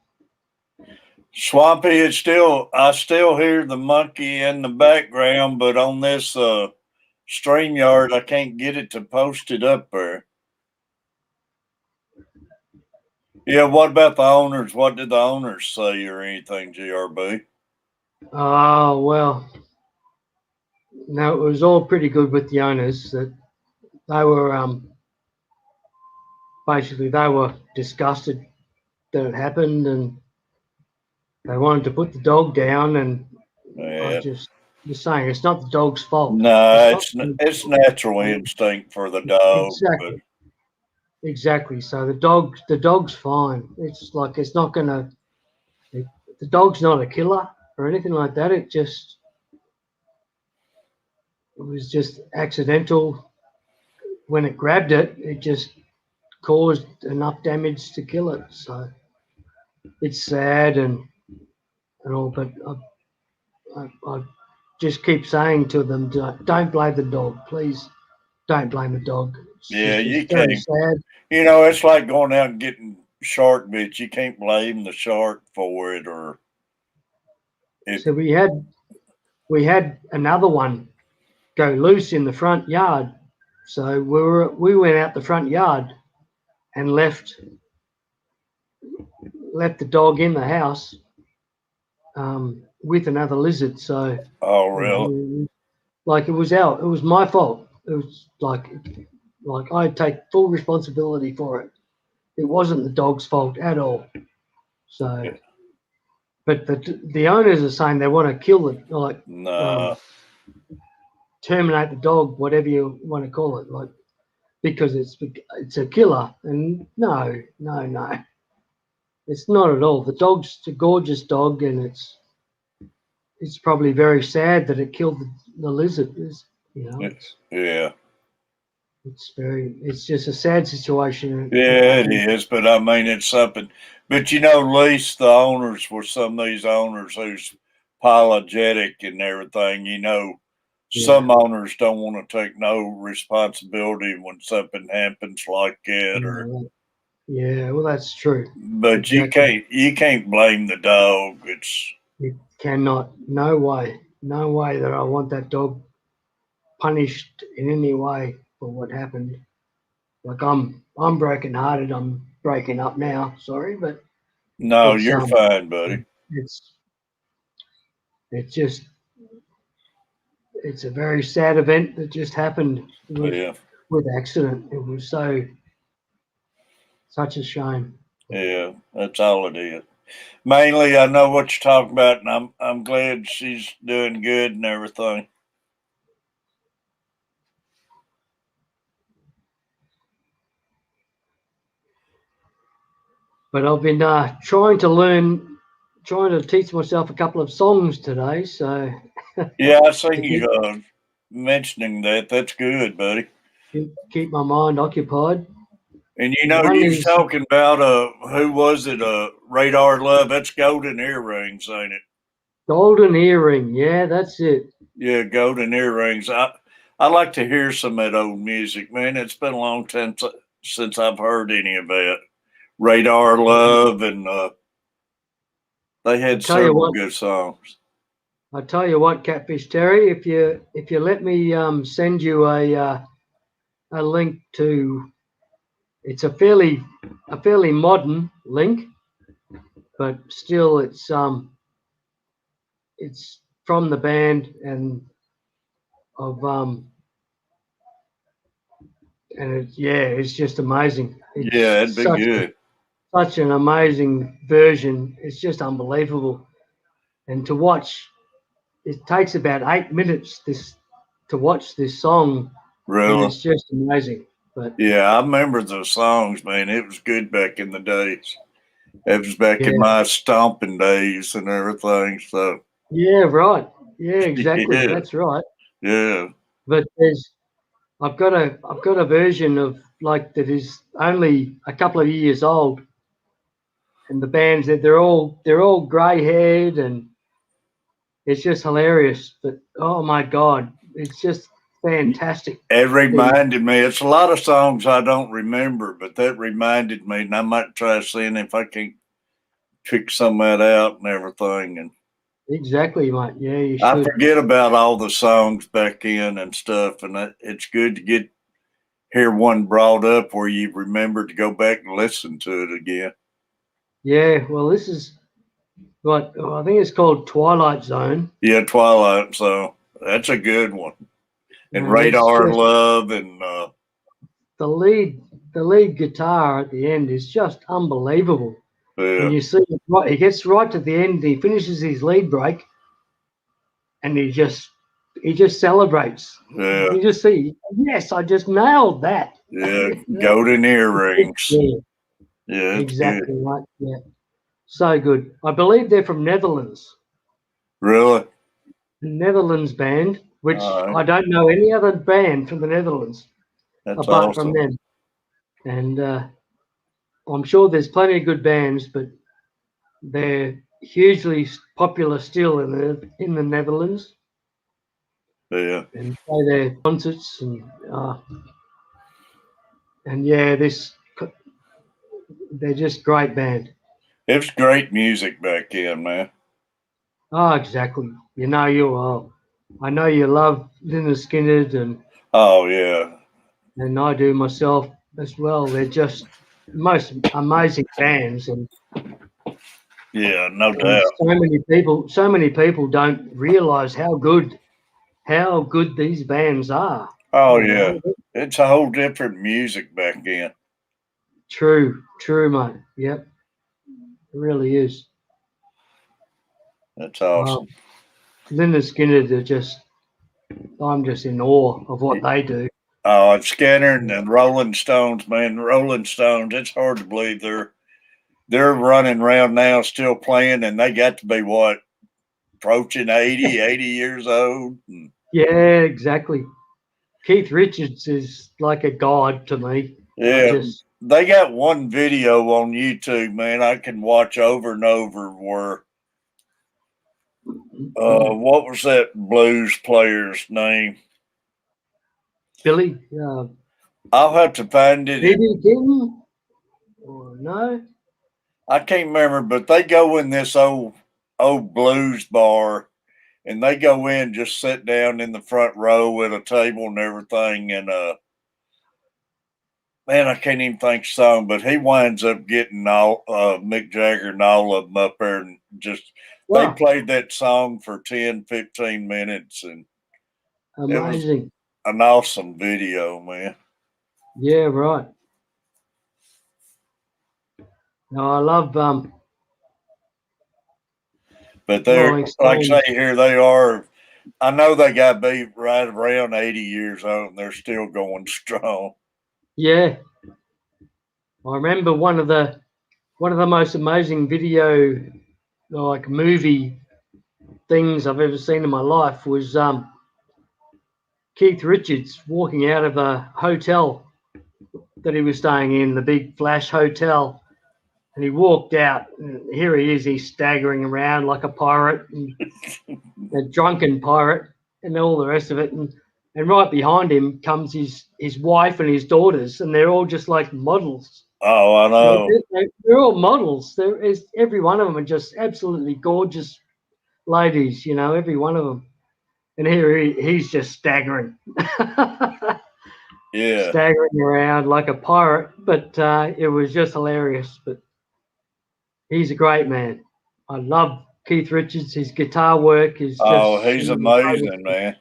Swampy, I still hear the monkey in the background, but on this StreamYard, I can't get it to post it up there. Yeah, what about the owners? What did the owners say or anything, GRB? Oh, well, no, it was all pretty good with the owners. That they were basically they were disgusted that it happened, and they wanted to put the dog down. And I Yeah. just was saying it's not the dog's fault. No, it's natural instinct for the dog. Exactly. exactly. So the dog's fine. It's like it's not gonna. The dog's not a killer or anything like that. It was just accidental. When it grabbed it, it just caused enough damage to kill it. So it's sad and all, but I just keep saying to them, don't blame the dog, please. Don't blame the dog. Yeah, It's you very can't. sad. You know, it's like going out and getting shark bit. You can't blame the shark for it, or it. So we had another one go loose in the front yard. So we went out the front yard and left the dog in the house with another lizard. So Oh, you really? know, like it was my fault. It was like I take full responsibility for it. It wasn't the dog's fault at all. So, but the owners are saying they want to kill it, like Nah. terminate the dog, whatever you want to call it, like because it's a killer. And no, it's not at all. The dog's a gorgeous dog, and it's probably very sad that it killed the lizard. Yeah. It's just a sad situation. Yeah, it is. But I mean, it's something. But you know, at least the owners for some of these owners who's apologetic and everything, you know, some owners don't want to take no responsibility when something happens like that, or. Yeah, well, that's true. But Exactly. you can't blame the dog. It's You cannot. No way that I want that dog punished in any way for what happened. Like I'm broken hearted. I'm breaking up now. Sorry, but no, it's you're fine, buddy. it's it's just it's a very sad event that just happened Yeah, with accident. It was such a shame. yeah, that's all it is. Mainly, I know what you're talking about, and I'm glad she's doing good and everything. But I've been trying to teach myself a couple of songs today. So Yeah, I seen to keep, you mentioning that. That's good, buddy. keep my mind occupied. And you know, One you was is talking about who was it? Radar Love. That's Golden Earrings, ain't it? Golden Earring. Yeah, that's it. Yeah, Golden Earrings. I like to hear some of that old music, man. It's been a long time since I've heard any of that. Radar Love, and they had Tell you several what, good songs. I tell you what, Catfish Terry, if you let me send you a link to, it's a fairly modern link, but still it's from the band and of and it's just amazing. Yeah, It's it'd be good. such an amazing version. It's just unbelievable, and to watch. It takes about 8 minutes to watch this song, and Really? it's just amazing. But Yeah, I remember those songs, man. It was good back in the days. It was back yeah, in my stomping days and everything. So yeah, right, yeah, exactly. yeah, That's right. yeah, But I've got a version of like that is only a couple of years old, and the bands that they're all grey haired, and it's just hilarious. But oh my god, it's just fantastic. it The reminded me. It's a lot of songs I don't remember, but that reminded me, and I might try seeing if I can pick some of that out and everything. And exactly, mate. Yeah, you I should. forget about all the songs back in and stuff, and it's good to hear one brought up where you remember to go back and listen to it again. Yeah, well, this is what I think it's called Twilight Zone, Yeah, Twilight. So that's a good one. And and it's Radar just Love, and the lead the lead guitar at the end is just unbelievable. yeah, And you see, he gets right to the end, he finishes his lead break, and he just he just celebrates. Yeah, You just see, yes, I just nailed that. yeah. Golden earrings. Yeah, Yeah, it's exactly good. right. Yeah, so good. I believe they're from Netherlands. Really? Netherlands band, which All right. I don't know any other band from the Netherlands That's apart from awesome. them. And I'm sure there's plenty of good bands, but they're hugely popular still in the Netherlands, Yeah. and play their concerts and yeah, they're just great band. It was great music back then, man. Oh, exactly. You know you are. I know you love Lynyrd Skynyrd Oh, yeah. and I do myself as well. They're just most amazing bands, Yeah, no and doubt. so many people don't realize how good these bands are. Oh, You yeah. know, It's a whole different music back then. true, mate. Yep, it really is. That's Well, awesome. Lynyrd Skynyrd are just, I'm just in awe of what they do. Oh, and Skinner and Rolling Stones, man. Rolling Stones, it's hard to believe they're running around now still playing, and they got to be what, approaching 80 years old. And Yeah, exactly. Keith Richards is like a god to me. I yeah, just, they got one video on YouTube, man, I can watch over and over where what was that blues player's name? Billy, I'll have to find it. B.B. King, or no? I can't remember, but they go in this old blues bar, and they go in, just sit down in the front row at a table and everything. And man, I can't even think of the song, but he winds up getting all Mick Jagger and all of them up there, and just they Wow, played that song for 10, 15 minutes, and it was amazing. an awesome video, man. Yeah, right. No, I love But they're Rolling like say Stones. here they are. I know they got to be right around 80 years old, and they're still going strong. Yeah, I remember one of the most amazing video, like movie things I've ever seen in my life was Keith Richards walking out of a hotel that he was staying in, the big Flash Hotel, and he walked out. And here he is, he's staggering around like a pirate, and a drunken pirate, and all the rest of it. And right behind him comes his wife and his daughters, and they're all just like models. Oh, I know. They're all models. Every one of them are just absolutely gorgeous ladies, every one of them. And here he's just staggering, Yeah. staggering around like a pirate. But it was just hilarious. But he's a great man. I love Keith Richards. His guitar work is Oh, just he's amazing, man.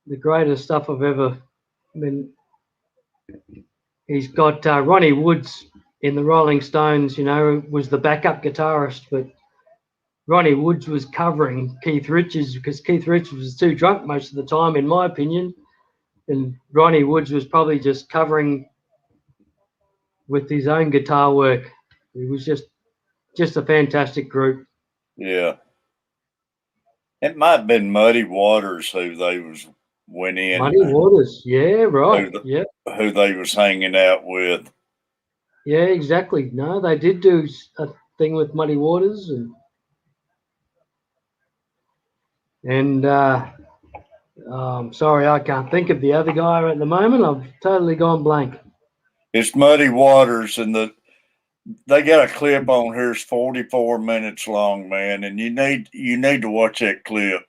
the greatest stuff I've ever. I mean, he's got Ronnie Woods in the Rolling Stones. Was the backup guitarist, but Ronnie Woods was covering Keith Richards because Keith Richards was too drunk most of the time, in my opinion. And Ronnie Woods was probably just covering with his own guitar work. It was just a fantastic group. Yeah. It might have been Muddy Waters who they went in, Muddy Waters, yeah, right, who, yeah, who they was hanging out with. yeah, exactly. No, they did do a thing with Muddy Waters, and sorry, I can't think of the other guy at the moment. I've totally gone blank. It's Muddy Waters, and they got a clip on here. It's 44 minutes long, man, and you need to watch that clip.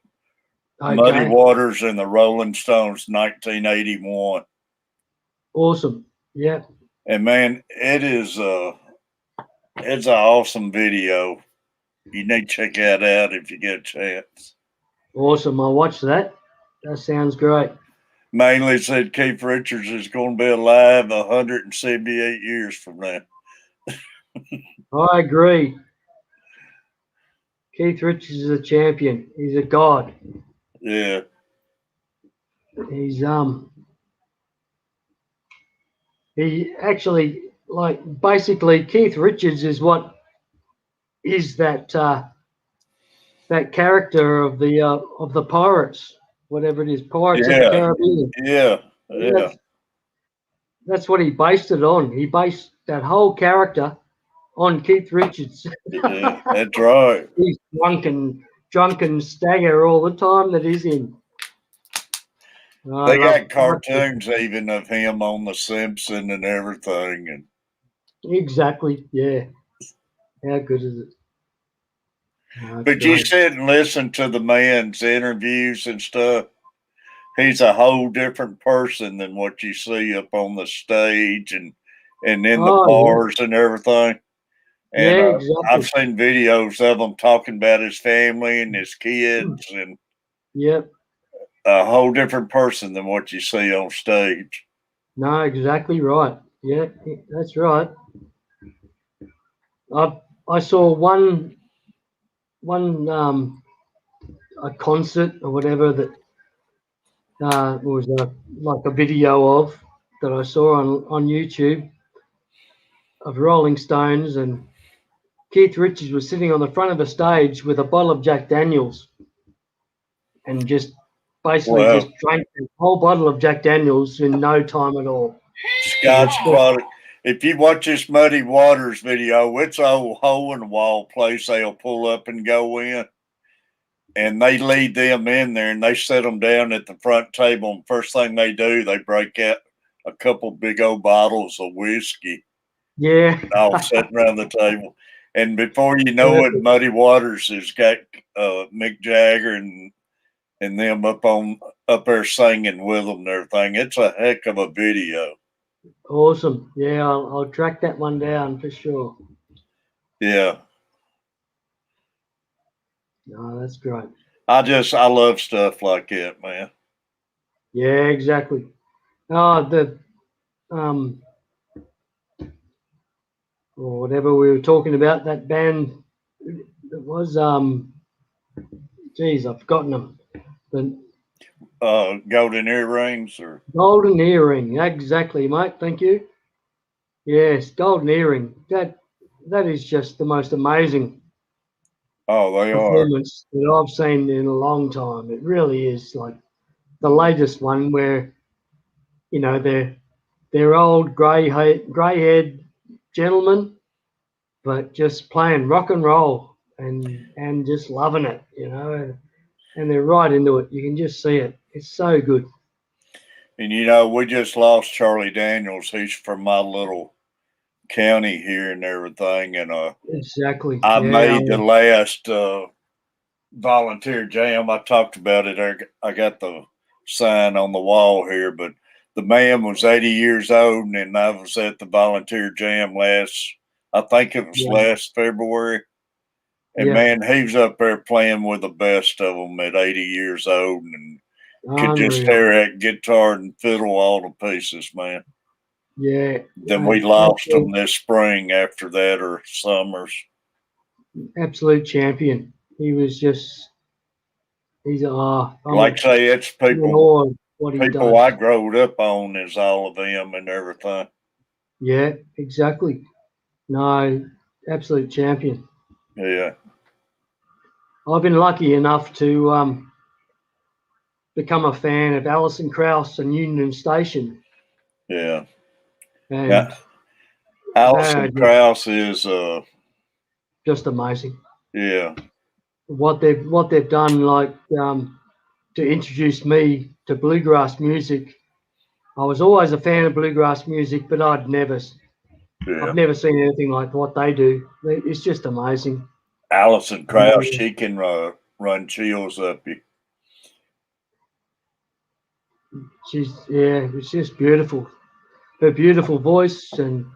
Muddy Okay, Waters and the Rolling Stones, 1981. awesome. Yeah, And man, it's an awesome video. You need to check that out if you get a chance. awesome. I'll watch that. That sounds great. Mainly said Keith Richards is going to be alive 178 years from now. I agree. Keith Richards is a champion. He's a god. Yeah. He's he actually, like, basically Keith Richards is what is that character of the pirates, whatever it is, Pirates of the Yeah, Caribbean. yeah, yeah, That's what he based it on. He based that whole character on Keith Richards. yeah. That's right. He's drunken stagger all the time that he's in. I They got love cartoons even of him on The Simpsons and everything. And exactly, yeah. How good is it? Oh, that's but you great. sit and listen to the man's interviews and stuff. He's a whole different person than what you see up on the stage and in the Oh bars and everything. yeah, And yeah, I've exactly. seen videos of him talking about his family and his kids, and Yep. a whole different person than what you see on stage. No, exactly right. Yeah, that's right. I saw one a concert or whatever that was like a video of that I saw on YouTube of Rolling Stones, and Keith Richards was sitting on the front of the stage with a bottle of Jack Daniels and just basically Well, just drank the whole bottle of Jack Daniels in no time at all. It was Scotch quality. If you watch this Muddy Waters video, it's a old hole in the wall place they'll pull up and go in. And they lead them in there and they set them down at the front table. And first thing they do, they break out a couple big old bottles of whiskey, yeah, all sitting around the table. And before you know it, perfect. Muddy Waters has got Mick Jagger and them up there singing with them and everything. It's a heck of a video. Awesome. Yeah, I'll track that one down for sure. Yeah. No, that's great. I love stuff like that, man. Yeah, exactly. Oh, the or whatever we were talking about, that band that was geez, I've forgotten them. The Golden earrings or Golden Earring, exactly, mate. Thank you. Yes, Golden Earring. That is just the most amazing oh, they are. performance that I've seen in a long time. It really is, like the latest one where they're old grey-haired gentlemen, but just playing rock and roll and just loving it, and they're right into it. You can just see it. It's so good. And we just lost Charlie Daniels. He's from my little county here and everything. And Exactly. I Yeah. made the last volunteer jam. I talked about it. I got the sign on the wall here, but the man was 80 years old, and I was at the volunteer jam I think it was Yeah. last February. And Yeah. man, he was up there playing with the best of them at 80 years old and could just Unreal. tear that guitar and fiddle all to pieces, man. Yeah. Then we lost him this spring after that or summers. Absolute champion. He was just, he's, I'm Like I say, it's in awe of what he people does. I growed up on is all of them and everything. Yeah, exactly. No, absolute champion. Yeah. I've been lucky enough to become a fan of Alison Krauss and Union Station. Yeah. And Yeah. Alison Krauss is just amazing. Yeah. What they've done, like to introduce me to bluegrass music. I was always a fan of bluegrass music, but I've never seen anything like what they do. It's just amazing. Alison Krauss, she can run chills up you. It's just beautiful. Her beautiful voice and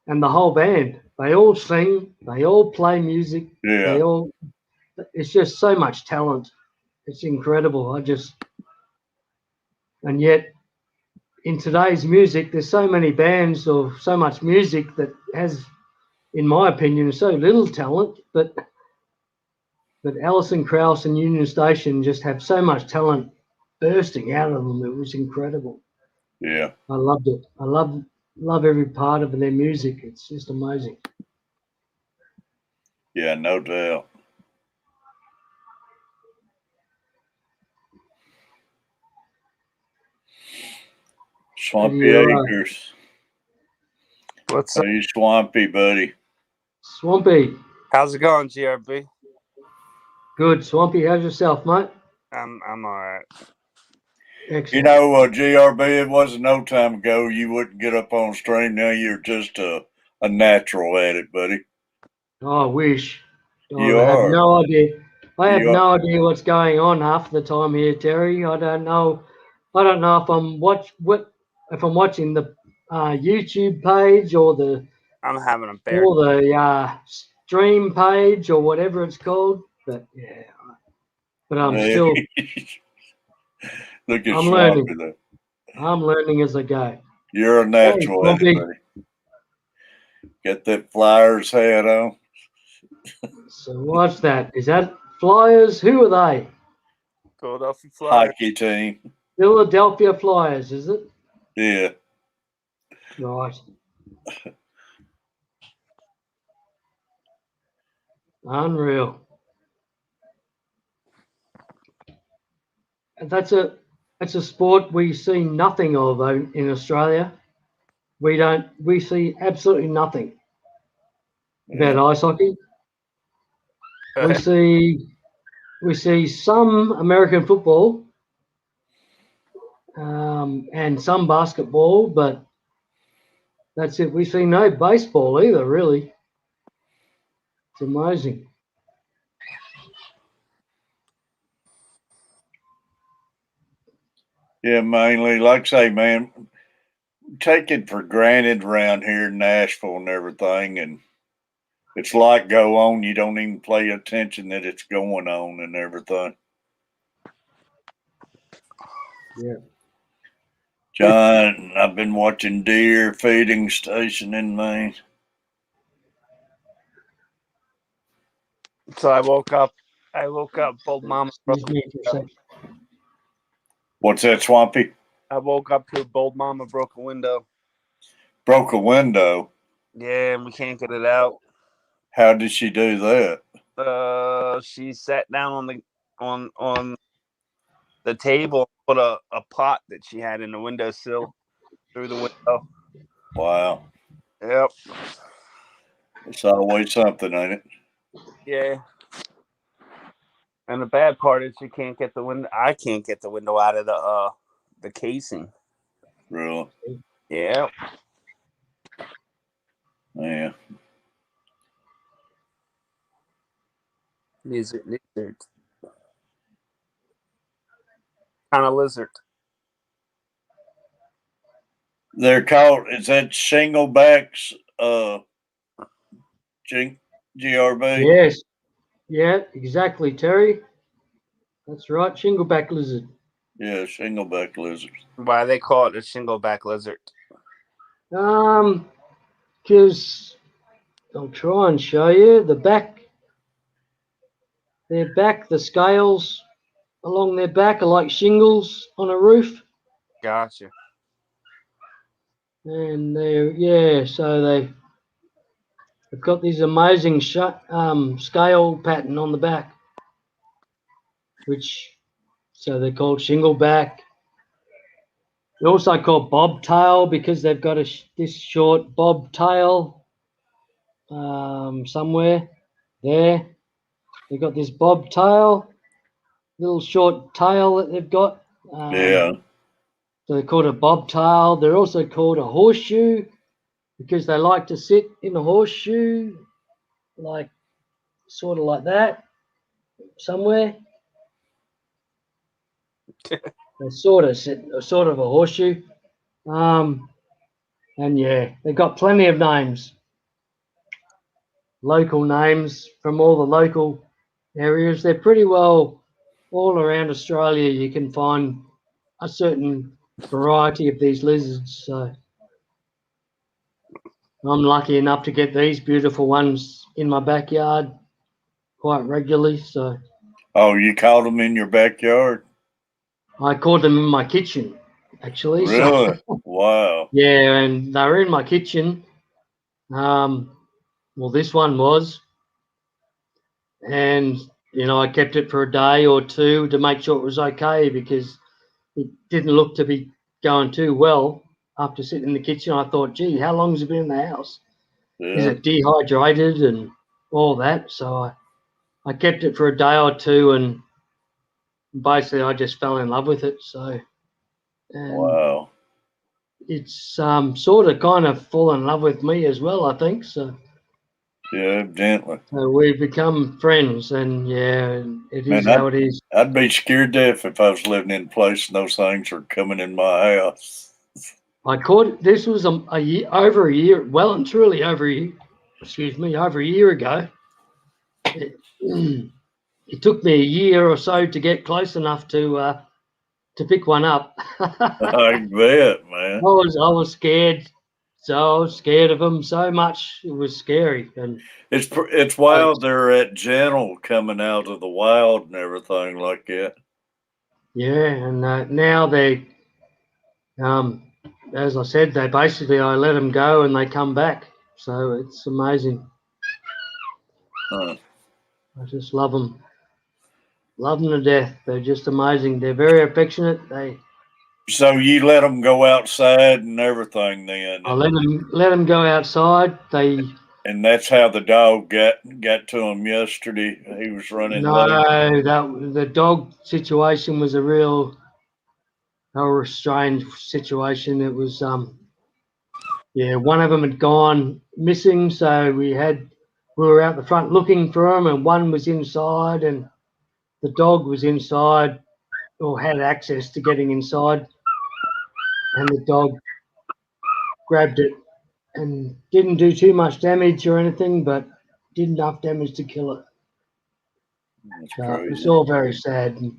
the whole band. They all sing, they all play music. Yeah. It's just so much talent. It's incredible. And yet in today's music, there's so many bands or so much music that has, in my opinion, so little talent, but Alison Krauss and Union Station just have so much talent bursting out of them. It was incredible. Yeah. I loved it. I love every part of their music. It's just amazing. Yeah, no doubt. Swampy You, Acres. What's up? Hey, Swampy, buddy. Swampy, How's it going, GRB? good. Swampy, how's yourself, mate? I'm all right. Excellent. You know, GRB, it wasn't no time ago you wouldn't get up on stream. Now you're just a natural at it, buddy. Oh, I wish. You I have are. no idea. I have You are. no idea what's going on half the time here, Terry. I don't know. I don't know if I'm watching the YouTube page or I'm having a bear. the stream page or whatever it's called. But yeah, but I'm Yeah. still Look at I'm Swampy learning. there. I'm learning as I go. You're a natural at it, Swampy. buddy. Got that Flyers hat on. So what's that? Is that Flyers? Who are they? Philadelphia Flyers. Hockey team. Philadelphia Flyers, is it? Yeah. Right. Unreal. That's a sport we see nothing of in Australia. We see absolutely nothing about Yeah. ice hockey. We see some American football and some basketball, but that's it. We see no baseball either, really. It's amazing. Yeah, mainly, like I say, man, take it for granted around here in Nashville and everything, and it's like go on, you don't even pay attention that it's going on and everything. Yeah. John, I've been watching deer feeding station in Maine. So I woke up. Bold mama broke. Excuse me for a second. What's that, Swampy? I woke up to bold mama broke a window. Broke a window. Yeah, and we can't get it out. How did she do that? She sat down on the table, put a pot that she had in the windowsill through the window. Wow. Yep. It's always something, ain't it? Yeah. And the bad part is she can't get the window. I can't get the window out of the casing. Really? Yeah. Yeah. Lizard. Kind of lizard. They're called, is that shinglebacks, GRB? Yes. Yeah, exactly, Terry. That's right. Shingleback lizard. Yeah, shingleback lizards. Why they call it a shingleback lizard? Because I'll try and show you the back. Their back, the scales along their back are like shingles on a roof. Gotcha. And so they've got this amazing scale pattern on the back, so they're called shingleback. They're also called bobtail because they've got this short bobtail somewhere there. They've got this bobtail, little short tail that they've got. Yeah. So they're called a bobtail. They're also called a horseshoe because they like to sit in a horseshoe, sort of like that, somewhere. They sort of sit, sort of a horseshoe. And yeah, they've got plenty of names, local names from all the local areas. They're pretty well all around Australia. You can find a certain variety of these lizards. So I'm lucky enough to get these beautiful ones in my backyard quite regularly. So Oh, you caught them in your backyard? I caught them in my kitchen, actually. Really? So, Wow. yeah, and they were in my kitchen. Well, this one was, and I kept it for a day or two to make sure it was okay because it didn't look to be going too well. After sitting in the kitchen, I thought, gee, how long has it been in the house? Is Yeah. it dehydrated and all that? So I kept it for a day or two, and basically I just fell in love with it. So, and Wow. it's sort of kind of fallen in love with me as well, I think. So, Yeah, evidently. so we've become friends, and yeah, it is Man, how it is. I'd be scared to death if I was living in a place and those things were coming in my house. I caught this was a year, over a year, well and truly over a year, excuse me, over a year ago. It, it took me a year or so to get close enough to pick one up. I bet, man. I was scared, so I was scared of them so much. It was scary, and It's wild they're at gentle coming out of the wild and everything like that. yeah, and now they, um, as I said, they basically I let them go and they come back. So it's amazing. Huh. I just love them to death. They're just amazing. They're very affectionate. So you let them go outside and everything then, I let them go outside. and that's how the dog got to him yesterday. He was running No, late. the dog situation was a restrained situation. It was yeah, one of them had gone missing, so we were out the front looking for him, and one was inside, and the dog was inside or had access to getting inside, and the dog grabbed it and didn't do too much damage or anything, but did enough damage to kill it. That's So it's crazy. all very sad. And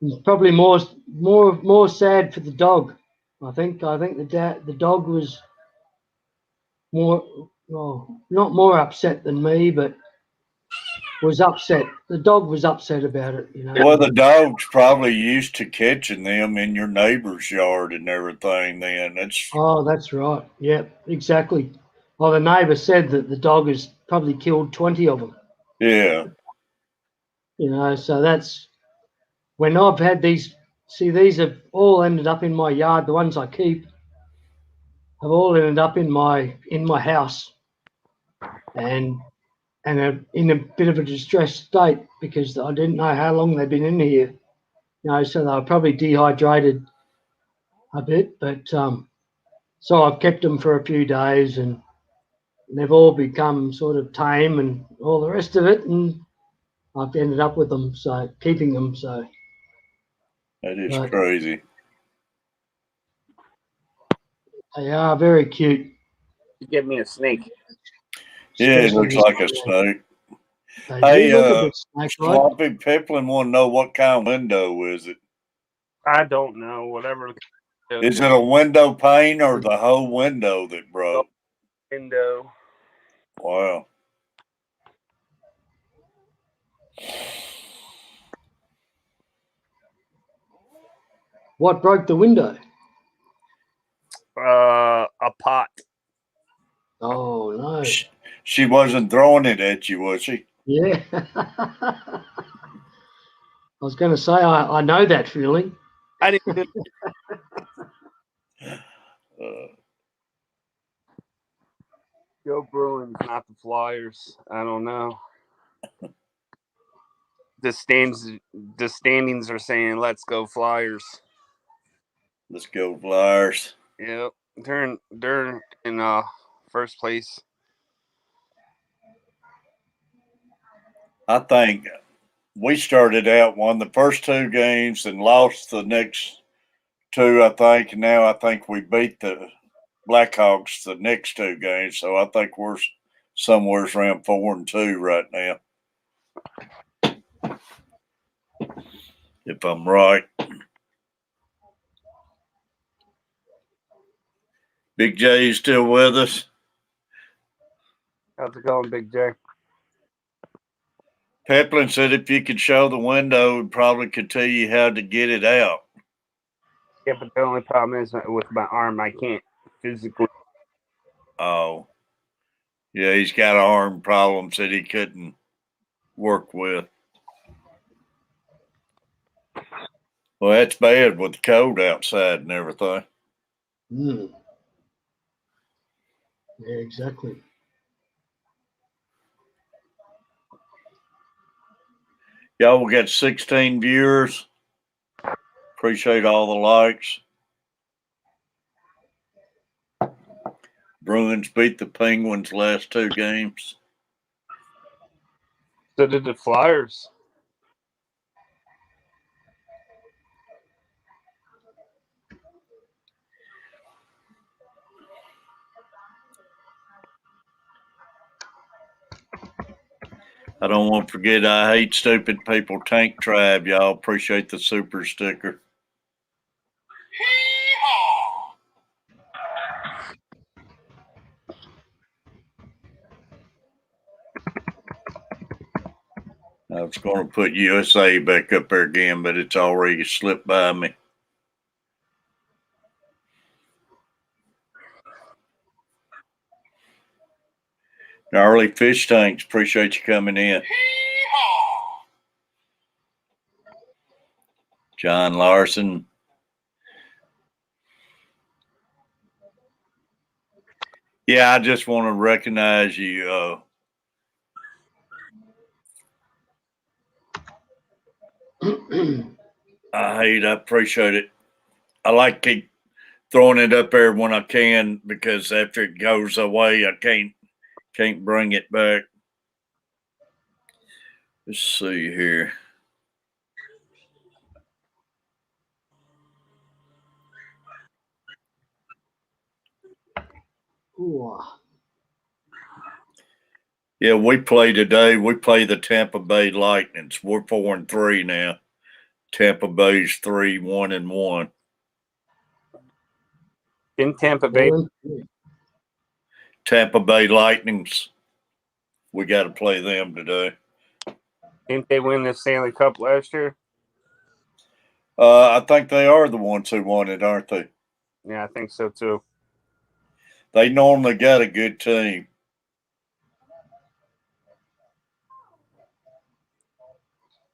it's probably more sad for the dog. I think the dog was more, well, not more upset than me, but was upset. The dog was upset about it. Well, the dog's probably used to catching them in your neighbor's yard and everything. Then it's Oh, that's right. Yep, exactly. Well, the neighbour said that the dog has probably killed 20 of them. yeah, So that's when I've had these. See, these have all ended up in my yard. The ones I keep have all ended up in my house, and in a bit of a distressed state because I didn't know how long they'd been in here. So they were probably dehydrated a bit, but so I've kept them for a few days, and they've all become sort of tame and all the rest of it, and I've ended up with them, so keeping them. So, that is but crazy. they are very cute, You give me a snake. Yeah, it especially looks this like a one. snake. They Hey, do look a bit snake-like. Sloppy Piplin want to know what kind of window is it? I don't know. Whatever Is it a window pane or the whole window that broke? window. Wow. What broke the window? A pot. Oh no! She wasn't throwing it at you, was she? Yeah. I was going to say I know that feeling. I didn't. Go Bruins, not the Flyers. I don't know. The standings are saying let's go Flyers. Let's go Flyers. Yep. They're in first place. I think we started out won the first two games and lost the next two, I think. And now I think we beat the Blackhawks the next two games. So I think we're somewhere around 4-2 right now. If I'm right. Big J, you still with us? How's it going, Big J? Peplin said if you could show the window, it probably could tell you how to get it out. Yeah, but the only problem is with my arm, I can't physically. Oh, yeah, he's got arm problems that he couldn't work with. Well, that's bad with the cold outside and everything. Mm. Yeah, exactly. Y'all, we got 16 viewers. Appreciate all the likes. Bruins beat the Penguins last 2 games. So did the Flyers. I don't want to forget I hate stupid people tank tribe. Y'all appreciate the super sticker. I was going to put USA back up there again, but it's already slipped by me. Gnarly Fish Tanks, appreciate you coming in. John Larson. Yeah, I just want to recognize you. I appreciate it. I like to keep throwing it up there when I can because after it goes away, I can't bring it back. Let's see here. Ooh. Yeah, we play today. We play the Tampa Bay Lightnings. We're 4-3 now. Tampa Bay's 3-1-1. In Tampa Bay. Tampa Bay Lightnings. We got to play them today. Didn't they win the Stanley Cup last year? I think they are the ones who won it, aren't they? Yeah, I think so too. They normally got a good team.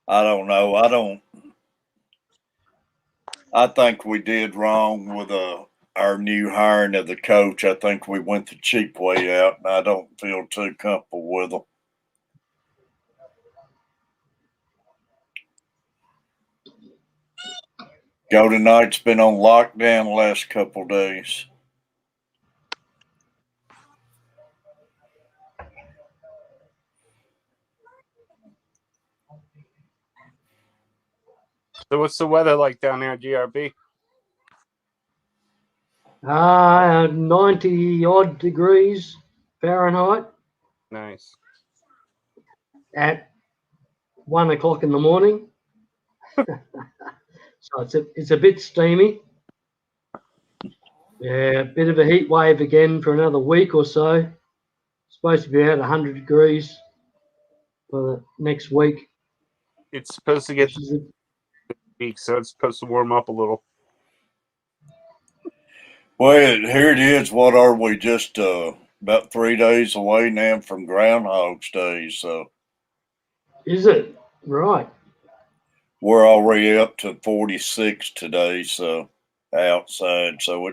I don't know. I think we did wrong with our new hiring of the coach. I think we went the cheap way out, and I don't feel too comfortable with them. Golden Knight's been on lockdown the last couple days. So what's the weather like down there at GRB? 90 odd degrees Fahrenheit Nice. at 1 o'clock in the morning. So it's a bit steamy. Yeah, a bit of a heat wave again for another week or so. Supposed to be about 100 degrees for the next week. It's supposed to get week, so it's supposed to warm up a little. Well, here it is. What are we? Just about 3 days away now from Groundhog's Day. So Is it? Right. we're already up to 46 today. So outside. So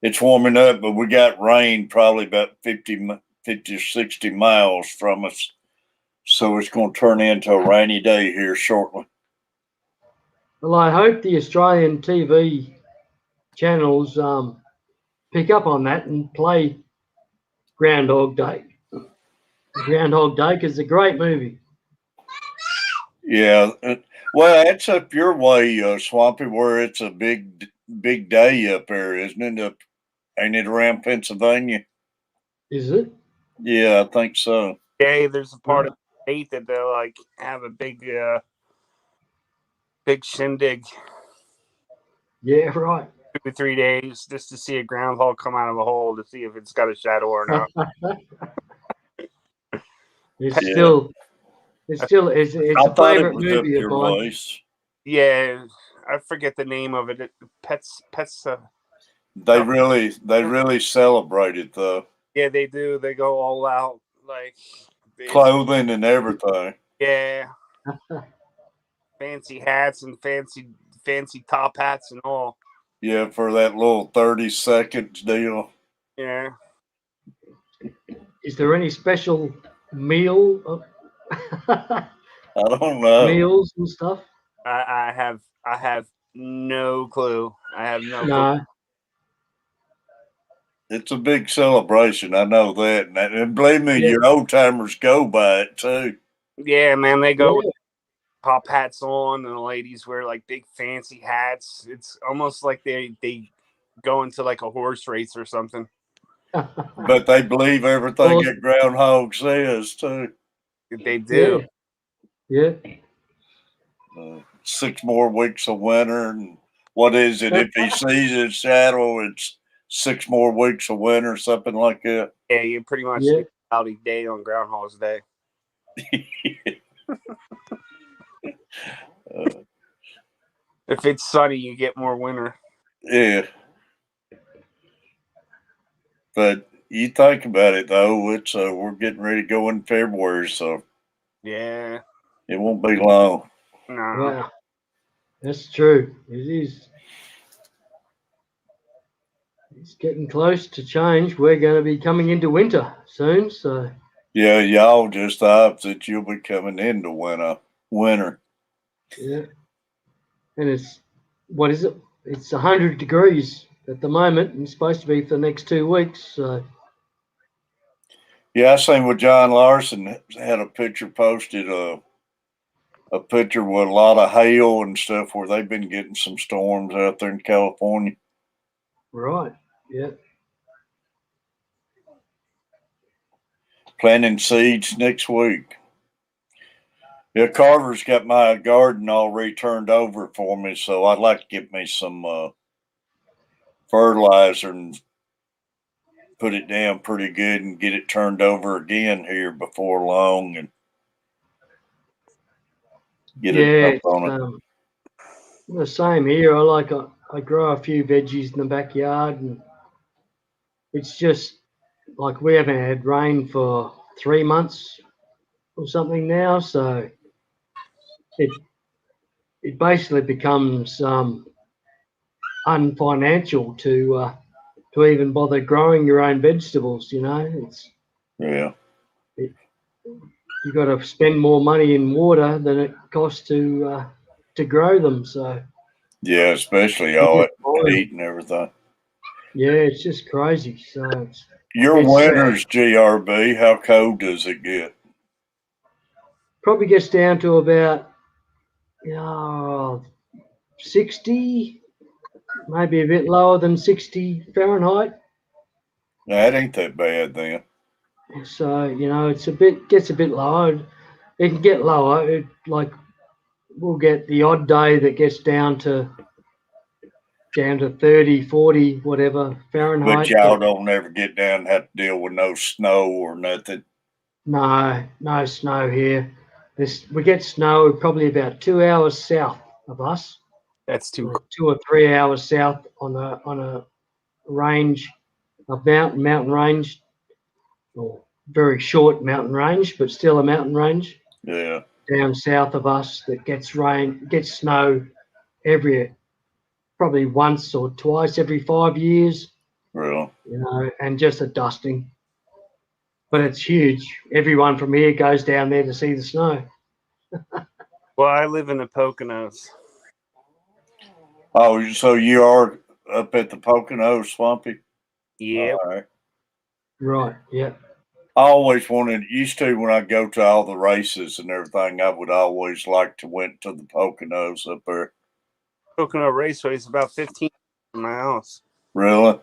it's warming up, but we got rain probably about 50 or 60 miles from us. So it's going to turn into a rainy day here shortly. Well, I hope the Australian TV channels pick up on that and play Groundhog Day. Groundhog Day is a great movie. Yeah. Well, it's up your way, Swampy, where it's a big day up there, isn't it? Ain't it around Pennsylvania? Is it? Yeah, I think so. Yeah, there's a part of the state that they like have a big shindig. Yeah, right. 2 to 3 days just to see a groundhog come out of a hole to see if it's got a shadow or not. It's still It's still it's I a thought it favorite was up movie of your mine. place. Yeah, I forget the name of it. Pets. They really celebrate it though. Yeah, they do. They go all out. Like, Clothing and everything. yeah, fancy hats and fancy top hats and all. Yeah, for that little 30 seconds deal. Yeah. Is there any special meal I don't know. meals and stuff? I have no clue. I have no clue. No. It's a big celebration. I know that. And believe me, Yeah. your old timers go by it too. Yeah, man, they go with Yeah. top hats on, and the ladies wear like big fancy hats. It's almost like they go into like a horse race or something. But they believe everything that Groundhog says too. They do. Yeah. 6 more weeks of winter. And what is it? If he sees his shadow, it's 6 more weeks of winter, something like that. Yeah, you pretty much Yeah. get cloudy day on Groundhog's Day. If it's sunny, you get more winter. Yeah. But you think about it though, it's we're getting ready to go in February, so Yeah. it won't be long. No. Wow. That's true. It is. It's getting close to change. We're going to be coming into winter soon, so Yeah, y'all just the opposite. You'll be coming into winter. yeah. And it's what is it? It's 100 degrees at the moment, and it's supposed to be for the next 2 weeks. So Yeah, I seen what John Larson had a picture posted, a picture with a lot of hail and stuff where they've been getting some storms out there in California. right, yeah. Planting seeds next week. Yeah, Carver's got my garden already turned over for me, so I'd like to get me some fertilizer and put it down pretty good and get it turned over again here before long and get it up on it. The same here. I grow a few veggies in the backyard, and it's just like we haven't had rain for 3 months or something now, so it basically becomes unfinancial to even bother growing your own vegetables. You know, Yeah. you got to spend more money in water than it costs to grow them. So Yeah, especially all that heat and everything. yeah, it's just crazy. So Your it's winters, GRB, how cold does it get? probably gets down to about 60, maybe a bit lower than 60 Fahrenheit. That ain't that bad then. So it's gets a bit lower. It can get lower. We'll get the odd day that gets down to 30, 40, whatever Fahrenheit. But y'all don't ever get down and have to deal with no snow or nothing. No snow here. We get snow probably about 2 hours south of us. That's too like 2 or 3 hours south on a range of mountain range, or very short mountain range, but still a mountain range. Yeah. Down south of us that gets snow probably once or twice every 5 years. Real. And just a dusting. But it's huge. Everyone from here goes down there to see the snow. Well, I live in the Poconos. Oh, so you are up at the Poconos, Swampy? Yeah. All right. Right, yeah. I always used to when I go to all the races and everything, I would always like to went to the Poconos up there. Pocono Raceway is about 15 from my house. Really?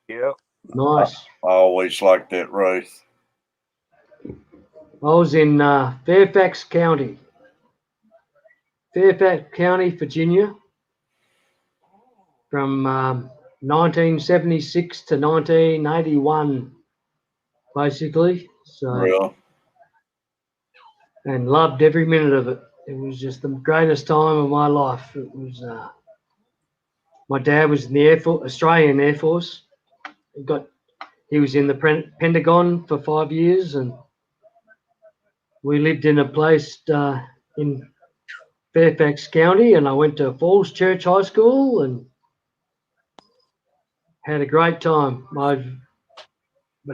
Yeah. Nice. I always liked that race. I was in Fairfax County, Virginia, from 1976 to 1981, basically. So Real. and loved every minute of it. It was just the greatest time of my life. It was. My dad was in the Air Force, Australian Air Force. He was in the Pentagon for 5 years, and we lived in a place in Fairfax County, and I went to Falls Church High School and had a great time. But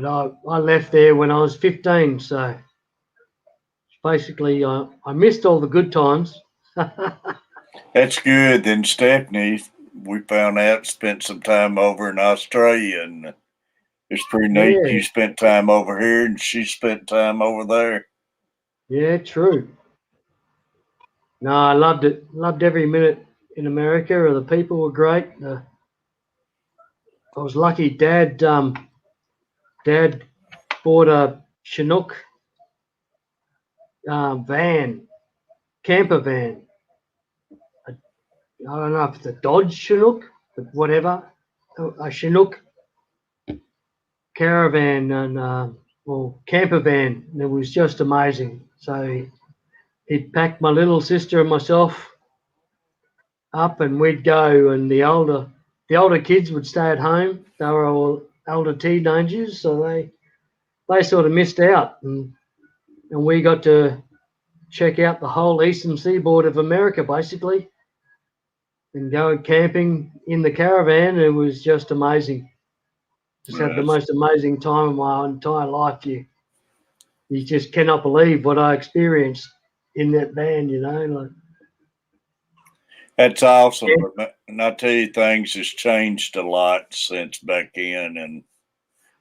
I left there when I was 15, so basically I missed all the good times. That's good. Then Stephanie, we found out, spent some time over in Australia, and it's pretty neat. Yeah, You spent time over here, and she spent time over there. yeah, true. No, I loved it. Loved every minute in America. The people were great. I was lucky. Dad bought a Chinook camper van. I don't know if it's a Dodge Chinook, but whatever. A Chinook caravan or camper van. And it was just amazing. So he'd pack my little sister and myself up, and we'd go. And the older kids would stay at home. They were all older teenagers, so they sort of missed out, and we got to check out the whole eastern seaboard of America basically, and go camping in the caravan. It was just amazing. Just had the Yes. most amazing time of my entire life. You just cannot believe what I experienced in that van. Like, That's awesome. But and I tell you, things has changed a lot since back in, and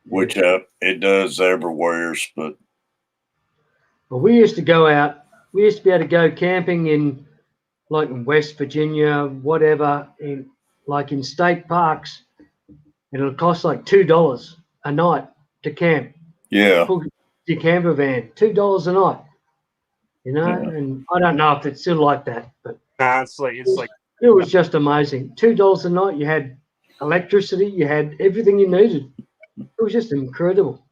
which it does everywhere. But Well, we used to go out. We used to be able to go camping in West Virginia, whatever, in state parks, and it'll cost like $2 a night to camp. yeah, Book your camper van, $2 a night. yeah. And I don't know if it's still like that, but Nah, it's like it was just amazing. $2 a night, you had electricity, you had everything you needed. It was just incredible.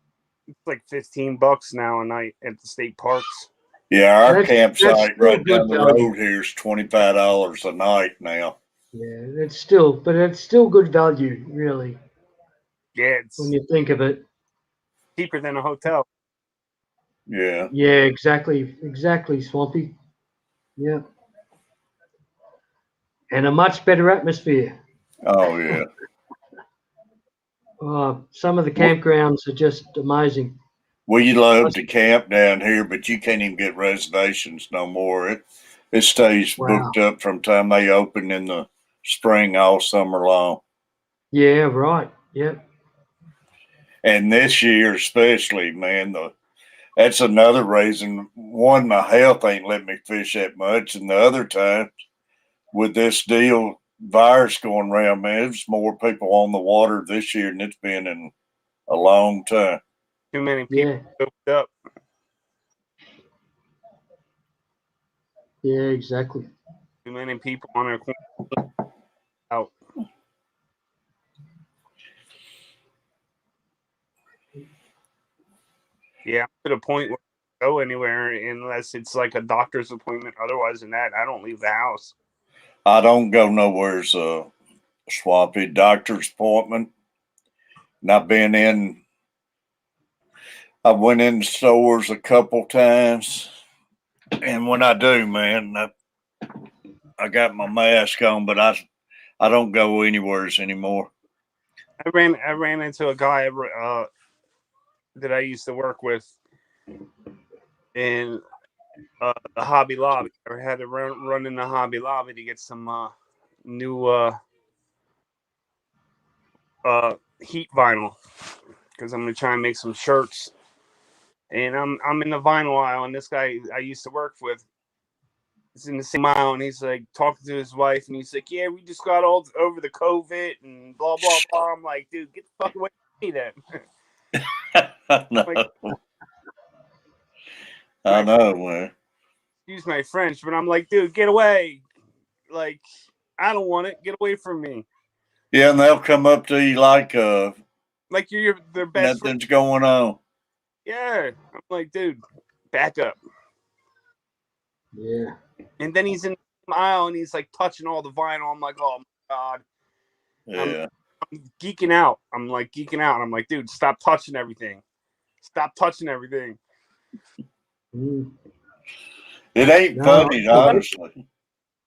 it's like $15 now a night at the state parks. Yeah, our That's campsite still right good down the value. road here is $25 a night now. Yeah, it's still good value, really, Yeah, it's when you think of it. cheaper than a hotel. Yeah, Yeah, exactly, Swampy. Yeah, and a much better atmosphere. oh yeah. Some of the campgrounds are just amazing. We love to camp down here, but you can't even get reservations no more. It stays Wow. booked up from time they open in the spring all summer long. Yeah, right. Yeah. And this year especially, man, that's another reason. One, my health ain't let me fish that much, and the other time with this virus going around, man, there's more people on the water this year than it's been in a long time. Too many people Yeah. hooked up. Yeah, exactly. Too many people on their corner out. Yeah, to the point where I don't go anywhere unless it's like a doctor's appointment. Otherwise than that, I don't leave the house. I don't go nowhere's swampy doctor's appointment. And I went in stores a couple times, and when I do, man, I got my mask on, but I don't go anywheres anymore. I ran into a guy that I used to work with in the Hobby Lobby. I had to run in the Hobby Lobby to get some new heat vinyl because I'm gonna try and make some shirts. And I'm in the vinyl aisle, and this guy I used to work with is in the same aisle, and he's like talking to his wife, and he's like, "Yeah, we just got all over the COVID and blah blah blah." I'm like, "Dude, get the fuck away from me then." I know. I know, man. Excuse my French, but I'm like, dude, get away. Like, I don't want it. Get away from me. Yeah, and they'll come up to you like you're their best friend. nothing's going on. Yeah. I'm like, dude, back up. Yeah. And then he's in the aisle and he's like touching all the vinyl. I'm like, oh my God. Yeah. I'm geeking out. I'm like geeking out. And I'm like, dude, stop touching everything. Stop touching everything. Mm. It ain't No, funny, honestly.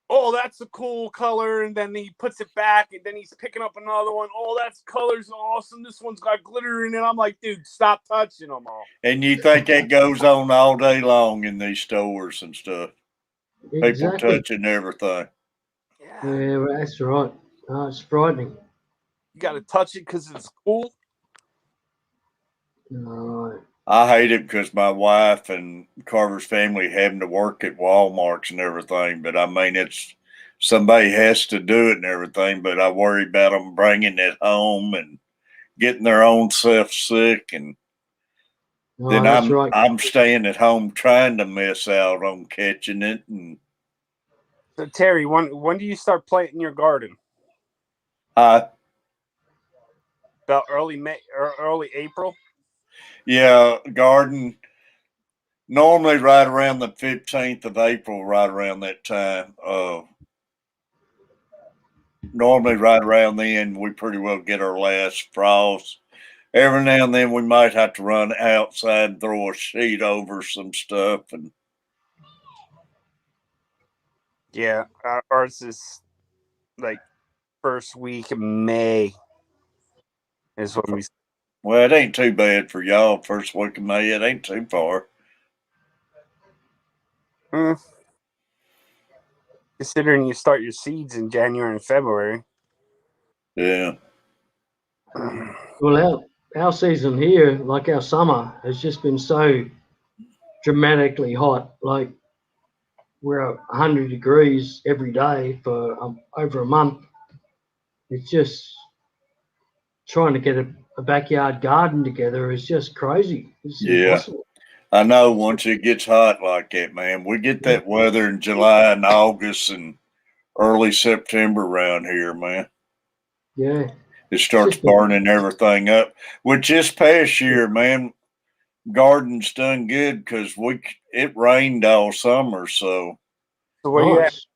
Oh, that's a cool color. And then he puts it back and then he's picking up another one. Oh, that's color's awesome. This one's got glitter in it. I'm like, dude, stop touching them all. And you think that goes on all day long in these stores and stuff. People exactly. touching everything. Yeah. Yeah, well, that's right. Oh, it's frightening. You got to touch it because it's cool. No. I hate it because my wife and Carver's family having to work at Walmarts and everything. But I mean, it's somebody has to do it and everything. But I worry about them bringing it home and getting their own self sick, and No, then that's right. I'm staying at home trying to miss out on catching it. And So Terry, when do you start planting your garden? I About early May or early April? yeah, garden normally right around the 15th of April, right around that time. Normally right around then we pretty well get our last frost. Every now and then we might have to run outside and throw a sheet over some stuff, and Yeah, ours is like first week of May is when we. well, it ain't too bad for y'all. First week of May, it ain't too far. Considering you start your seeds in January and February. Yeah, Well, our season here, like our summer, has just been so dramatically hot. Like we're at 100 degrees every day for over a month. It's just trying to get a backyard garden together is just crazy. It's yeah. impossible. I know once it gets hot like that, man, we get that weather in July and August and early September around here, man. Yeah. It starts burning everything up. Which this past year, man, garden's done good because it rained all summer, so So where you at? Nice.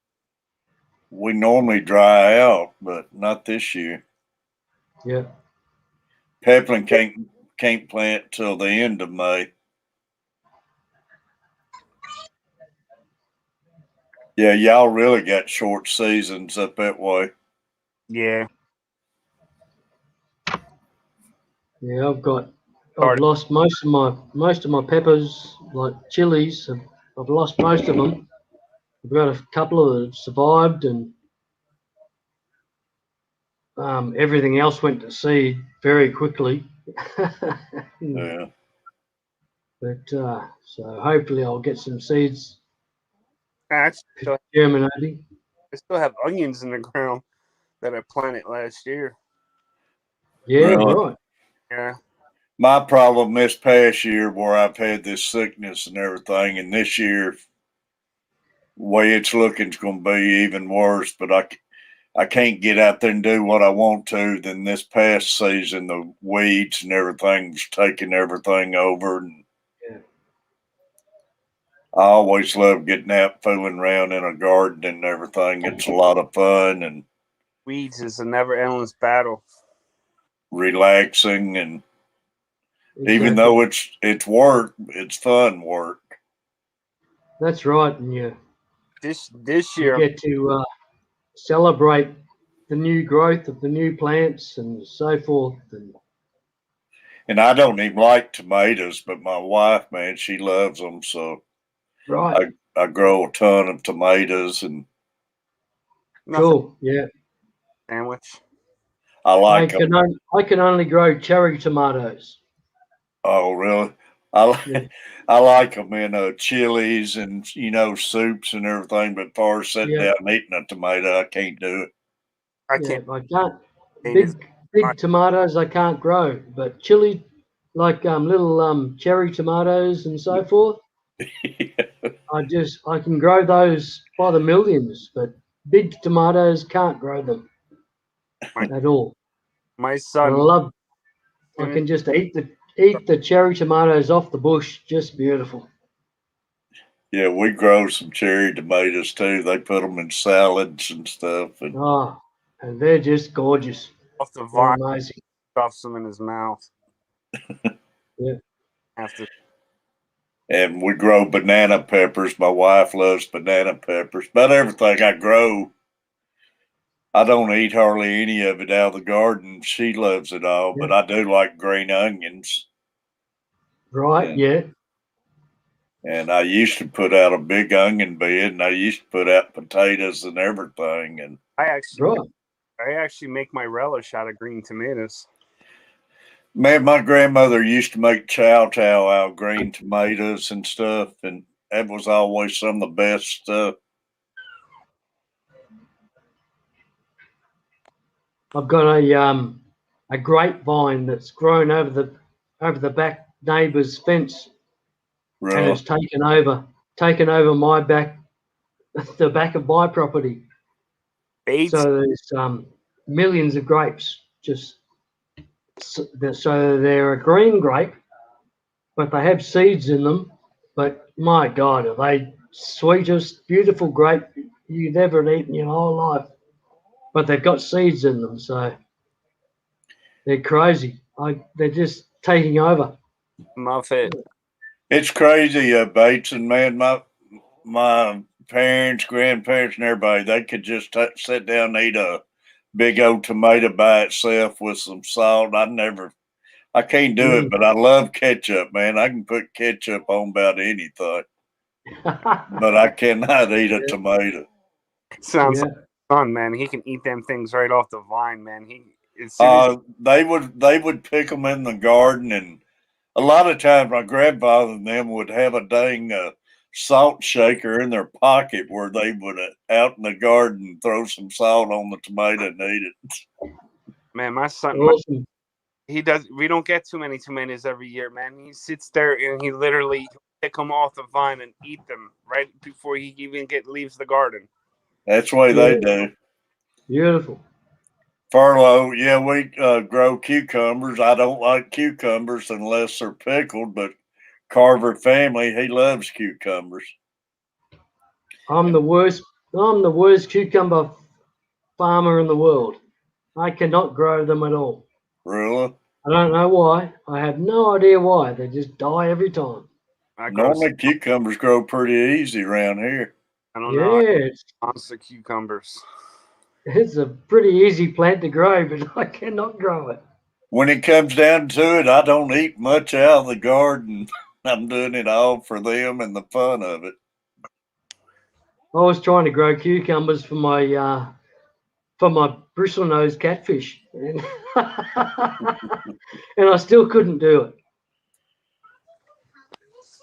we normally dry out, but not this year. Yeah. Peplin can't plant till the end of May. Yeah, y'all really got short seasons up that way. Yeah. Yeah, I've lost most of my peppers, like chilies. I've lost most of them. I've got a couple that have survived, and everything else went to seed very quickly. Yeah. But so hopefully I'll get some seeds Actually, germinating. I still have onions in the ground that I planted last year. Yeah, Really? right. Yeah. My problem this past year, where I've had this sickness and everything, and this year, way it's looking is going to be even worse. But I can't get out there and do what I want to. Then this past season, the weeds and everything was taking everything over. And Yeah. I always love getting out, fooling around in a garden and everything. It's a lot of fun and Weeds is a never endless battle. relaxing, and Exactly. even though it's work, it's fun work. That's right, and This you year, get to celebrate the new growth of the new plants and so forth. And I don't even like tomatoes, but my wife, man, she loves them. So Right. I grow a ton of tomatoes, and nothing Cool. Yeah. sandwich. I like them. I can only grow cherry tomatoes. Oh, really? Yeah. I like them in chilies and soups and everything. But far as sitting Yeah. down and eating a tomato, I can't do it. I Yeah. can't. I can't. Potatoes. Big tomatoes I can't grow, but chili, like little cherry tomatoes and so forth, I can grow those by the millions, but big tomatoes can't grow them at all. My I son. love. I can just eat the cherry tomatoes off the bush, just beautiful. Yeah, we grow some cherry tomatoes too. They put them in salads and stuff. And Oh, and they're just gorgeous. Off the They're vine, amazing. stuffs them in his mouth. Yeah. After and we grow banana peppers. My wife loves banana peppers. About everything I grow, I don't eat hardly any of it out of the garden. She loves it all, but I do like green onions. Right, And, yeah. and I used to put out a big onion bed, and I used to put out potatoes and everything. And Right. I actually make my relish out of green tomatoes. man, my grandmother used to make chow out of green tomatoes and stuff, and that was always some of the best stuff. I've got a grapevine that's grown over the back neighbour's fence, and Really? it's taken over my back, the back of my property. Bates, So there's millions of grapes. So they're a green grape, but they have seeds in them. But my God, are they sweetest, beautiful grape you've ever eaten in your whole life? But they've got seeds in them, so they're crazy. They're just taking over. Muffet. It's crazy, Bates, and man, my parents, grandparents, and everybody, they could just sit down and eat a big old tomato by itself with some salt. I can't do it, but I love ketchup, man. I can put ketchup on about anything, but I cannot eat a tomato. Sounds Yeah. like fun, man. He can eat them things right off the vine, man. They would pick them in the garden, and a lot of times my grandfather and them would have a dang salt shaker in their pocket where they would out in the garden throw some salt on the tomato and eat it. Man, my son, Awesome. he does. We don't get too many tomatoes every year, man. He sits there and he literally pick them off the vine and eat them right before he even leaves the garden. That's the way they do. Beautiful. Furlough, yeah, we grow cucumbers. I don't like cucumbers unless they're pickled, but Carver family, he loves cucumbers. I'm the worst cucumber farmer in the world. I cannot grow them at all. Really? I don't know why. I have no idea why. They just die every time. Normally cucumbers grow pretty easy around here. I don't know. Yeah, Monster cucumbers. it's a pretty easy plant to grow, but I cannot grow it. When it comes down to it, I don't eat much out of the garden. I'm doing it all for them and the fun of it. I was trying to grow cucumbers for my bristlenose catfish, and, and I still couldn't do it.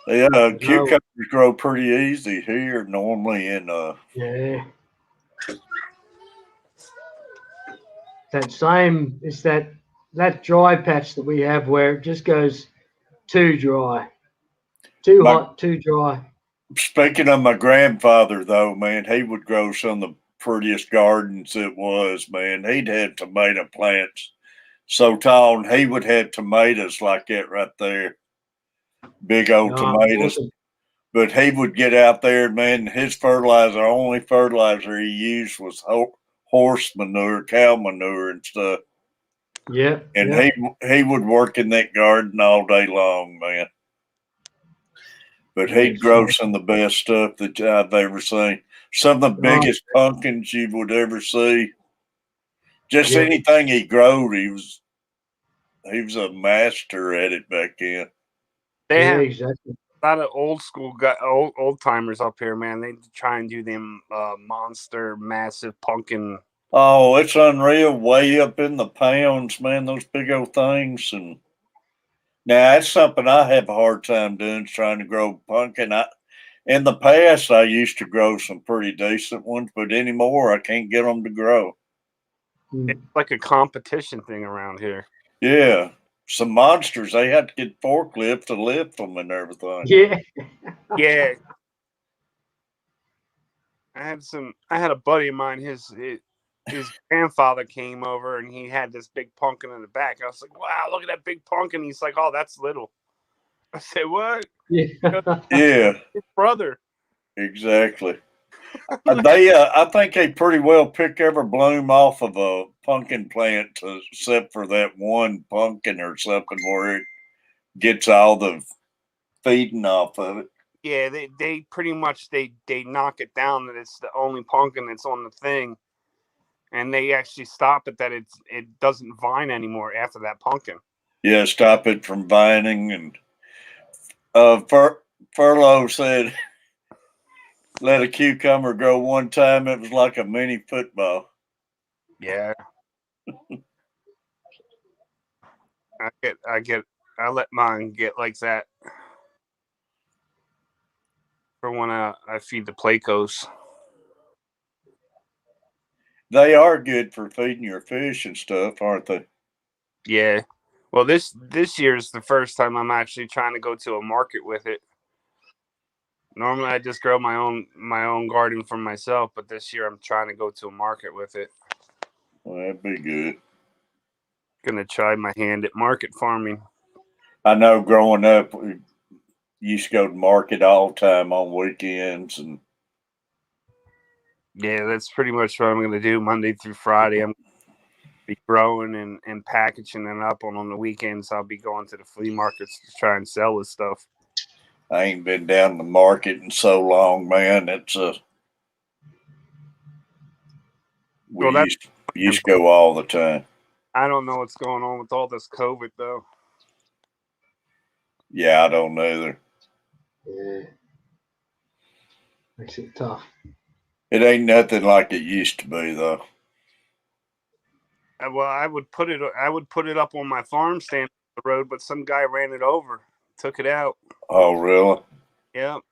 Yeah, cucumbers grow pretty easy here normally in Yeah. It's that dry patch that we have where it just goes too dry. Too hot, too dry. Speaking of my grandfather, though, man, he would grow some of the prettiest gardens it was, man. He'd had tomato plants so tall, and he would have tomatoes like that right there. Big old tomatoes. Awesome. But he would get out there, man, his fertilizer, only fertilizer he used was horse manure, cow manure and stuff. Yeah. And yeah. he would work in that garden all day long, man. But he'd grow some of the best stuff that I've ever seen. Some of the biggest pumpkins you would ever see. Just anything he growed, he was a master at it back then. Exactly. A lot of old school old timers up here, man. They try and do them monster, massive pumpkin. Oh, it's unreal. Way up in the pounds, man. Those big old things. And now that's something I have a hard time doing, is trying to grow pumpkin. In the past, I used to grow some pretty decent ones, but anymore, I can't get them to grow. It's like a competition thing around here. Yeah. Some monsters. They had to get forklifts to lift them and everything. Yeah. Yeah. I had a buddy of mine, his grandfather came over and he had this big pumpkin in the back. I was like, wow, look at that big pumpkin. He's like, oh, that's little. I said, what? Yeah. Yeah. His brother. Exactly. I think they pretty well pick every bloom off of a pumpkin plant, except for that one pumpkin or something where it gets all the feeding off of it. Yeah, they pretty much they knock it down that it's the only pumpkin that's on the thing, and they actually stop it that it doesn't vine anymore after that pumpkin. Yeah, stop it from vining. And Furlough said, let a cucumber grow one time. It was like a mini football. Yeah, I let mine get like that for when I feed the Placos. They are good for feeding your fish and stuff, aren't they? Yeah. Well, this year is the first time I'm actually trying to go to a market with it. Normally, I just grow my own garden for myself, but this year I'm trying to go to a market with it. Well, that'd be good. Gonna try my hand at market farming. I know growing up, we used to go to market all the time on weekends. And Yeah, that's pretty much what I'm gonna do Monday through Friday. I'm be growing and packaging it up, and on the weekends I'll be going to the flea markets to try and sell this stuff. I ain't been down the market in so long, man. We Well, used to go all the time. I don't know what's going on with all this COVID though. Yeah, I don't either. Yeah. Makes it tough. It ain't nothing like it used to be, though. Well, I would put it up on my farm stand on the road, but some guy ran it over, took it out. Oh, really? Yep,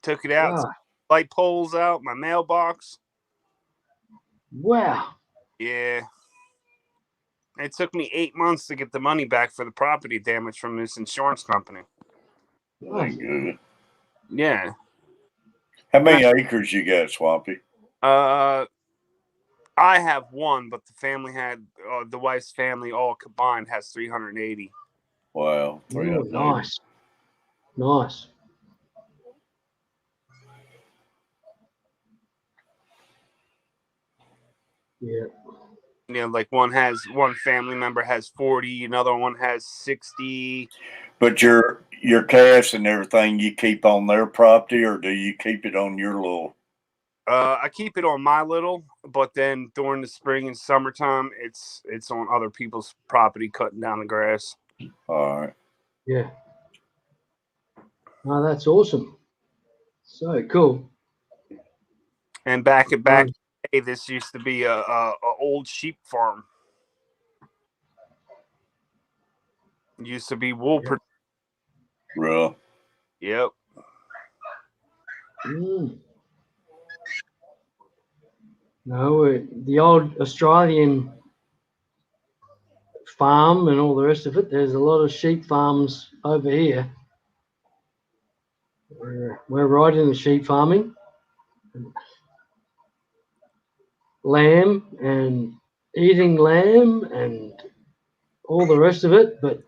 took it out. Ah, Light poles out, my mailbox. wow. Yeah. It took me 8 months to get the money back for the property damage from this insurance company. That ain't good. Yeah. How many acres you got, Swampy? I have one, but the wife's family all combined has 380. Wow. Oh, nice. Nice. Yeah. You know, like one family member has 40, another one has 60. But your calves and everything you keep on their property, or do you keep it on your little? I keep it on my little, but then during the spring and summertime, it's on other people's property cutting down the grass. All right. Yeah. Oh, that's awesome. So cool. And back in the day, this used to be a old sheep farm. It used to be wool. Yeah. Real. Yep. No, the old Australian farm and all the rest of it. There's a lot of sheep farms over here. We're right in the sheep farming. Lamb and eating lamb and all the rest of it, but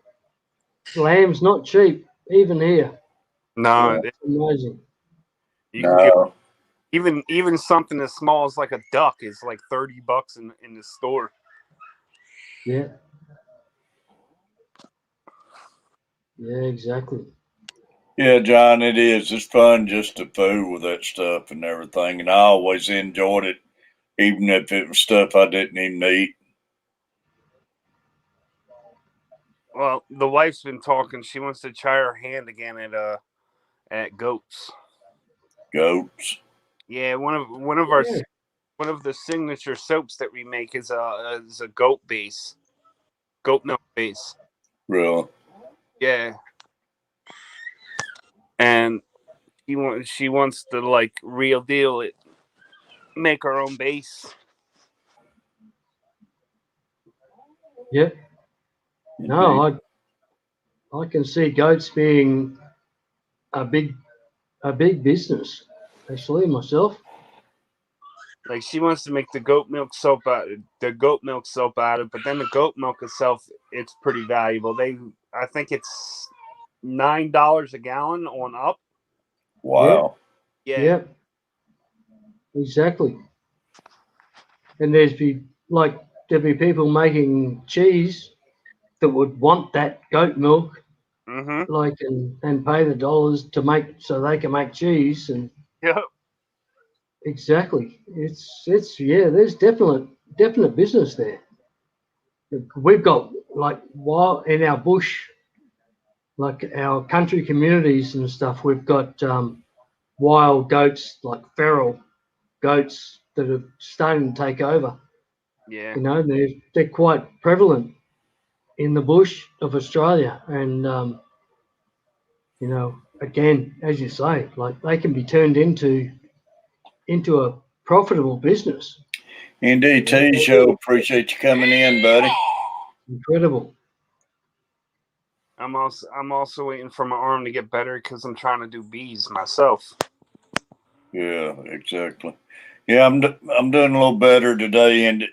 lamb's not cheap, even here. No, Yeah. It's amazing. you can get No. even something as small as like a duck is like $30 in the store. Yeah. Yeah, exactly. Yeah, John, it is. It's fun just to fool with that stuff and everything, and I always enjoyed it, even if it was stuff I didn't even eat. Well, the wife's been talking. She wants to try her hand again at goats. Goats. Yeah, one of the signature soaps that we make is a goat milk base. Really? Yeah, and she wants to like real deal it, make her own base. Yeah. No, I can see goats being a big business, actually, myself. Like she wants to make the goat milk soap out of it, but then the goat milk itself, it's pretty valuable. I think it's $9 a gallon on up. Wow. Yeah. Yep. Exactly. And there'd be people making cheese that would want that goat milk, Mm-hmm. and pay the dollars to make so they can make cheese. And Yep. exactly, it's yeah. There's definite business there. We've got wild in our bush, like our country communities and stuff. We've got wild goats, like feral goats that are starting to take over. Yeah. They're quite prevalent in the bush of Australia, and again, as you say, like they can be turned into a profitable business. NDT show. Appreciate you coming in, buddy. Incredible. I'm also waiting for my arm to get better because I'm trying to do bees myself. Yeah, exactly. Yeah, I'm doing a little better today,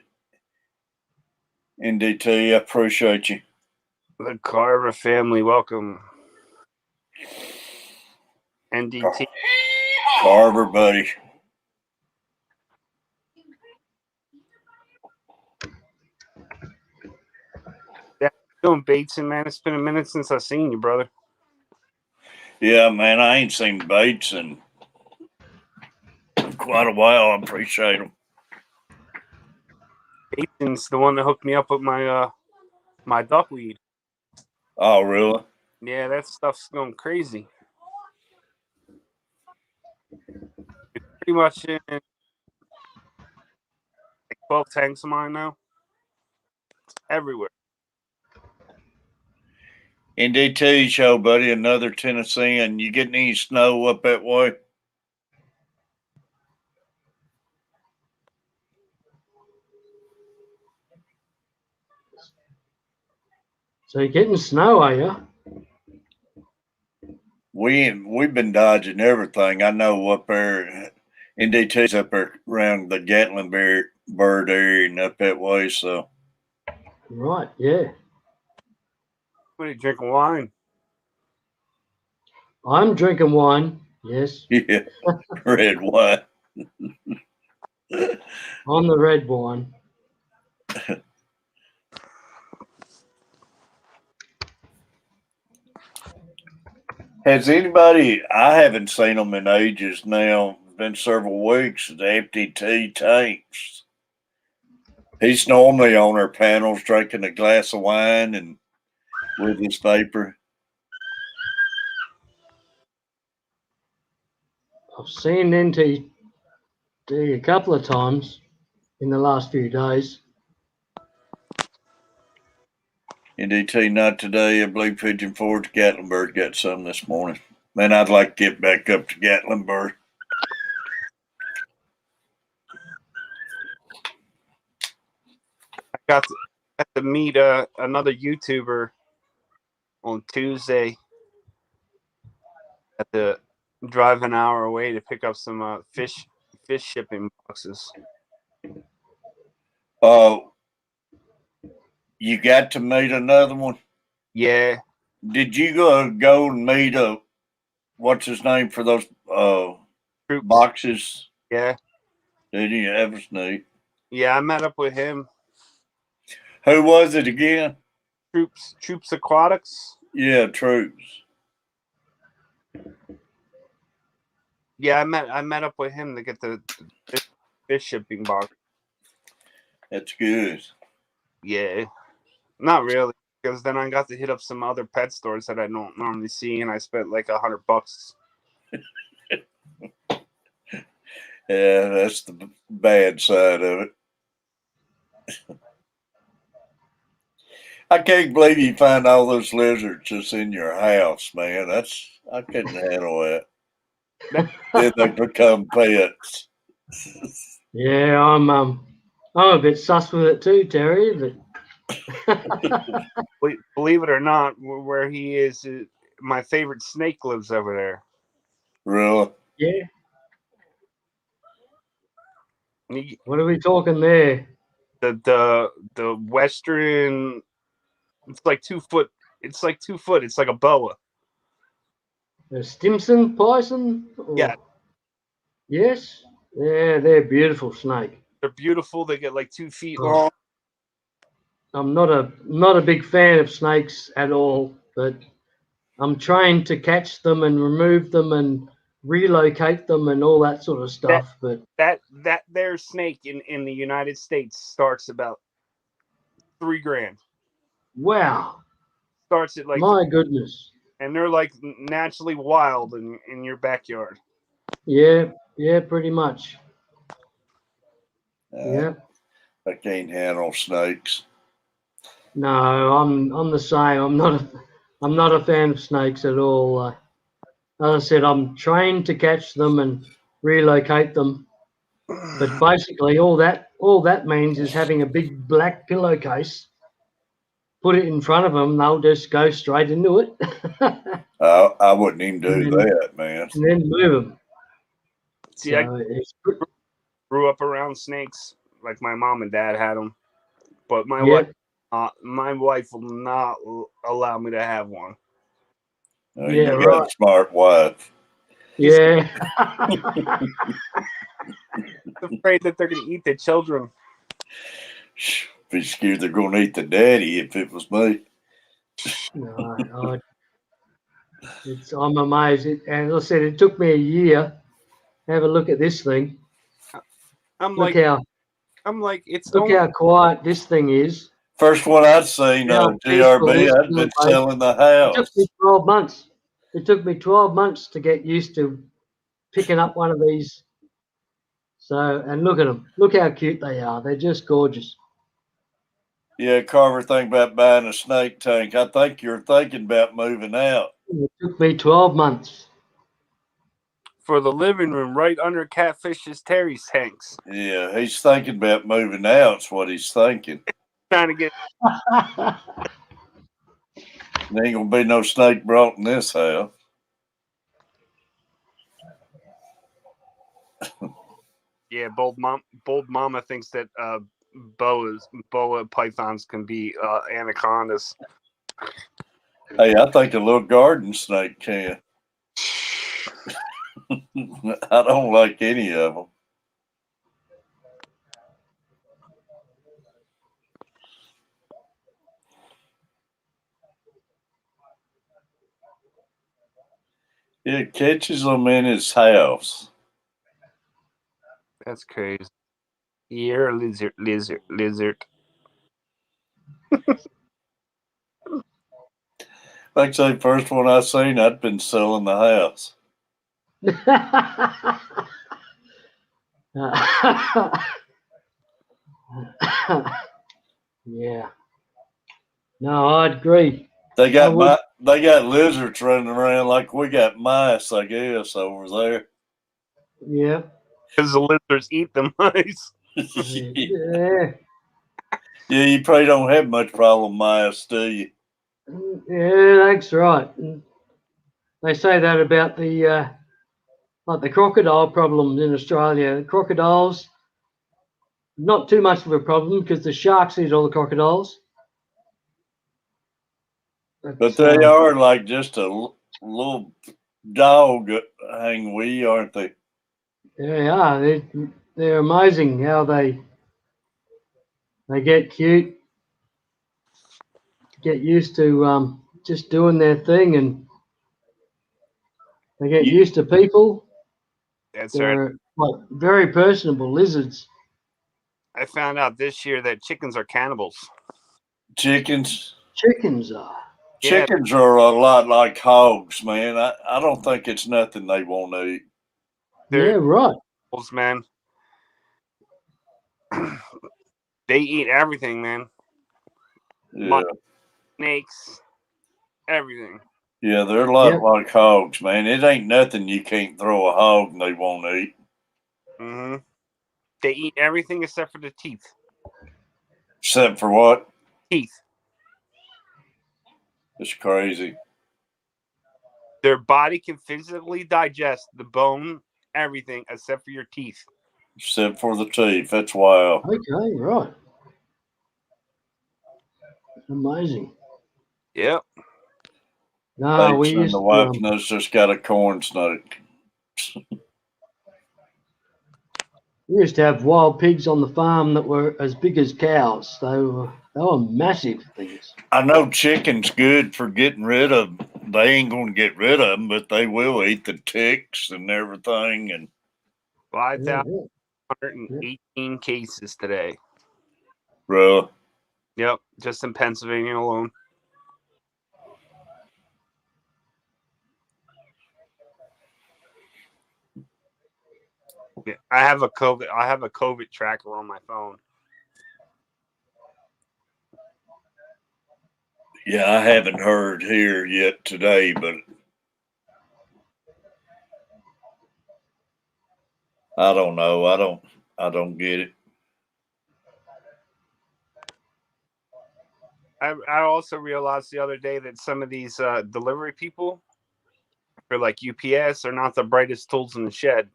NDT. I appreciate you. The Carver family, welcome. NDT. Carver, buddy. Yeah, doing Bateson, man. It's been a minute since I've seen you, brother. Yeah, man, I ain't seen Bates in quite a while. I appreciate him. Bateson's the one that hooked me up with my duckweed. Oh, really? Yeah, that stuff's going crazy. It's pretty much in like 12 tanks of mine now. It's everywhere. NDT show, buddy. Another Tennessean. You getting any snow up that way? So you're getting snow, are you? We've been dodging everything. I know up there, NDT's up there around the Gatlinburg area and up that way. So Right. Yeah. What are you drinking wine? I'm drinking wine. Yes. yeah, red wine. I'm the red wine. Has anybody? I haven't seen them in ages now. It's been several weeks. The FTT tanks. He's normally on our panels drinking a glass of wine and with his vapor. I've seen NT a couple of times in the last few days. NDT not today. I believe Pigeon Forge Gatlinburg got some this morning. Man, I'd like to get back up to Gatlinburg. I got to meet another YouTuber on Tuesday. Had to drive an hour away to pick up some fish shipping boxes. You got to meet another one. Yeah. Did you go and meet what's his name for those Troops. boxes? Yeah. Did you? That was neat. Yeah, I met up with him. Who was it again? Troops Aquatics. Yeah, Troops. Yeah, I met up with him to get the fish shipping box. That's good. Yeah, not really, because then I got to hit up some other pet stores that I don't normally see, and I spent like $100. Yeah, that's the bad side of it. I can't believe you find all those lizards just in your house, man. I couldn't handle that. Then they become pets. Yeah, I'm a bit sus with it too, Terry. But Believe it or not, where he is, my favorite snake lives over there. Really? yeah. What are we talking there? The western. It's like 2 foot. It's like 2 foot. It's like a boa. The Stimson Python? Yeah. Yes. Yeah, they're beautiful snake. They're beautiful. They get like 2 feet Oh, long. I'm not a big fan of snakes at all, but I'm trained to catch them and remove them and relocate them and all that sort of That stuff. But that their snake in the United States starts about $3,000. wow, Starts at like, my goodness. and they're like naturally wild in your backyard. Yeah, yeah, pretty much. Uh, Yeah. I can't handle snakes. No, I'm the same. I'm not a fan of snakes at all. As I said, I'm trained to catch them and relocate them. But basically, all that means is having a big black pillowcase, put it in front of them, they'll just go straight into it, I wouldn't even and do then that, man. move them. See, I So it's grew up around snakes. Like my mom and dad had them, but yeah, my wife will not allow me to have one. yeah, You got right, a smart wife. yeah. Afraid that they're going to eat the children. Be scared they're going to eat the daddy if it was me. No, I'm amazed. And as I said, it took me a year. Have a look at this thing. I'm Look like, how it's look only how quiet this thing is. First one I'd seen, How peaceful GRB, this I'd been pillowcase. selling the It took house. me 12 months. It took me 12 months to get used to picking up one of these. So, and look at them. Look how cute they are. They're just gorgeous. Yeah, Carver, think about buying a snake tank. I think you're thinking about moving out. It took me 12 months. for the living room right under Catfish's Terry's tanks. Yeah, he's thinking about moving out. Is what he's thinking. Trying to get There ain't gonna be no snake brought in this house. bold mama thinks that boa pythons can be anacondas. Hey, I think a little garden snake can. I don't like any of them. It catches them in his house. That's crazy. You're a lizard. Like I say, first one I seen, I'd been selling the house. Yeah. No, I'd agree. They I got would. they got lizards running around like we got mice, I guess, over there. Yeah. Because the lizards eat the mice. Yeah. Yeah, you probably don't have much problem with mice, do you? Yeah, that's right. They say that about the like the crocodile problems in Australia. Crocodiles, not too much of a problem because the sharks eat all the crocodiles. But they are like just a little dog hang we, aren't they? They are. They're amazing how they get cute, get used to just doing their thing, and they get You, used to people. That's right. They're like very personable lizards. I found out this year that chickens are cannibals. chickens. Chickens are. Yeah, Chickens are a lot like hogs, man. I don't think it's nothing they won't eat. they're Yeah, right. cannibals, man. They eat everything, man. Yeah. Snakes, everything. Yeah, they're a lot Yep. like hogs, man. It ain't nothing you can't throw a hog and they won't eat. Mm-hmm. They eat everything except for the teeth. Except for what? Teeth. It's crazy. Their body can physically digest the bone, everything except for your teeth. Except for the teeth. That's wild. Okay, right. Amazing. Yep. No, we Thanks, and used the to. wife knows just got a corn snake. We used to have wild pigs on the farm that were as big as cows. They were massive things. I know chicken's good for getting rid of. They ain't going to get rid of them, but they will eat the ticks and everything. And Yeah, 5,118 cases today. bro, Yep, just in Pennsylvania alone. Yeah, I have a COVID tracker on my phone. yeah, I haven't heard here yet today, but I don't know. I don't get it. I also realized the other day that some of these delivery people for like UPS are not the brightest tools in the shed.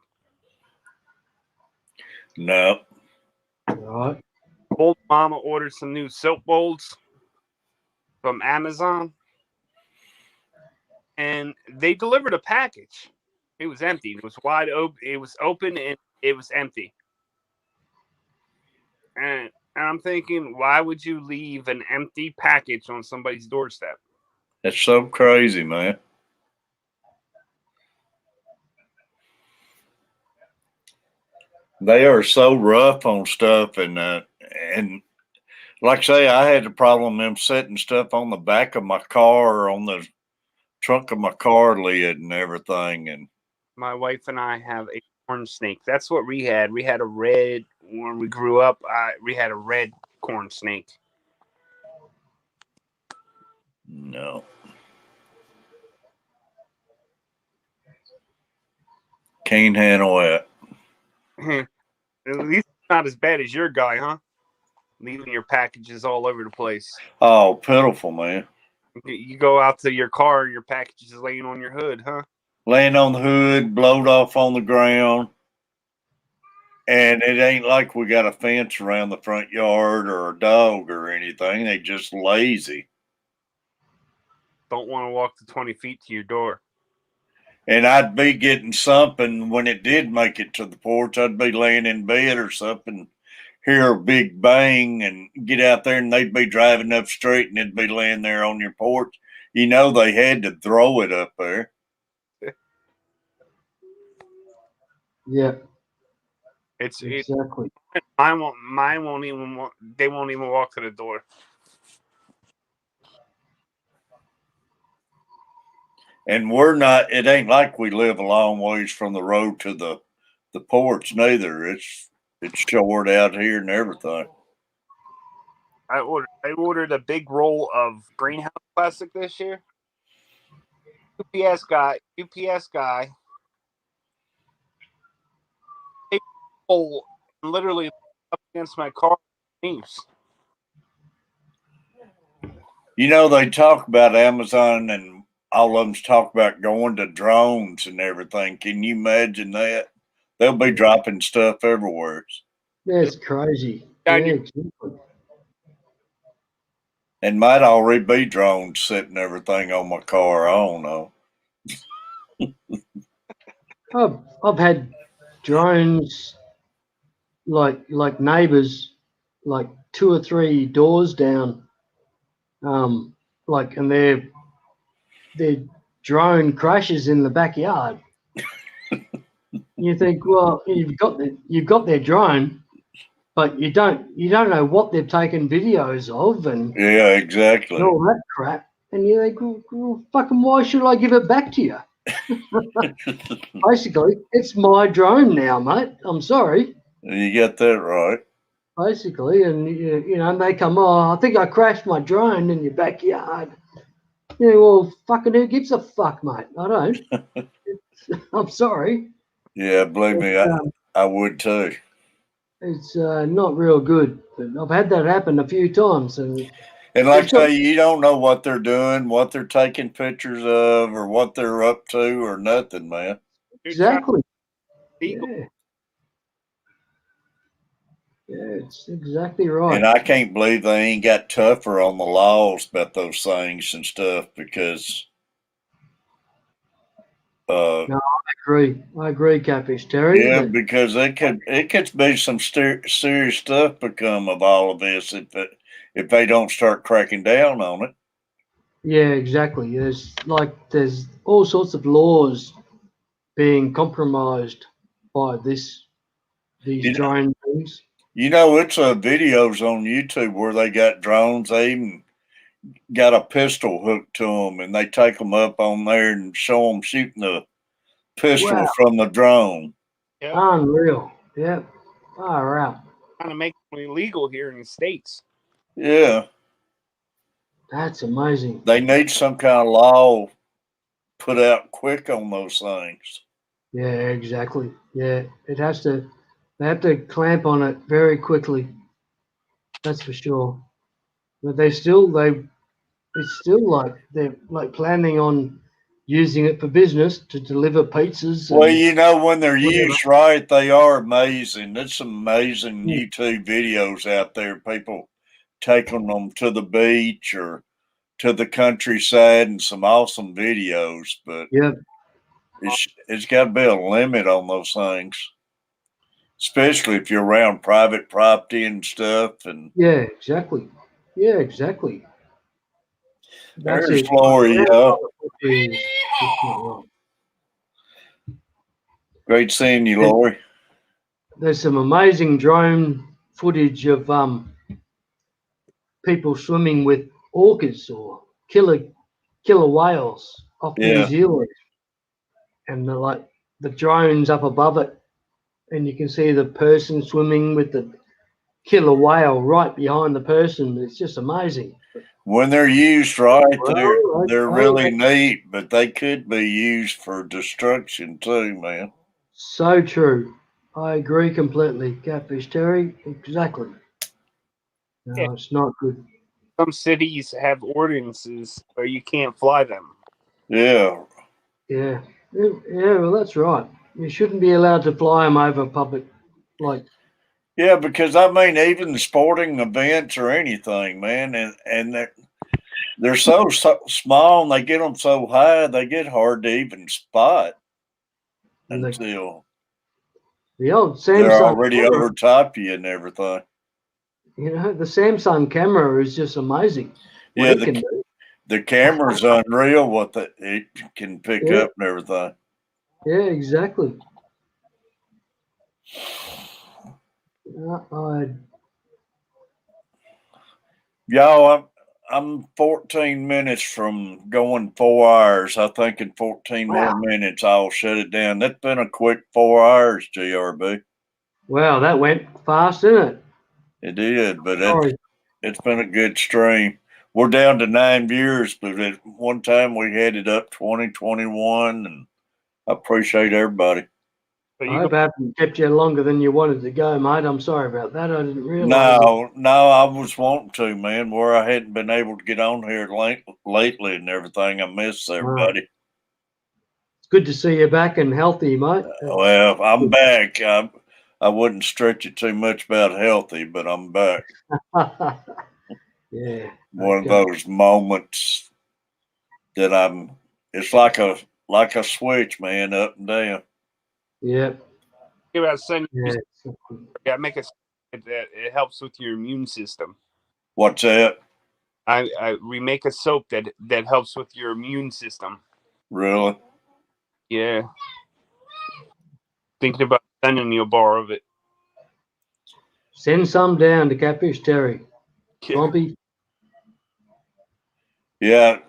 No. right. Old mama ordered some new soap bowls from Amazon, and they delivered a package. It was empty. It was wide open. It was open and it was empty. And I'm thinking, why would you leave an empty package on somebody's doorstep? That's so crazy, man. They are so rough on stuff, and like I say, I had a problem them setting stuff on the back of my car or on the trunk of my car lid and everything. And My wife and I have a corn snake. That's what we had. We had a red, when we grew up, we had a red corn snake. no, can't handle it. At least it's not as bad as your guy, huh? Leaving your packages all over the place. Oh, pitiful, man. You go out to your car, your package is laying on your hood, huh? Laying on the hood, blowed off on the ground. And it ain't like we got a fence around the front yard or a dog or anything. They just lazy. Don't want to walk the 20 feet to your door. And I'd be getting something when it did make it to the porch. I'd be laying in bed or something, hear a big bang, and get out there, and they'd be driving up street, and it'd be laying there on your porch. You know they had to throw it up there. Yeah, It's exactly. mine won't even they won't even walk to the door. And we're not. It ain't like we live a long ways from the road to the porch. Neither. It's short out here and everything. I ordered a big roll of greenhouse plastic this year. UPS guy, take a roll and literally up against my car. You know, they talk about Amazon and all of them's talk about going to drones and everything. Can you imagine that? They'll be dropping stuff everywhere. Yeah, it's crazy. Yeah, Yeah, exactly. And might already be drones setting everything on my car. I don't know. I've had drones like neighbours, like 2 or 3 doors down, and their drone crashes in the backyard. You think, well, you've got their drone, but you don't know what they've taken videos of and Yeah, exactly. all that crap. And you think, well, fucking, why should I give it back to you? Basically, it's my drone now, mate. I'm sorry. You get that right. Basically, and and they come, oh, I think I crashed my drone in your backyard. Yeah, well, fucking who gives a fuck, mate? I don't. I'm sorry. Yeah, believe me, I would too. It's not real good, but I've had that happen a few times, and And like I say, you don't know what they're doing, what they're taking pictures of, or what they're up to, or nothing, man. exactly. Yeah. Yeah, it's exactly right. And I can't believe they ain't got tougher on the laws about those things and stuff because No, I agree, Catfish Terry. Yeah, But because it could be some serious stuff become of all of this if they don't start cracking down on it. yeah, exactly. There's all sorts of laws being compromised by these You know, drone things. it's videos on YouTube where they got drones. They even got a pistol hooked to them, and they take them up on there and show them shooting the pistol Wow, from the drone. Yeah, unreal. Yeah, far out. trying to make them illegal here in the states. Yeah, That's amazing. they need some kind of law put out quick on those things. Yeah, exactly. Yeah, it has to. They have to clamp on it very quickly. That's for sure. But it's still like they're like planning on using it for business to deliver pizzas Well, and when they're whatever. used right, they are amazing. There's some amazing Yeah, YouTube videos out there. People taking them to the beach or to the countryside, and some awesome videos. But yeah, it's got to be a limit on those things, especially if you're around private property and stuff. And yeah, exactly. Yeah, exactly. That's there's it. Lori, Around yo. private property is just not right. Great seeing you, There's, Lori. there's some amazing drone footage of people swimming with orcas or killer whales off New Yeah. Zealand, and the drones up above it, and you can see the person swimming with the killer whale right behind the person. It's just amazing. When they're used right, Well, they're okay. really neat, but they could be used for destruction too, man. So true. I agree completely, Catfish Terry. Exactly. Yeah, No, it's not good. some cities have ordinances where you can't fly them. Yeah. Yeah. Yeah, well, that's right. You shouldn't be allowed to fly them over public, like, Yeah, because I mean, even sporting events or anything, man, and they're so small and they get them so high, they get hard to even spot the, until the old they're Samsung already camera. over top you and everything. The Samsung camera is just amazing what Yeah, it can do. the camera's unreal what it can pick Yeah, up and everything. yeah, exactly. I Y'all, I'm 14 minutes from going 4 hours. I think in 14 more Wow, minutes I'll shut it down. That's been a quick 4 hours, GRB. wow, that went fast, didn't it? It did, but Sorry. it's been a good stream. We're down to 9 viewers, but at one time we had it up 2021, and I appreciate everybody. So I you go. hope I haven't kept you longer than you wanted to go, mate. I'm sorry about that. I didn't realise it. No, I was wanting to, man, where I hadn't been able to get on here lately and everything. I missed Wow. everybody. It's good to see you back and healthy, mate. Well, I'm back. I wouldn't stretch it too much about healthy, but I'm back. Yeah. One of Okay. those moments that it's like a switch, man, up and down. Yeah. Give out send. Yeah. Yeah, make a. It helps with your immune system. What's that? We make a soap that helps with your immune system. Really? Yeah. Thinking about sending you a bar of it. Send some down to Catfish Terry. Yeah. Swampy. Yeah,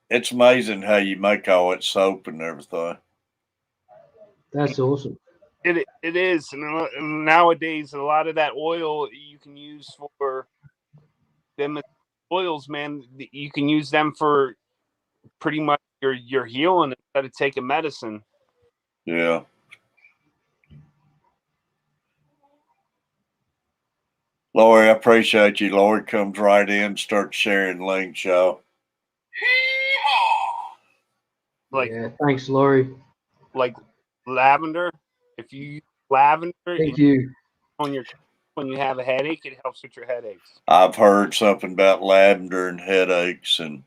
it's amazing how you make all that soap and everything. That's awesome. It is, and nowadays a lot of that oil you can use for them oils, man. You can use them for pretty much your healing instead of taking medicine. Yeah. Lori, I appreciate you. Lori comes right in, starts sharing links, y'all. Like Yeah. Thanks, Laurie. like lavender. If you use lavender Thank you. on your when you have a headache, it helps with your headaches. I've heard something about lavender and headaches, and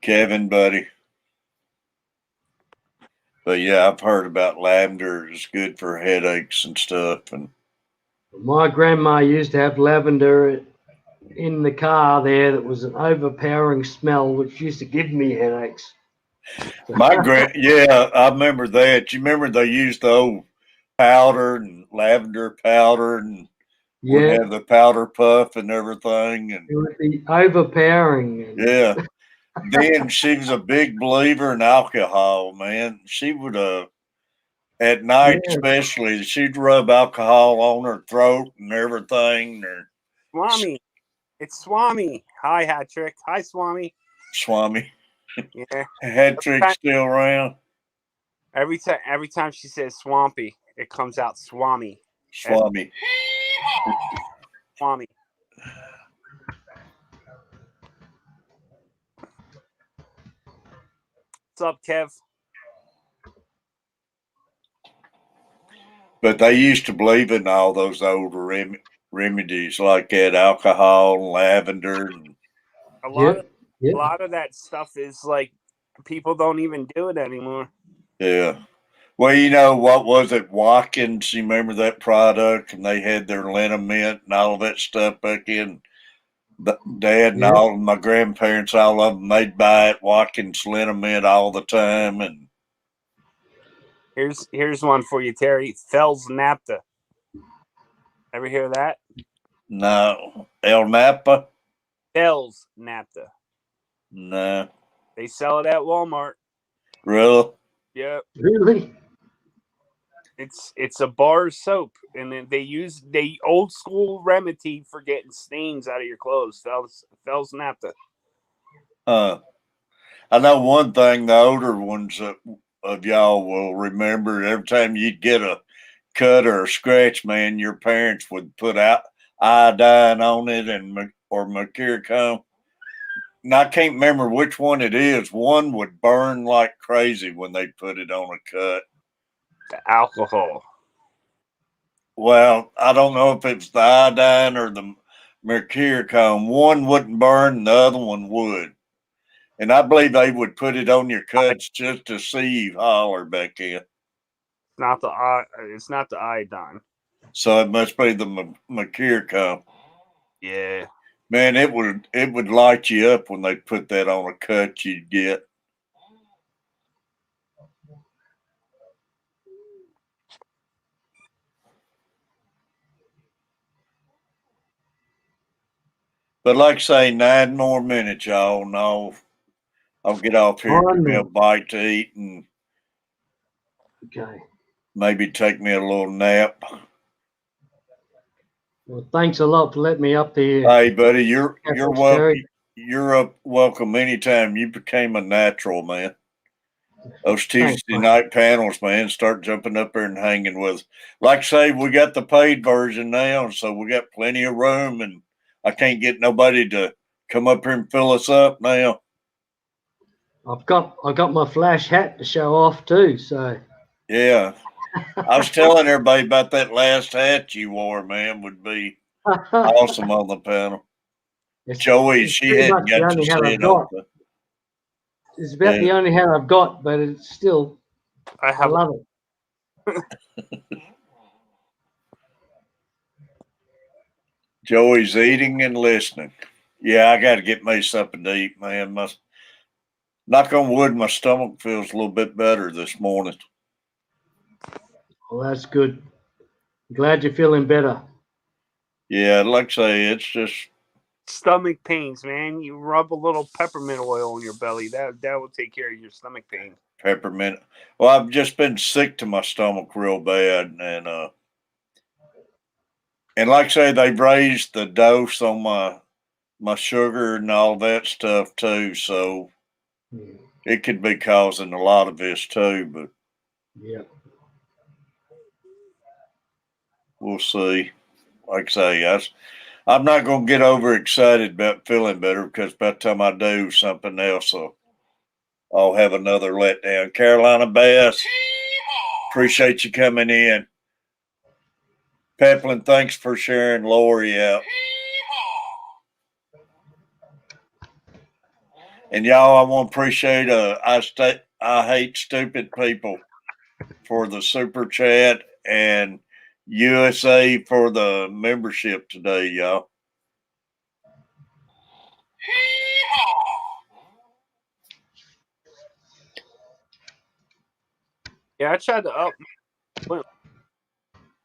Kevin, buddy, But yeah, I've heard about lavender is good for headaches and stuff. And My grandma used to have lavender in the car there that was an overpowering smell which used to give me headaches. yeah, I remember that. You remember they used the old powder and lavender powder and would Yeah, have the powder puff and everything. And it would be overpowering. yeah, then she was a big believer in alcohol, man. She would, at night Yeah, especially, she'd rub alcohol on her throat and everything. Or Swami. It's Swami. Hi, Hat Trick. Hi, Swami. Swami. Yeah. Hat trick still around? Every time she says swampy, it comes out Swami. Swami. Swami. What's up, Kev? But they used to believe in all those old remedies like that, alcohol and lavender. And A lot of yep. a lot of that stuff is like people don't even do it anymore. yeah. Well, you know, what was it? Watkins, you remember that product? And they had their liniment and all of that stuff back in. Dad and Yeah. all of my grandparents, all of them, they'd buy it, Watkins liniment all the time. And Here's one for you, Terry. Fells Napta. Ever hear that? no, El Napa? Fells Napta. No, They sell it at Walmart. really? Yep. Really? It's a bar soap, and then they use the old school remedy for getting stains out of your clothes. Fells Napta. I know one thing the older ones of y'all will remember. Every time you'd get a cut or a scratch, man, your parents would put out iodine on it or mercurochrome. And I can't remember which one it is. One would burn like crazy when they put it on a cut. The alcohol. Well, I don't know if it's the iodine or the mercurochrome. One wouldn't burn, and the other one would. And I believe they would put it on your cuts just to see you holler back in. It's not the iodine. So it must be the mercurochrome. Yeah. Man, it would light you up when they put that on a cut you'd get. But like I say, 9 more minutes, y'all. No, I'll get off here, give me a bite to eat, and Okay. maybe take me a little nap. Well, thanks a lot for letting me up here. Hey, buddy, you're Catfish, welcome. Terry. You're welcome anytime. You became a natural, man. Those Thanks, Tuesday mate. night panels, man, start jumping up there and hanging with us. Like I say, we got the paid version now, so we got plenty of room, and I can't get nobody to come up here and fill us up now. I got my flash hat to show off too, so Yeah. I was telling everybody about that last hat you wore, man, would be awesome on the panel. Joey, it's she pretty hadn't much the got to only hat see I've it on got. It's about the only hat I've got, but it's still I love it. Joey's eating and listening. Yeah, I got to get me something to eat, man. Knock on wood, my stomach feels a little bit better this morning. Well, that's good. Glad you're feeling better. Yeah, like I say, it's just Stomach pains, man. You rub a little peppermint oil on your belly. That will take care of your stomach pain. peppermint. Well, I've just been sick to my stomach real bad, and like I say, they've raised the dose on my sugar and all that stuff too, so it could be causing a lot of this too. But yeah, we'll see. Like I say, I'm not going to get overexcited about feeling better because by the time I do, something else I'll have another letdown. Carolina Bass, appreciate you coming in. Peplin, thanks for sharing Lori out. And y'all, I want to appreciate I hate stupid people. for the super chat and USA for the membership today, y'all. Yeah, I tried to up the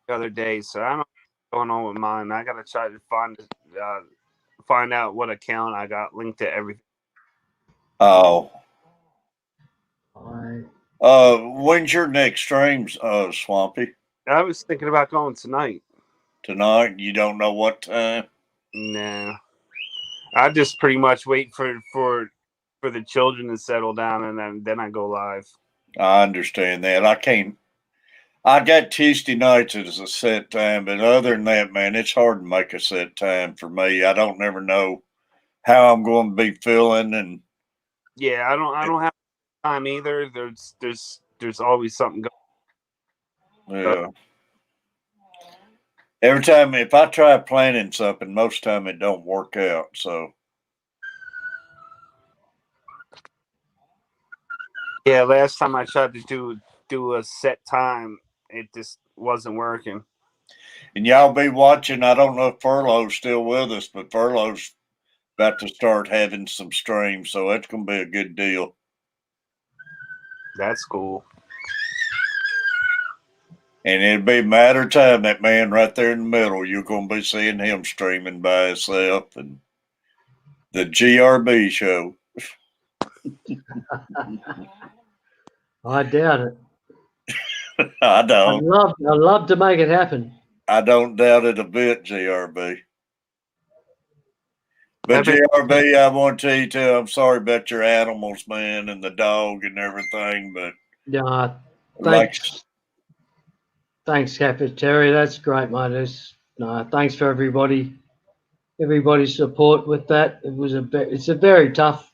other day, so I don't know what's going on with mine. I gotta try to find out what account I got linked to everything. Oh. I, When's your next streams, Swampy? I was thinking about going tonight. Tonight? You don't know what time? Nah, I just pretty much wait for the children to settle down, and then I go live. I understand that. I got Tuesday nights as a set time, but other than that, man, it's hard to make a set time for me. I don't never know how I'm going to be feeling, and Yeah, I don't have time either. There's always something going. yeah. Every time, if I try planning something, most time it don't work out. So Yeah, last time I tried to do a set time, it just wasn't working. and y'all be watching. I don't know if Furlough's still with us, but Furlough's about to start having some streams, so that's going to be a good deal. That's cool. And it'll be a matter of time, that man right there in the middle, you're going to be seeing him streaming by himself, and the GRB show. I doubt it. I I'd don't. love to make it happen. I don't doubt it a bit, GRB. But GRB, I want to tell you too, I'm sorry about your animals, man, and the dog and everything, but Yeah, like, thanks, Catfish Terry. That's great, mate. Thanks for everybody's support with that. It's a very tough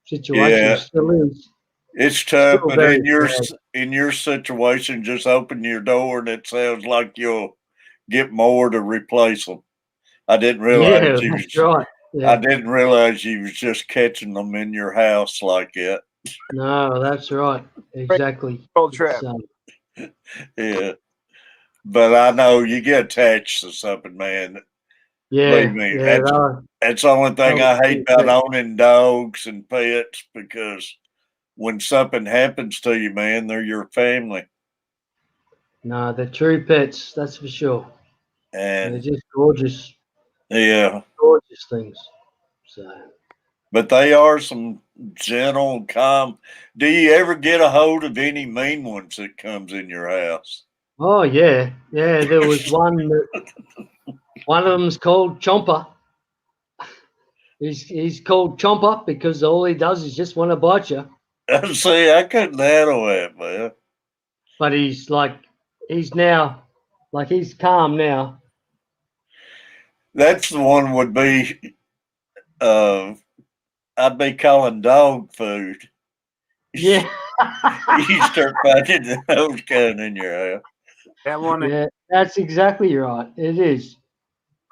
situation. yeah, It still is. it's tough, Still but very in your situation, just open your door and it sounds like you'll get more to replace them. I didn't realize Yeah, that's right. Yeah. I didn't realize you was just catching them in your house like that. No, that's right. Exactly. Trap. Yeah. But I know you get attached to something, man. Yeah. Believe me, Yeah. that's the only thing I hate about owning dogs and pets, because when something happens to you, man, they're your family. No, they're true pets, that's for sure. And they're just gorgeous. Yeah. Gorgeous things. So. But they are some gentle, calm. Do you ever get a hold of any mean ones that comes in your house? Oh yeah, yeah. There was one of them's called Chomper. He's called Chomper because all he does is just want to bite you. See, I couldn't handle that, man. But he's calm now. That's the one would be, I'd be calling dog food. Yeah. You start finding those kind in your house. That one. Yeah, that's exactly right. It is.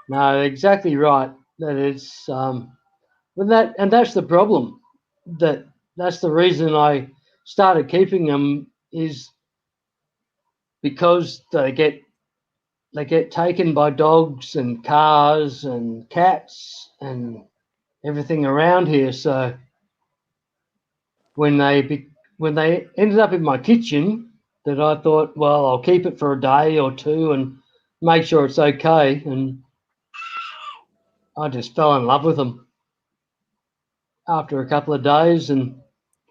No, exactly right. That it's that's the problem. That's the reason I started keeping them, is because they get taken by dogs and cars and cats and everything around here. So when they ended up in my kitchen, that I thought, well, I'll keep it for a day or two and make sure it's okay. And I just fell in love with them after a couple of days. And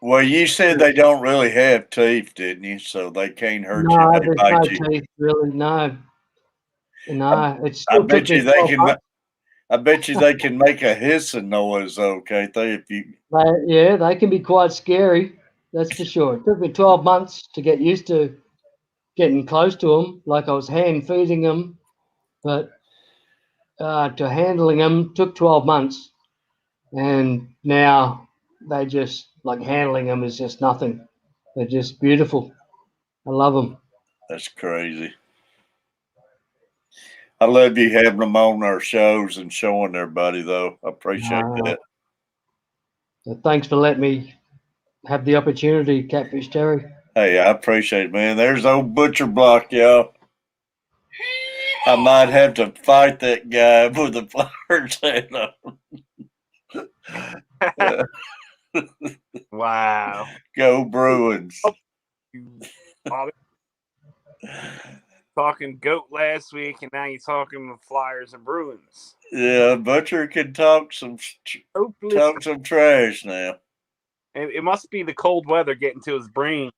well, you said they don't really have teeth, didn't you? So they can't hurt you. no, They there's bite no you. teeth really. No, it I still bet took me you they 12 can. months. I bet you they can make a hissing noise, though, can't they? If you. They can be quite scary. That's for sure. It took me 12 months to get used to getting close to them, like I was hand feeding them, but to handling them took 12 months. And now they just, like, handling them is just nothing. They're just beautiful. I love them. That's crazy. I love you having them on our shows and showing everybody, though. I appreciate that. So thanks for letting me have the opportunity, Catfish Terry. Hey, I appreciate it, man. There's old Butcher Block, y'all. I might have to fight that guy with a Flyers hat on. Wow. Go Bruins. You all talking goat last week, and now you're talking Flyers and Bruins. Yeah, Butcher can talk some trash now. It must be the cold weather getting to his brain.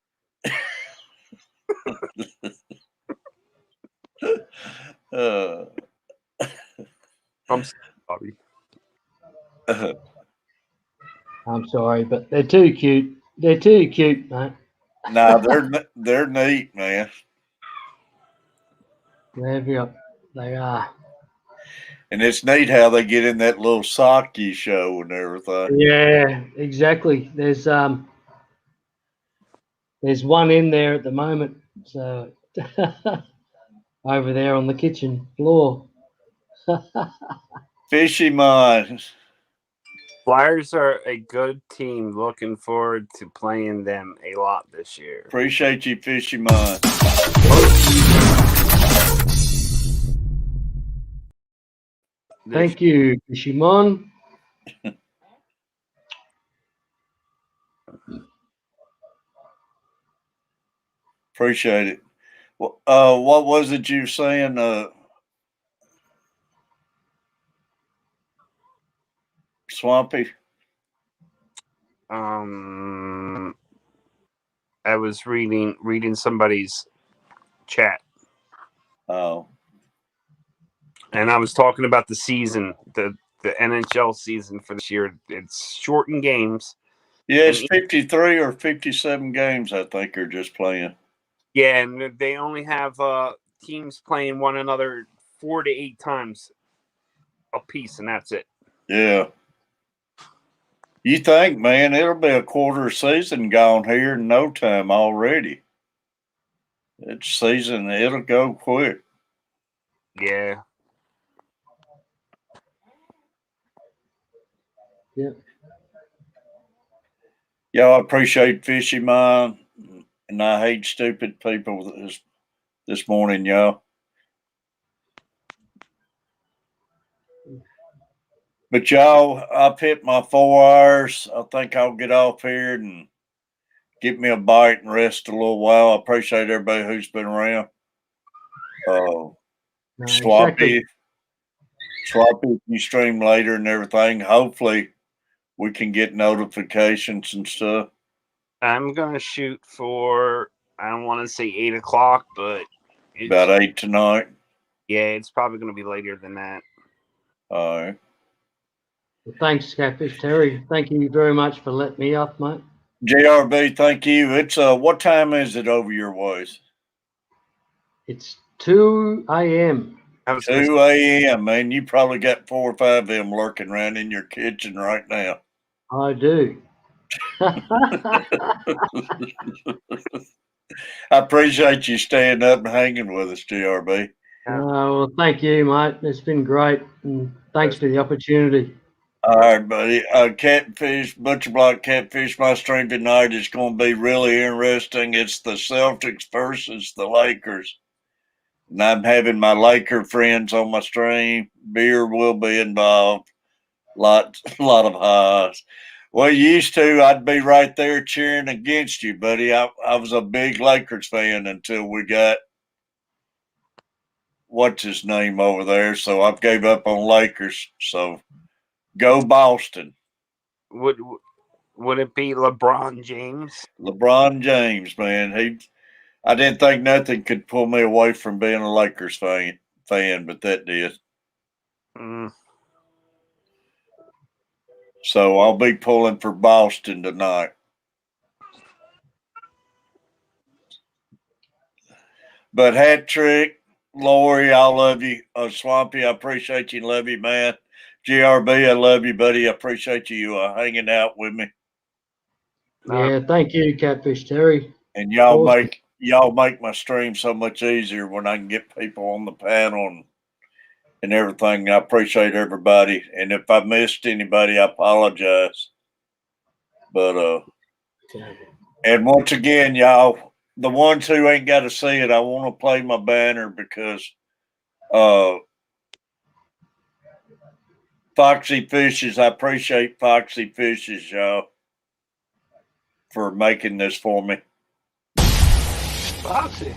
I'm sorry. I'm sorry, but they're too cute. They're too cute, mate. Nah, they're neat, man. They are. And it's neat how they get in that little sake show and everything. Yeah, exactly. There's one in there at the moment. So over there on the kitchen floor. Fishy Mind. Flyers are a good team. Looking forward to playing them a lot this year. Appreciate you, Fishy Mind. Thank you, Shimon. Appreciate it. What was it you were saying? Swampy. I was reading somebody's chat. Oh. And I was talking about the season, the NHL season for this year. It's shortened games. Yeah, it's 53 or 57 games, I think, are just playing. Yeah, and they only have teams playing one another 4 to 8 times a piece, and that's it. Yeah. You think, man, it'll be a quarter season gone here in no time already. It's season, it'll go quick. Yeah. Yep. Y'all appreciate Fishy Mind, and I hate stupid people this morning, y'all. But y'all, I've hit my 4 hours. I think I'll get off here and get me a bite and rest a little while. I appreciate everybody who's been around. Swampy, Exactly. if you stream later and everything, hopefully we can get notifications and stuff. I'm going to shoot for, I don't want to say 8 o'clock, but about 8 tonight. Yeah, it's probably going to be later than that. All right. Well, thanks, Catfish Terry. Thank you very much for letting me up, mate. JRB, thank you. It's what time is it over your ways? It's 2 a.m. 2 a.m., man. You probably got 4 or 5 of them lurking around in your kitchen right now. I do. I appreciate you staying up and hanging with us, JRB. Well, thank you, mate. It's been great, and thanks for the opportunity. All right, buddy. Catfish, Butcher Block Catfish, my stream tonight is going to be really interesting. It's the Celtics versus the Lakers. And I'm having my Laker friends on my stream. Beer will be involved. Lot of highs. Well, used to, I'd be right there cheering against you, buddy. I was a big Lakers fan until we got what's his name over there. So I gave up on Lakers. So go Boston. Would it be LeBron James? LeBron James, man. I didn't think nothing could pull me away from being a Lakers fan, but that did. So I'll be pulling for Boston tonight. But hat trick, Lori, I love you. Swampy, I appreciate you. Love you, man. GRB, I love you, buddy. I appreciate you hanging out with me. Yeah, thank you, Catfish Terry. And y'all make my stream so much easier when I can get people on the panel and everything. I appreciate everybody. And if I missed anybody, I apologize. But And once again, y'all, the ones who ain't got to see it, I want to play my banner because Foxy Fishes, I appreciate Foxy Fishes, y'all, for making this for me. Foxy.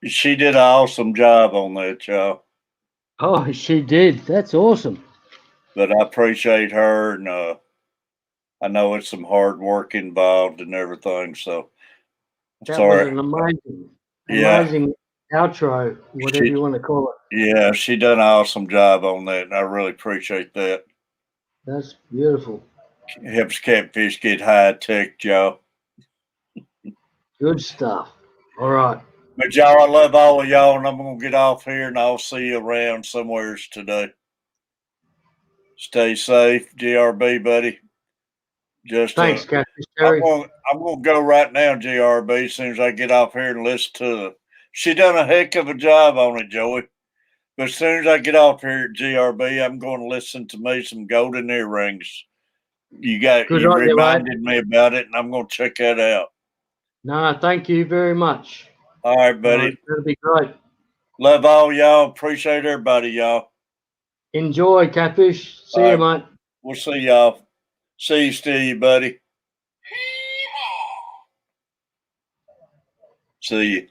She did an awesome job on that, y'all. Oh, she did. That's awesome. But I appreciate her, and I know it's some hard work involved and everything. So That sorry. was an amazing, Yeah. amazing outro, whatever She- you want to call it. Yeah, she done an awesome job on that, and I really appreciate that. That's beautiful. Helps Catfish get high tech, y'all. Good stuff. All right. But y'all, I love all of y'all, and I'm gonna get off here, and I'll see you around somewheres today. Stay safe, GRB, buddy. Just Thanks, Catfish Terry. I'm gonna go right now, GRB. As soon as I get off here and listen to she done a heck of a job on it, Joey. But as soon as I get off here at GRB, I'm going to listen to me some golden earrings. You Good on you, mate. reminded me about it, and I'm going to check that out. No, thank you very much. All right, buddy. That'll be great. Love all y'all. Appreciate everybody, y'all. Enjoy, Catfish. See All you, right. mate. We'll see y'all. See you, Steve, buddy. See you.